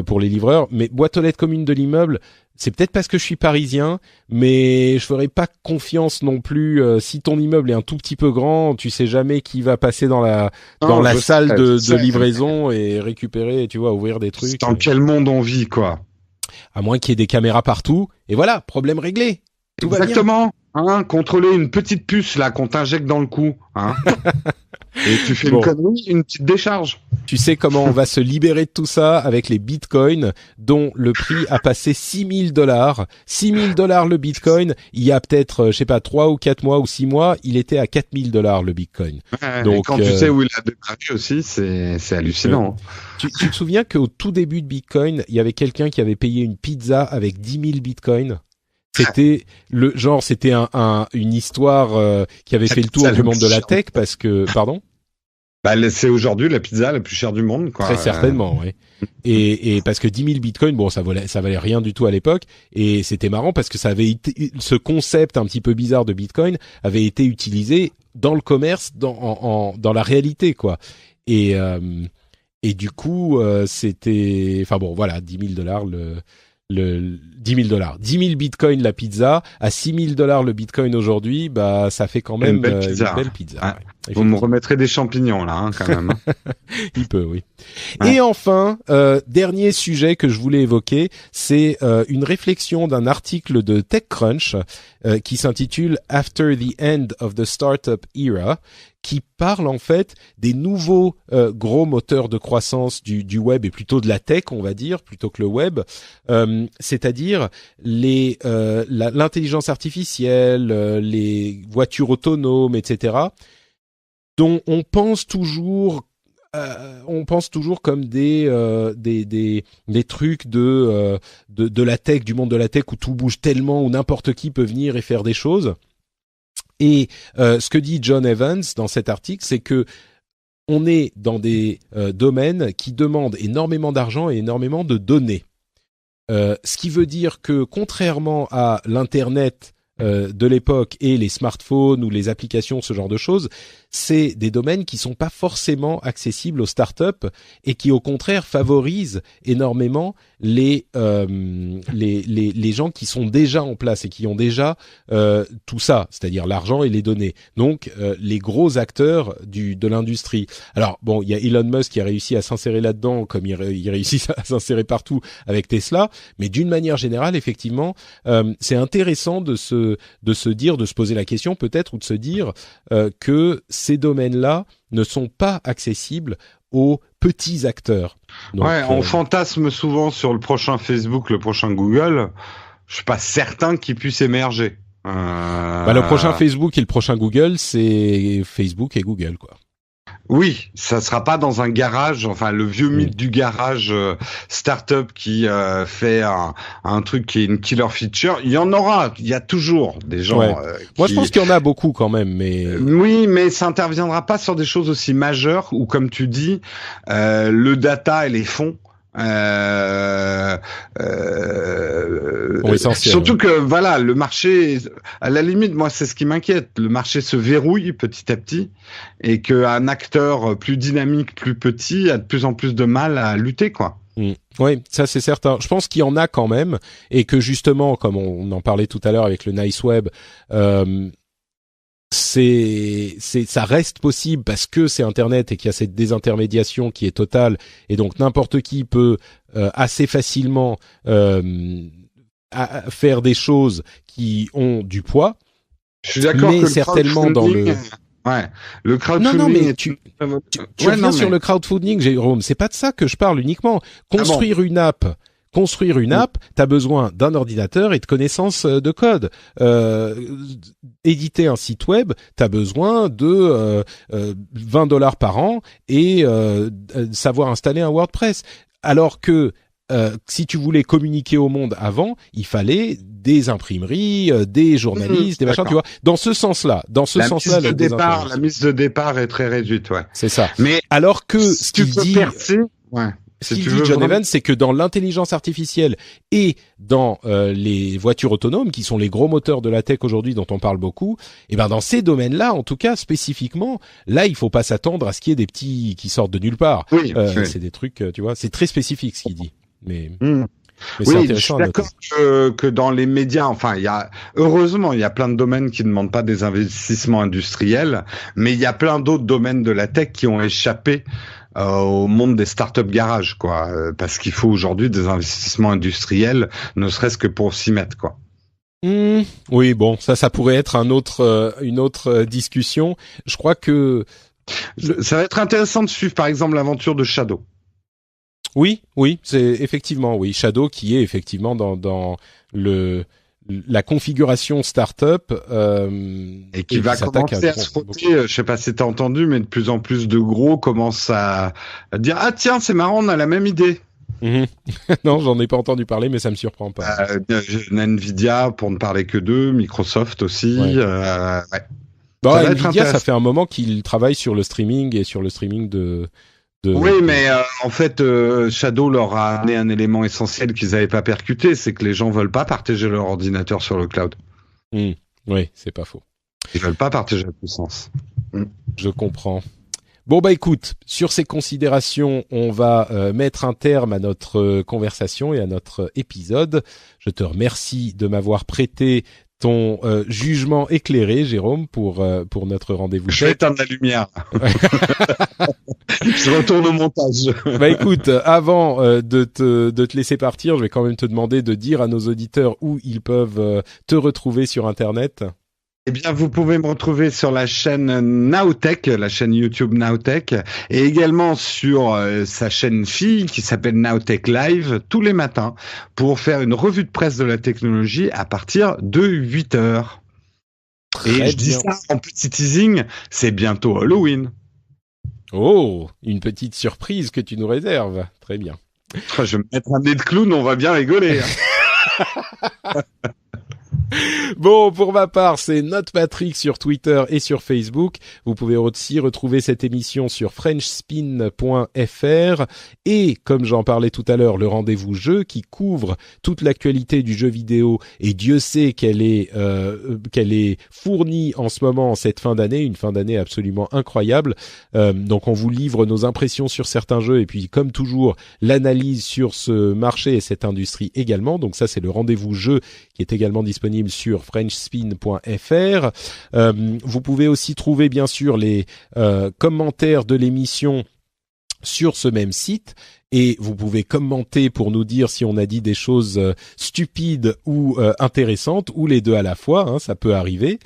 pour les livreurs. Mais boîte aux lettres commune de l'immeuble, c'est peut-être parce que je suis parisien, mais je ferais pas confiance non plus. Si ton immeuble est un tout petit peu grand, tu sais jamais qui va passer dans la salle de livraison et récupérer, tu vois, ouvrir des trucs. Dans quel monde on vit, quoi. À moins qu'il y ait des caméras partout. Et voilà, problème réglé. Tout exactement. Va bien. Hein, contrôler une petite puce là qu'on t'injecte dans le cou, hein. Et tu fais une connerie, une petite décharge. Tu sais comment on va se libérer de tout ça avec les bitcoins dont le prix a passé $6 000. $6 000 le bitcoin. Il y a peut-être, je sais pas, 3 ou 4 mois ou 6 mois, il était à $4 000 le bitcoin. Ouais, donc, quand tu sais où il a démarré aussi, c'est hallucinant. Tu te souviens qu'au tout début de bitcoin, il y avait quelqu'un qui avait payé une pizza avec 10 000 bitcoins? C'était c'était une histoire qui avait fait le tour du monde de la tech parce que, pardon? Bah, c'est aujourd'hui la pizza la plus chère du monde, quoi. Très certainement, oui. Et parce que 10 000 bitcoins, bon, ça valait rien du tout à l'époque. Et c'était marrant parce que ce concept un petit peu bizarre de bitcoin avait été utilisé dans le commerce, dans la réalité, quoi. Et du coup, c'était, enfin bon, voilà, $10 000 le 10 000 $. 10 000 bitcoins la pizza, à 6 000 $ le bitcoin aujourd'hui, bah ça fait quand même une belle pizza. Ouais. Vous me remettrez des champignons là, hein, quand même. Il peut, oui. Ouais. Et enfin, dernier sujet que je voulais évoquer, c'est une réflexion d'un article de TechCrunch qui s'intitule After the End of the Startup Era, qui parle en fait des nouveaux gros moteurs de croissance du web et plutôt de la tech, on va dire, plutôt que le web, c'est-à-dire l'intelligence artificielle, les voitures autonomes, etc., dont on pense toujours comme des trucs de la tech, du monde de la tech où tout bouge tellement, où n'importe qui peut venir et faire des choses. Et ce que dit John Evans dans cet article, c'est que on est dans des domaines qui demandent énormément d'argent et énormément de données. Ce qui veut dire que contrairement à l'internet de l'époque et les smartphones ou les applications, ce genre de choses, c'est des domaines qui sont pas forcément accessibles aux startups et qui au contraire favorisent énormément les gens qui sont déjà en place et qui ont déjà tout ça, c'est-à-dire l'argent et les données. Donc les gros acteurs de l'industrie. Alors bon, il y a Elon Musk qui a réussi à s'insérer là-dedans, comme il réussit à s'insérer partout avec Tesla, mais d'une manière générale, effectivement, c'est intéressant de se poser la question peut-être, ou de se dire que ces domaines-là ne sont pas accessibles aux petits acteurs. Donc, ouais, on fantasme souvent sur le prochain Facebook, le prochain Google. Je suis pas certain qu'ils puissent émerger. Le prochain Facebook et le prochain Google, c'est Facebook et Google, quoi. Oui, ça sera pas dans un garage, enfin le vieux mythe du garage startup qui fait un truc qui est une killer feature. Il y en aura, il y a toujours des gens. Ouais. Moi, je pense qu'il y en a beaucoup quand même, mais oui, mais ça interviendra pas sur des choses aussi majeures où, comme tu dis, le data et les fonds. Surtout que voilà, le marché, à la limite, moi c'est ce qui m'inquiète, le marché se verrouille petit à petit et qu'un acteur plus dynamique, plus petit, a de plus en plus de mal à lutter, quoi. Oui, ça c'est certain. Je pense qu'il y en a quand même et que justement, comme on en parlait tout à l'heure avec le Nice Web, ça reste possible parce que c'est Internet et qu'il y a cette désintermédiation qui est totale et donc n'importe qui peut assez facilement faire des choses qui ont du poids. Je suis d'accord mais que certainement dans le le crowdfunding. Non, mais tu reviens sur le crowdfunding, Jérôme. C'est pas de ça que je parle uniquement. Construire une app, t'as besoin d'un ordinateur et de connaissances de code. Éditer un site web, t'as besoin de $20 par an et savoir installer un WordPress. Alors que si tu voulais communiquer au monde avant, il fallait des imprimeries, des journalistes, des machins, tu vois. Dans ce sens-là, la mise de départ est très réduite, ouais. C'est ça. Mais alors que ce qu'il dit, ouais. Ce qu'il dit John Evans, c'est que dans l'intelligence artificielle et dans les voitures autonomes, qui sont les gros moteurs de la tech aujourd'hui dont on parle beaucoup, et ben dans ces domaines-là, en tout cas spécifiquement, là il faut pas s'attendre à ce qu'il y ait des petits qui sortent de nulle part. Oui, c'est des trucs, tu vois, c'est très spécifique ce qu'il dit. Mais oui, je suis d'accord que dans les médias, enfin, heureusement, il y a plein de domaines qui ne demandent pas des investissements industriels, mais il y a plein d'autres domaines de la tech qui ont échappé au monde des startup garages, quoi, parce qu'il faut aujourd'hui des investissements industriels, ne serait-ce que pour s'y mettre, quoi. Oui, bon, ça pourrait être une autre discussion. Je crois que ça va être intéressant de suivre, par exemple, l'aventure de Shadow. Oui, c'est effectivement, oui, Shadow qui est effectivement dans la configuration startup et qui va commencer à se frotter. Je sais pas si t'as entendu, mais de plus en plus de gros commencent à dire ah tiens c'est marrant, on a la même idée. Non, j'en ai pas entendu parler, mais ça me surprend pas. Nvidia, pour ne parler que d'eux, Microsoft aussi. Ouais. Nvidia, ça fait un moment qu'ils travaillent sur le streaming et sur le streaming de... Oui, mais en fait, Shadow leur a amené un élément essentiel qu'ils n'avaient pas percuté, c'est que les gens veulent pas partager leur ordinateur sur le cloud. Oui, c'est pas faux. Ils veulent pas partager la puissance. Je comprends. Bon bah écoute, sur ces considérations, on va mettre un terme à notre conversation et à notre épisode. Je te remercie de m'avoir prêté ton jugement éclairé, Jérôme, pour notre rendez-vous. Je vais éteindre la lumière. Je retourne au montage. Bah écoute, avant de te laisser partir, je vais quand même te demander de dire à nos auditeurs où ils peuvent te retrouver sur Internet. Eh bien, vous pouvez me retrouver sur la chaîne Nowtech, la chaîne YouTube Nowtech, et également sur sa chaîne fille qui s'appelle Nowtech Live tous les matins pour faire une revue de presse de la technologie à partir de 8 heures. Et je dis ça en petit teasing, c'est bientôt Halloween. Oh, une petite surprise que tu nous réserves. Très bien. Je vais me mettre un nez de clown, on va bien rigoler. Bon, pour ma part, c'est NotePatrick sur Twitter et sur Facebook. Vous pouvez aussi retrouver cette émission sur frenchspin.fr et, comme j'en parlais tout à l'heure, le rendez-vous jeu qui couvre toute l'actualité du jeu vidéo. Et Dieu sait qu'elle est fournie en ce moment en cette fin d'année, une fin d'année absolument incroyable. Donc on vous livre nos impressions sur certains jeux et puis, comme toujours, l'analyse sur ce marché et cette industrie également. Donc ça, c'est le rendez-vous jeu qui est également disponible sur frenchspin.fr. Vous pouvez aussi trouver bien sûr les commentaires de l'émission sur ce même site. Et vous pouvez commenter pour nous dire si on a dit des choses stupides ou intéressantes, ou les deux à la fois, hein, ça peut arriver.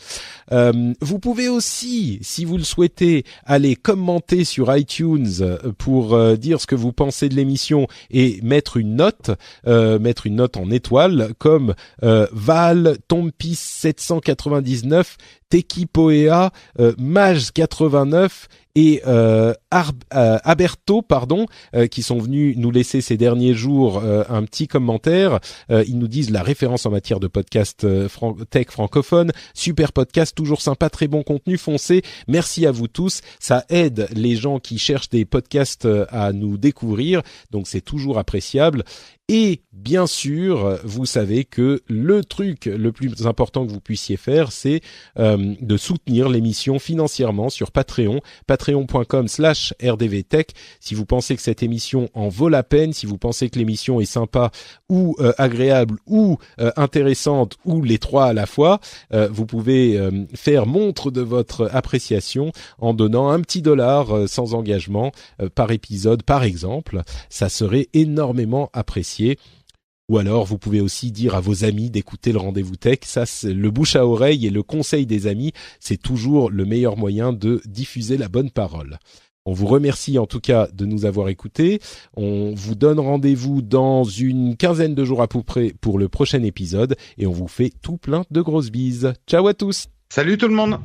Vous pouvez aussi, si vous le souhaitez, aller commenter sur iTunes pour dire ce que vous pensez de l'émission et mettre une note en étoiles, comme Val, Tompis 799, Teki Poea, Mage 89 et Aberto, qui sont venus nous laisser ces derniers jours un petit commentaire. Ils nous disent la référence en matière de podcast tech francophone, super podcast, toujours sympa, très bon contenu, foncez. Merci à vous tous, ça aide les gens qui cherchent des podcasts à nous découvrir, donc c'est toujours appréciable. Et bien sûr, vous savez que le truc le plus important que vous puissiez faire, c'est de soutenir l'émission financièrement sur Patreon, patreon.com/rdvtech. Si vous pensez que cette émission en vaut la peine, si vous pensez que l'émission est sympa ou agréable ou intéressante ou les trois à la fois, vous pouvez faire montre de votre appréciation en donnant un petit dollar sans engagement par épisode, par exemple. Ça serait énormément apprécié. Ou alors, vous pouvez aussi dire à vos amis d'écouter le Rendez-vous Tech. Ça, c'est le bouche à oreille et le conseil des amis. C'est toujours le meilleur moyen de diffuser la bonne parole. On vous remercie en tout cas de nous avoir écoutés. On vous donne rendez-vous dans une quinzaine de jours à peu près pour le prochain épisode. Et on vous fait tout plein de grosses bises. Ciao à tous! Salut tout le monde!